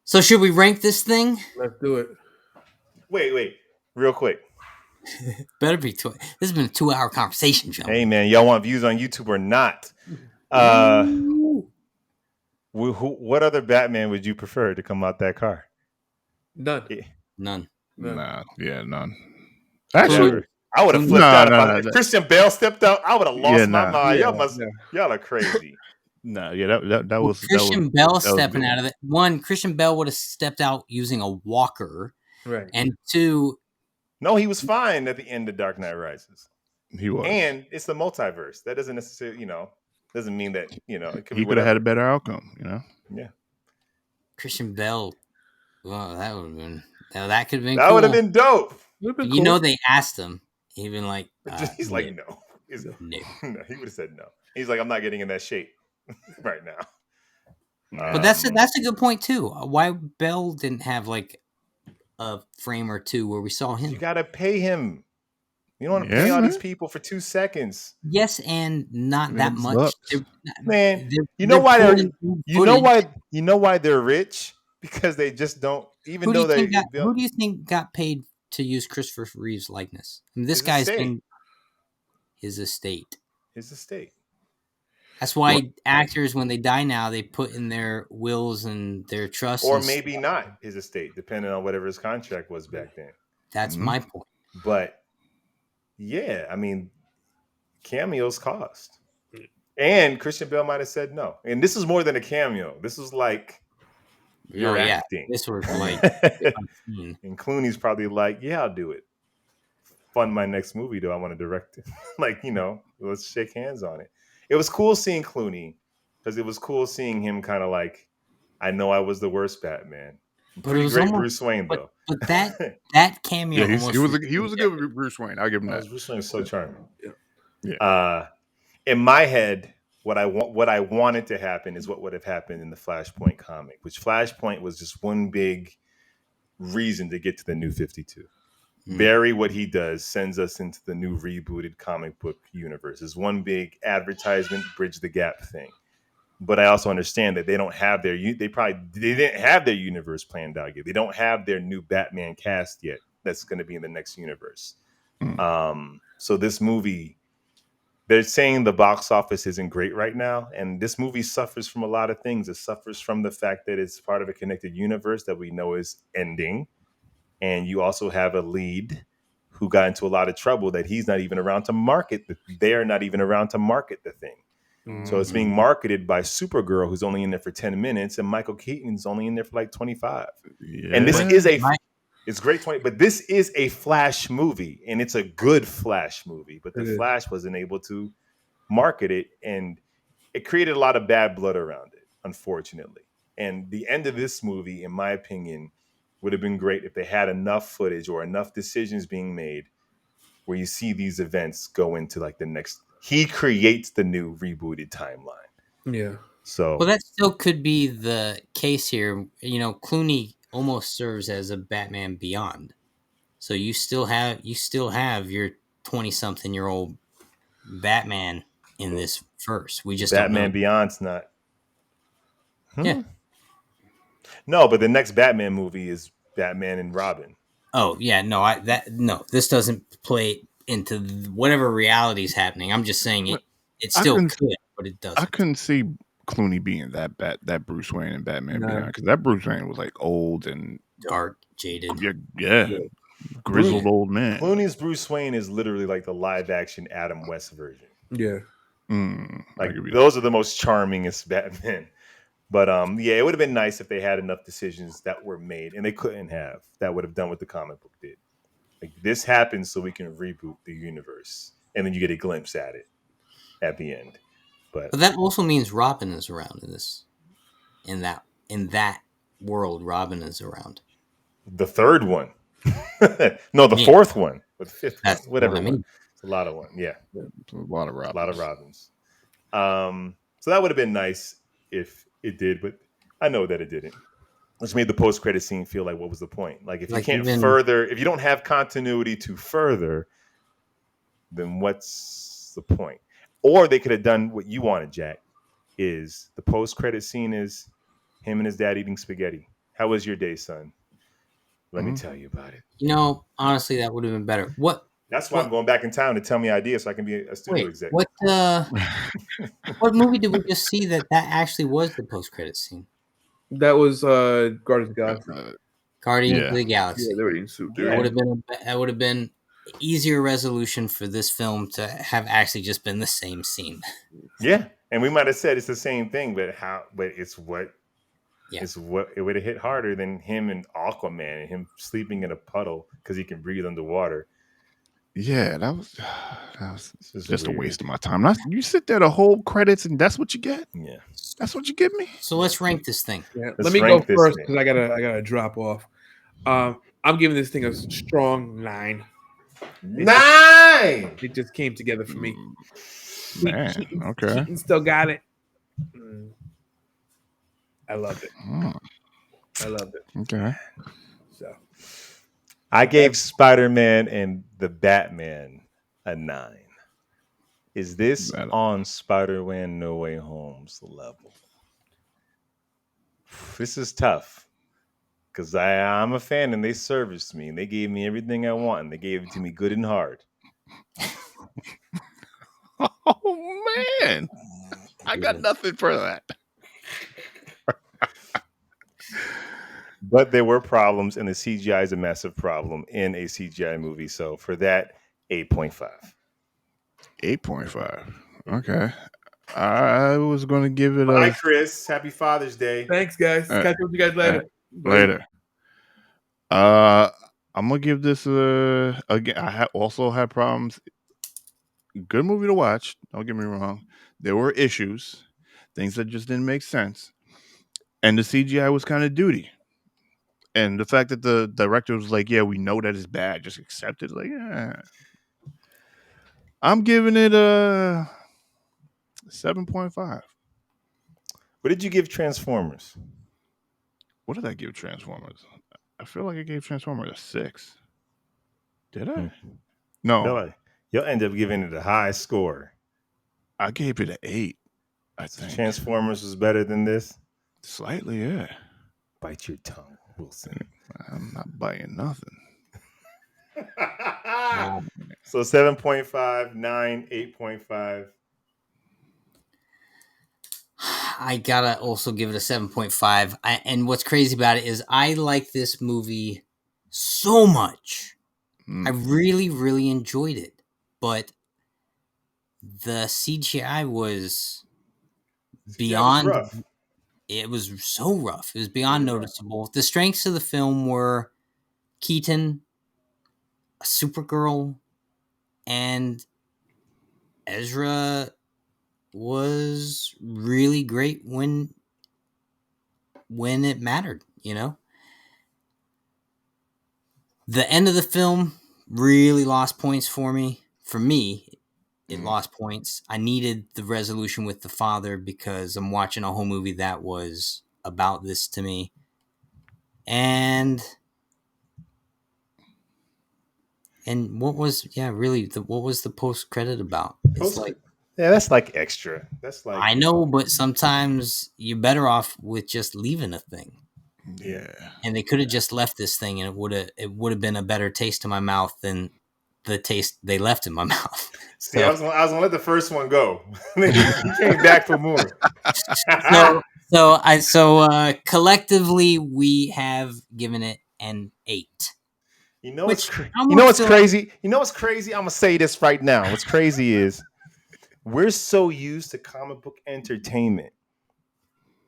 So, should we rank this thing? Let's do it. Wait, real quick. Better be this has been a 2-hour conversation, Joe. Hey man, y'all want views on YouTube or not? What other Batman would you prefer to come out that car? None. Yeah. None. Nah, yeah, none. Actually, I would have flipped out if Christian Bale stepped out. I would have lost my mind. Y'all are crazy. No, yeah, that was Christian Bell stepping out of it. One, Christian Bell would have stepped out using a walker. Right. And two, no, he was fine at the end of Dark Knight Rises. He was. And it's the multiverse. That doesn't necessarily, doesn't mean that, it could he could have had a better outcome, Yeah. Christian Bell. Well, that would have been. That could have been. That would have been dope. They asked him. He'd been like, he's like, no. No, he would have said no. He's like, I'm not getting in that shape right now. But that's a good point too. Why Bell didn't have like a frame or two where we saw him? You gotta pay him. You don't want to pay all these people for 2 seconds. Yes, and not that much. Man, you know why they're rich? Because they just don't. Even though they. Who do you think got paid to use Christopher Reeve's likeness? I mean, this guy's been his estate. His estate. That's why actors, when they die now, they put in their wills and their trusts. Or maybe not his estate, depending on whatever his contract was back then. That's my point. But, yeah, I mean, cameos cost. And Christian Bale might have said no. And this is more than a cameo. This was like, you're acting. This was like... And Clooney's probably like, yeah, I'll do it. Fund my next movie, though. I want to direct it. Let's shake hands on it. It was cool seeing Clooney because it was cool seeing him kind of like, I know I was the worst Batman. Pretty great Bruce Wayne, though. But that cameo, he was a good Bruce Wayne. I'll give him that. Bruce Wayne was so charming. Yeah. In my head, what I wanted to happen is what would have happened in the Flashpoint comic, which Flashpoint was just one big reason to get to the New 52. Barry, what he does, sends us into the new rebooted comic book universe. It's one big advertisement, bridge the gap thing. But I also understand that they don't have they didn't have their universe planned out yet. They don't have their new Batman cast yet. That's going to be in the next universe. So this movie, they're saying the box office isn't great right now, and this movie suffers from a lot of things. It suffers from the fact that it's part of a connected universe that we know is ending. and you also have a lead who got into a lot of trouble that he's not even around to market. They're not even around to market the thing. So it's being marketed by Supergirl, who's only in there for 10 minutes, and Michael Keaton's only in there for like 25. Yeah. And this is it's great 20, but this is a Flash movie, and it's a good Flash movie. But the Flash wasn't able to market it, and it created a lot of bad blood around it, unfortunately. And the end of this movie, in my opinion, would have been great if they had enough footage or enough decisions being made where you see these events go into like the next. He creates the new rebooted timeline. Yeah. So Well, that still could be the case here. You know, Clooney almost serves as a Batman Beyond. So you still have your 20-something-year-old Batman in this verse. We just don't know. Batman Beyond's not. Yeah. No, but the next Batman movie is Batman and Robin. Oh yeah, no. This doesn't play into whatever reality is happening. I'm just saying it still could, but it doesn't. I couldn't see Clooney being that Bruce Wayne in Batman Beyond, because that Bruce Wayne was like old and dark, jaded. Yeah. Grizzled old man. Clooney's Bruce Wayne is literally like the live action Adam West version. Yeah. Like those are the most charmingest Batman. But yeah, it would have been nice if they had enough decisions that were made, and they couldn't have. That would have done what the comic book did. Like this happens so we can reboot the universe, and then you get a glimpse at it at the end. But that also means Robin is around in this. In that world, Robin is around. The third one. No, the fourth one. Or the fifth one. Whatever I mean. It's a lot of one. Yeah. It's a lot of Robins. A lot of Robins. So that would have been nice if it did, but I know that it didn't. Which made the post-credit scene feel like, what was the point? Like, if you can't further, if you don't have continuity to further, then what's the point? Or they could have done what you wanted, Jack, is the post-credit scene is him and his dad eating spaghetti. How was your day, son? Let me tell you about it. You know, honestly, that would have been better. That's why I'm going back in town to tell me ideas so I can be a studio executive. What movie did we just see that actually was the post-credit scene? That was Guardians of the Galaxy. Guardians of the Galaxy. Yeah, they were eating soup. That would have been easier resolution for this film to have actually just been the same scene. Yeah, and we might have said it's the same thing, but it's what. Yeah. It's what it would have hit harder than him and Aquaman and him sleeping in a puddle because he can breathe underwater. Yeah, that was just a waste of my time. You sit there the whole credits and that's what you get? Yeah. That's what you give me? So let's rank this thing. Yeah. Let me go first because I gotta drop off. I'm giving this thing a strong 9. 9! It just came together for me. Man, okay. Keaton still got it. I loved it. I loved it. Okay. So I gave Spider-Man and the Batman a 9. Is this on Spider-Man No Way Home's level? This is tough because I'm a fan and they serviced me and they gave me everything I want and they gave it to me good and hard. Oh man, I got nothing for that. But there were problems, and the CGI is a massive problem in a CGI movie. So for that, 8.5. 8.5. Okay. I was going to give it a... Hi, Chris. Happy Father's Day. Thanks, guys. Catch up with you guys later. Later. I'm going to give this again, I also had problems. Good movie to watch. Don't get me wrong. There were issues. Things that just didn't make sense. And the CGI was kind of duty. And the fact that the director was like, yeah, we know that it's bad. Just accept it. Like, yeah. I'm giving it a 7.5. What did you give Transformers? What did I give Transformers? I feel like I gave Transformers a 6. Did I? No. You'll end up giving it a high score. I gave it an 8, I think. Transformers was better than this? Slightly, yeah. Bite your tongue, Wilson. I'm not biting nothing. So 7.5, 9, 8.5. I gotta also give it a 7.5. And what's crazy about it is I like this movie so much. Mm. I really, really enjoyed it, but the CGI was beyond. rough. It was so rough. It was beyond Yeah. noticeable. The strengths of the film were Keaton, Supergirl, and Ezra was really great when it mattered, you know? The end of the film really lost points for me. For me, it lost points. I needed the resolution with the father because I'm watching a whole movie that was about this to me. And what was what was the post credit about? It's like, Yeah, that's like extra. That's like, I know, but sometimes you're better off with just leaving a thing. Yeah. And they could have just left this thing, and it would have been a better taste in my mouth than the taste they left in my mouth. See, I was gonna let the first one go. He came back for more. So collectively we have given it an 8. You know what's Which crazy? You know what's crazy? I'm gonna say this right now. What's crazy is we're so used to comic book entertainment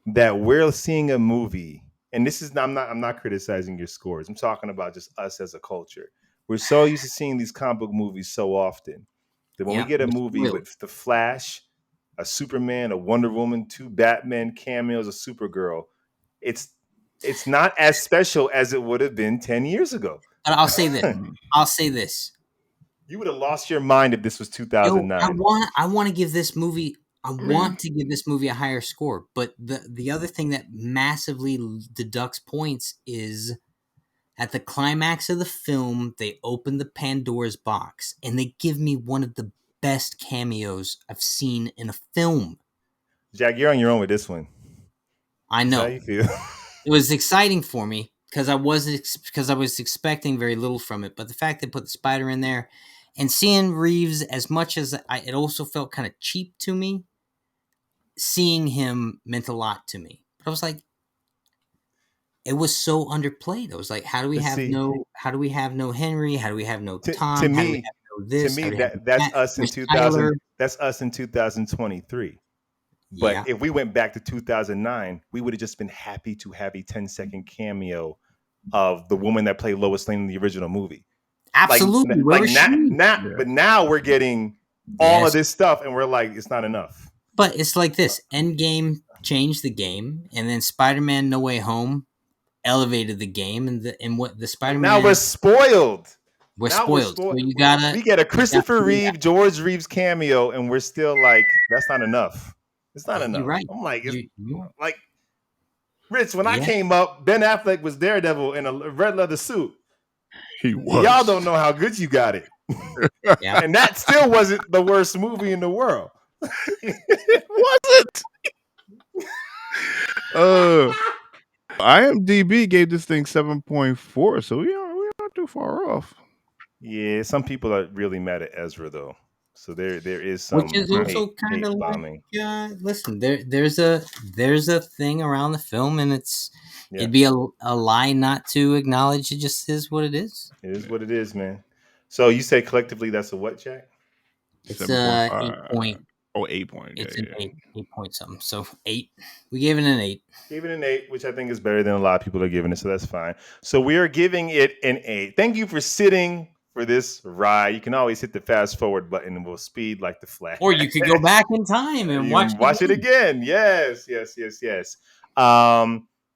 that we're seeing a movie, and this is I'm not criticizing your scores. I'm talking about just us as a culture. We're so used to seeing these comic book movies so often that when we get a movie with the Flash, a Superman, a Wonder Woman, 2 Batman cameos, a Supergirl, it's not as special as it would have been 10 years ago. And I'll say this. You would have lost your mind if this was 2009. I want to give this movie a higher score, but the other thing that massively deducts points is at the climax of the film, they open the Pandora's box and they give me one of the best cameos I've seen in a film. Jack, you're on your own with this one. I know. How you feel? It was exciting for me because I was expecting very little from it, but the fact they put the spider in there and seeing Reeves, as much as it also felt kind of cheap to me, seeing him meant a lot to me. But I was like, it was so underplayed. I was like, how do we have no Henry? How do we have no Tom? To how do we me, have no this? To me, that's us in 2000. That's us in 2023. But if we went back to 2009, we would have just been happy to have a 10-second cameo of the woman that played Lois Lane in the original movie. Absolutely. But now we're getting all of this stuff, and we're like, it's not enough. But it's like this: Endgame changed the game, and then Spider-Man: No Way Home elevated the game, and what the Spider-Man. Now we're spoiled. We're spoiled. So we get a Christopher Reeve, George Reeves cameo, and we're still like, that's not enough. It's not enough. You're right. I'm like, like, Rich, when I came up, Ben Affleck was Daredevil in a red leather suit. He was. Y'all don't know how good you got it. And that still wasn't the worst movie in the world. It wasn't. IMDb gave this thing 7.4, so we're not too far off. Yeah, some people are really mad at Ezra though. So there is some, which is also kind of like, listen, there's a thing around the film, and it'd be a lie not to acknowledge it. Just is what it is. It is what it is, man. So you say collectively that's a what, Jack? It's 8 point. Oh, 8 point. It's an 8 point something. So 8. We gave it an 8. Gave it an 8, which I think is better than a lot of people are giving it. So that's fine. So we are giving it an 8. Thank you for sitting for this ride. You can always hit the fast forward button and we'll speed like the Flash. Or you could go back in time and watch it again. Yes.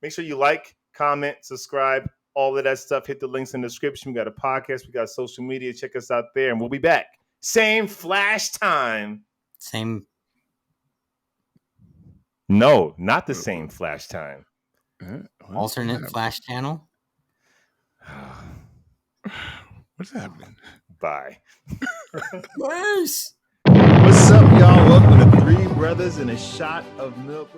Make sure you like, comment, subscribe, all of that stuff. Hit the links in the description. We got a podcast. We got social media. Check us out there, and we'll be back. Same Flash time. Same. No, not the same Flash time. Alternate Flash channel. What's happening? Bye. Worse. What's up, y'all? Welcome to 3 Brothers and a Shot of Milk.